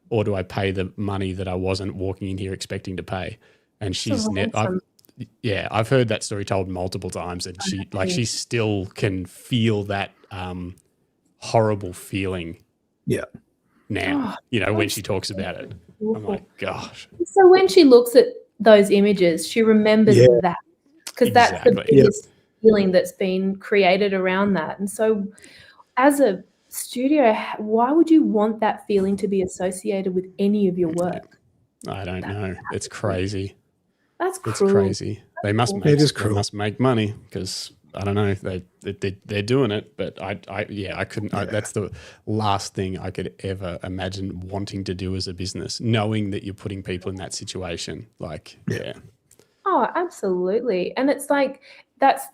or do I pay the money that I wasn't walking in here expecting to pay? And she's I've heard that story told multiple times, and she still can feel that horrible feeling. Yeah. Now, you know, when she talks about it, I'm like, gosh. So when she looks at those images, she remembers that, because that's the biggest feeling that's been created around that. And so as a studio, why would you want that feeling to be associated with any of your work? I don't know. It's crazy. That's cruel. It's crazy. They must make money, because I don't know, they're doing it, but I couldn't. That's the last thing I could ever imagine wanting to do as a business, knowing that you're putting people in that situation. Like, Oh, absolutely. And it's like, that's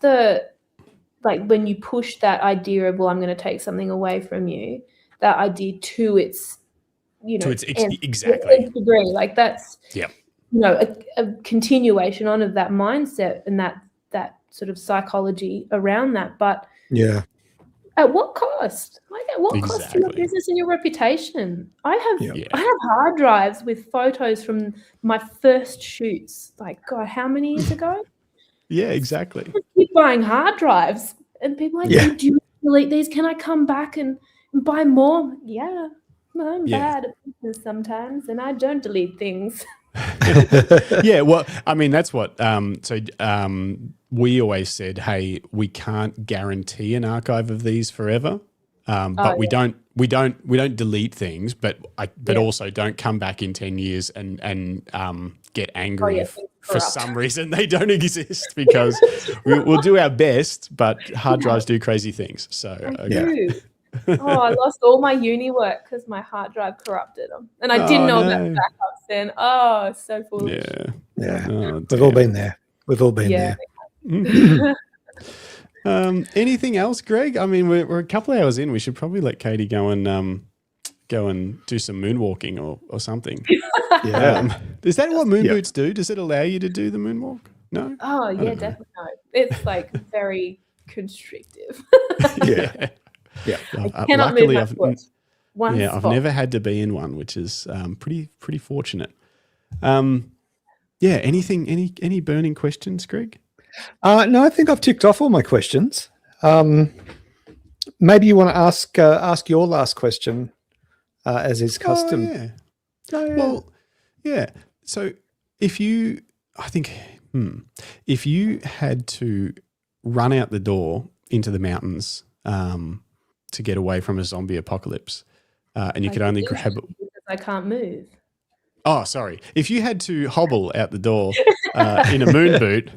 when you push that idea of, well, I'm going to take something away from you, that idea to its, you know, exactly degree. Like that's, you know, a continuation on of that mindset and that sort of psychology around that. But at what cost? Like, at what cost to your business and your reputation? I have hard drives with photos from my first shoots. Like, God, how many years ago? Yeah, exactly. I keep buying hard drives, and people are like, do you delete these? Can I come back and buy more? Yeah. I'm bad at business sometimes, and I don't delete things. Well, I mean, that's what. We always said, hey, we can't guarantee an archive of these forever, but we don't delete things, but also don't come back in 10 years and get angry for some reason they don't exist, because we'll do our best, but hard drives do crazy things. So I lost all my uni work because my hard drive corrupted them, and I didn't know about backups then. Oh, so foolish. We've all been there. We've all been there. Anything else, Greg? I mean, we're a couple of hours in. We should probably let Katie go and do some moonwalking or something. Is that what moon boots do? Does it allow you to do the moonwalk? No. Oh yeah, definitely no. It's like very constrictive. I cannot move my foot. I've never had to be in one, which is pretty fortunate. Any burning questions, Greg? No, I think I've ticked off all my questions. Maybe you want to ask your last question, as is custom. Well, so if you had to run out the door into the mountains to get away from a zombie apocalypse, and you could only grab it because I can't move. Oh, sorry. If you had to hobble out the door in a moon boot,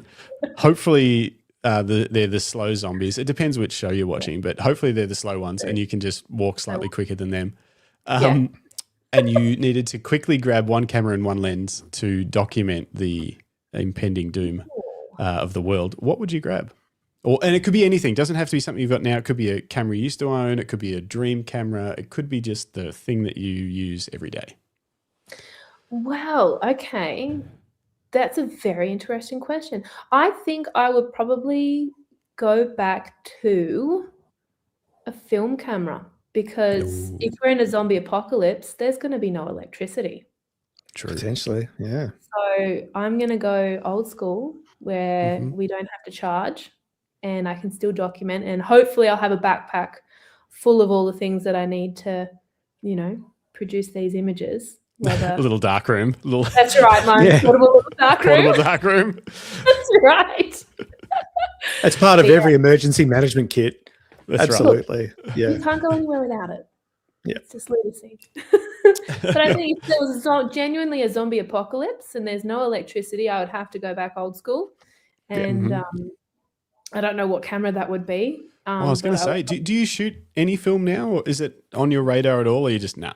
hopefully they're the slow zombies. It depends which show you're watching, but hopefully they're the slow ones, and you can just walk slightly quicker than them. and you needed to quickly grab one camera and one lens to document the impending doom of the world, what would you grab? And it could be anything. It doesn't have to be something you've got now. It could be a camera you used to own. It could be a dream camera. It could be just the thing that you use every day. Wow. Okay. That's a very interesting question. I think I would probably go back to a film camera, because if we're in a zombie apocalypse, there's going to be no electricity. True. Potentially, yeah. So I'm going to go old school, where we don't have to charge, and I can still document, and hopefully I'll have a backpack full of all the things that I need to, produce these images. A little dark room. That's right, my portable little dark room. Portable dark room. That's right. It's part of every emergency management kit. That's absolutely. Right. Yeah. You can't go anywhere without it. Yeah. It's just lunacy. But I think if there was genuinely a zombie apocalypse and there's no electricity, I would have to go back old school. And I don't know what camera that would be. I was going to say, do you shoot any film now, or is it on your radar at all, or are you just no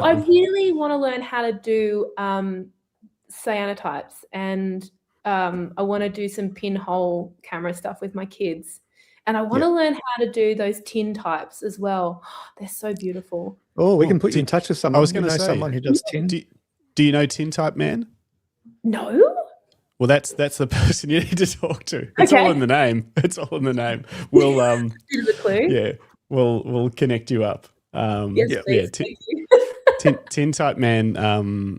I really want to learn how to do cyanotypes, and I want to do some pinhole camera stuff with my kids. And I want to learn how to do those tintypes as well. They're so beautiful. Oh, we can put you in touch with someone. I was going to say, someone who does tin. Do you know Tintype Man? No. Well, that's the person you need to talk to. It's all in the name. It's all in the name. We'll Bit of a clue. Yeah, we'll connect you up. Yes, please. Tintype Man.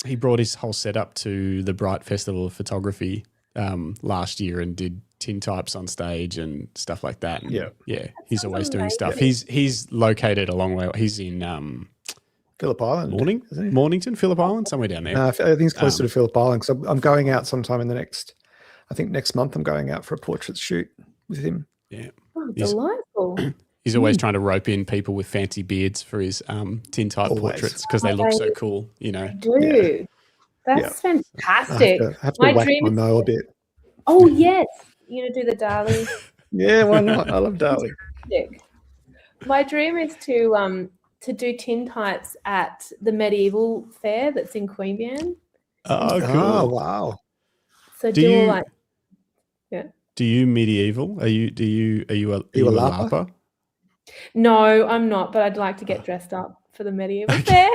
He brought his whole setup to the Bright Festival of Photography last year and did tintypes on stage and stuff like that. And he's always doing stuff. He's located a long way. He's in Phillip Island. Mornington, Phillip Island, somewhere down there. I think it's closer to Phillip Island, because I'm going out sometime in the next month. I'm going out for a portrait shoot with him. Yeah. Oh, delightful. He's always trying to rope in people with fancy beards for his tintype portraits, because they look so cool, They do. That's fantastic. I have to whack my mo a bit. Oh, yes. You're going to do the Dali. Yeah, why not? I love Dali. My dream is to do tintypes at the medieval fair that's in Queanbeyan. Oh, cool. Oh, wow. So Do you medieval? Are you a LARPer? No, I'm not, but I'd like to get dressed up for the medieval fair.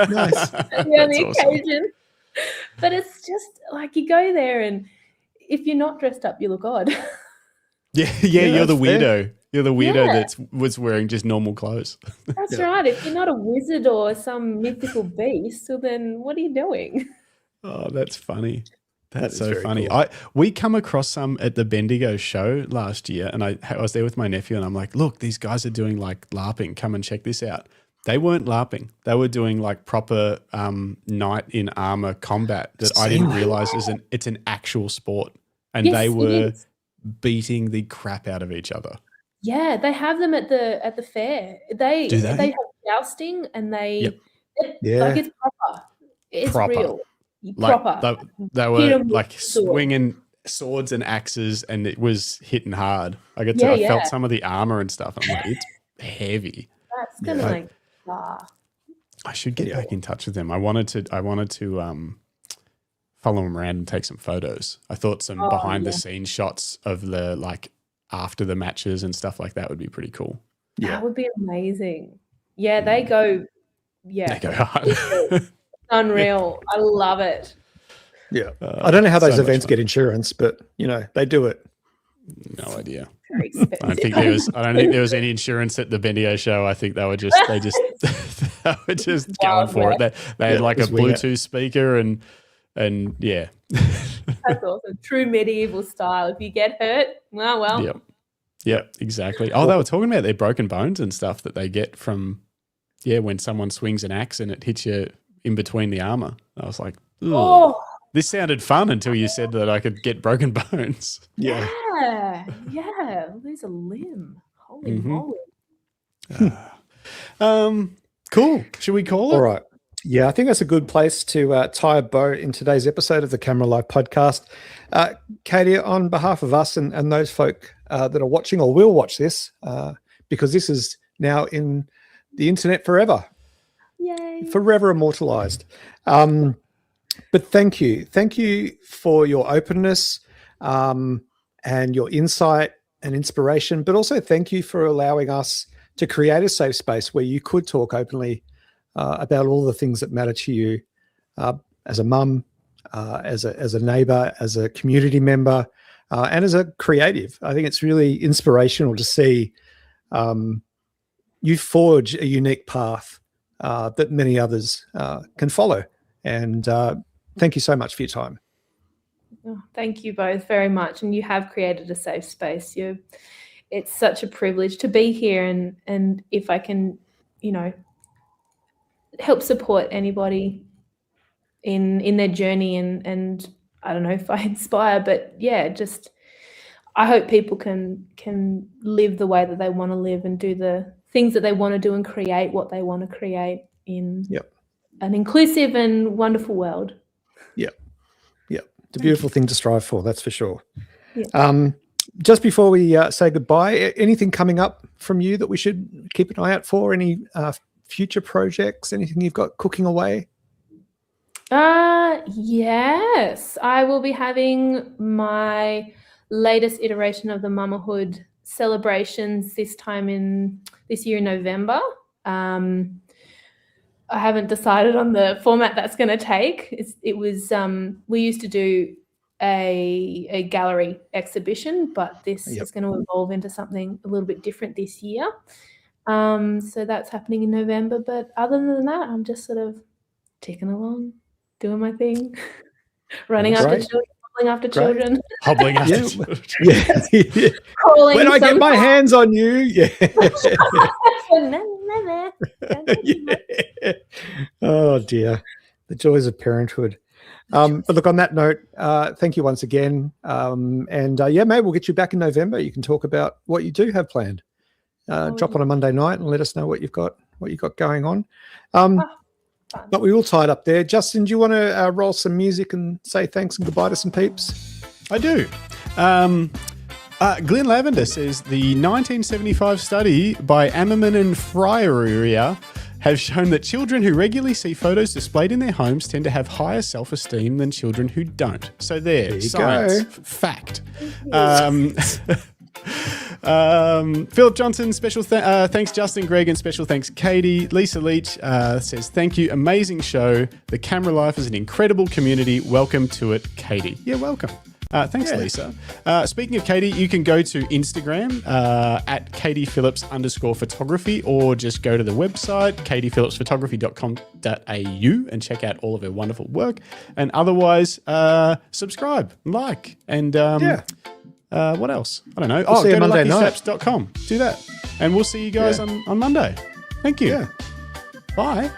Nice. The only occasion. But it's just like you go there, and if you're not dressed up, you look odd. Yeah, you're the weirdo. Fair. You're the weirdo that was wearing just normal clothes. That's right. If you're not a wizard or some mythical beast, so then what are you doing? Oh, that's funny. That's so funny. Cool. We come across some at the Bendigo show last year, and I was there with my nephew, and I'm like, look, these guys are doing like LARPing. Come and check this out. They weren't LARPing. They were doing like proper knight in armor combat that I didn't realize it's an actual sport. And they were beating the crap out of each other. Yeah, they have them at the fair. They have jousting, and like it's proper. It's real. Proper. They were like swinging swords and axes, and it was hitting hard. I felt some of the armor and stuff. I'm like, it's heavy. That's gonna I should get back in touch with them. I wanted to follow them around and take some photos. I thought some behind the scenes shots of the like after the matches and stuff like that would be pretty cool. Yeah. That would be amazing. Yeah, they go hard. Unreal. I love it. Yeah. I don't know how those events get insurance, but they do it. No idea. Very expensive. I don't think there was any insurance at the Bendigo show. I think they were just going for it. They had like a Bluetooth speaker and yeah. That's awesome. True medieval style. If you get hurt, well. Yep, exactly. Oh, they were talking about their broken bones and stuff that they get from when someone swings an axe and it hits you in between the armor. I was like, this sounded fun until you said that I could get broken bones. Yeah. Lose a limb. Holy moly. Cool. Should we call it? All right. Yeah, I think that's a good place to tie a bow in today's episode of the Camera Life podcast. Katie, on behalf of us and those folk that are watching or will watch this, because this is now in the internet forever. Yay. Forever immortalized. But thank you for your openness and your insight and inspiration, but also thank you for allowing us to create a safe space where you could talk openly about all the things that matter to you as a mum, as a neighbor, as a community member, and as a creative. I think it's really inspirational to see you forge a unique path that many others can follow. And thank you so much for your time. Oh, thank you both very much. And you have created a safe space. It's such a privilege to be here. And if I can, help support anybody in their journey and I don't know if I inspire, but yeah, just I hope people can live the way that they want to live and do the things that they want to do and create what they want to create in an inclusive and wonderful world. It's a beautiful thing to strive for, that's for sure. Just before we say goodbye, anything coming up from you that we should keep an eye out for? Any future projects, anything you've got cooking away? Yes, I will be having my latest iteration of the Mamahood celebrations this year in November. I haven't decided on the format that's going to take. We used to do a gallery exhibition, but this is going to evolve into something a little bit different this year. So that's happening in November. But other than that, I'm just sort of ticking along, doing my thing, running after children, hobbling after children. Hobbling after children. When I get my hands on you, Oh dear, the joys of parenthood. But look, on that note, thank you once again. And maybe we'll get you back in November. You can talk about what you do have planned. Drop on a Monday night and let us know what you've got going on. But we will tie it up there. Justin, do you want to roll some music and say thanks and goodbye to some peeps? I do. Glenn Lavender says the 1975 study by Ammerman and Fryeria have shown that children who regularly see photos displayed in their homes tend to have higher self-esteem than children who don't. So there you science, go. Fact. Philip Johnson, special thanks Justin, Greg, and special thanks Katie. Lisa Leach says, thank you, amazing show. The Camera Life is an incredible community. Welcome to it, Katie. Yeah, welcome. Thanks, Lisa. Speaking of Katie, you can go to Instagram at Katie Phillips _photography, or just go to the website, katiephillipsphotography.com.au, and check out all of her wonderful work. And otherwise, subscribe, like, and what else? I don't know. We'll go to luckystraps.com. Do that. And we'll see you guys on Monday. Thank you. Yeah. Bye.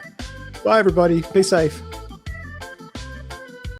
Bye, everybody. Be safe.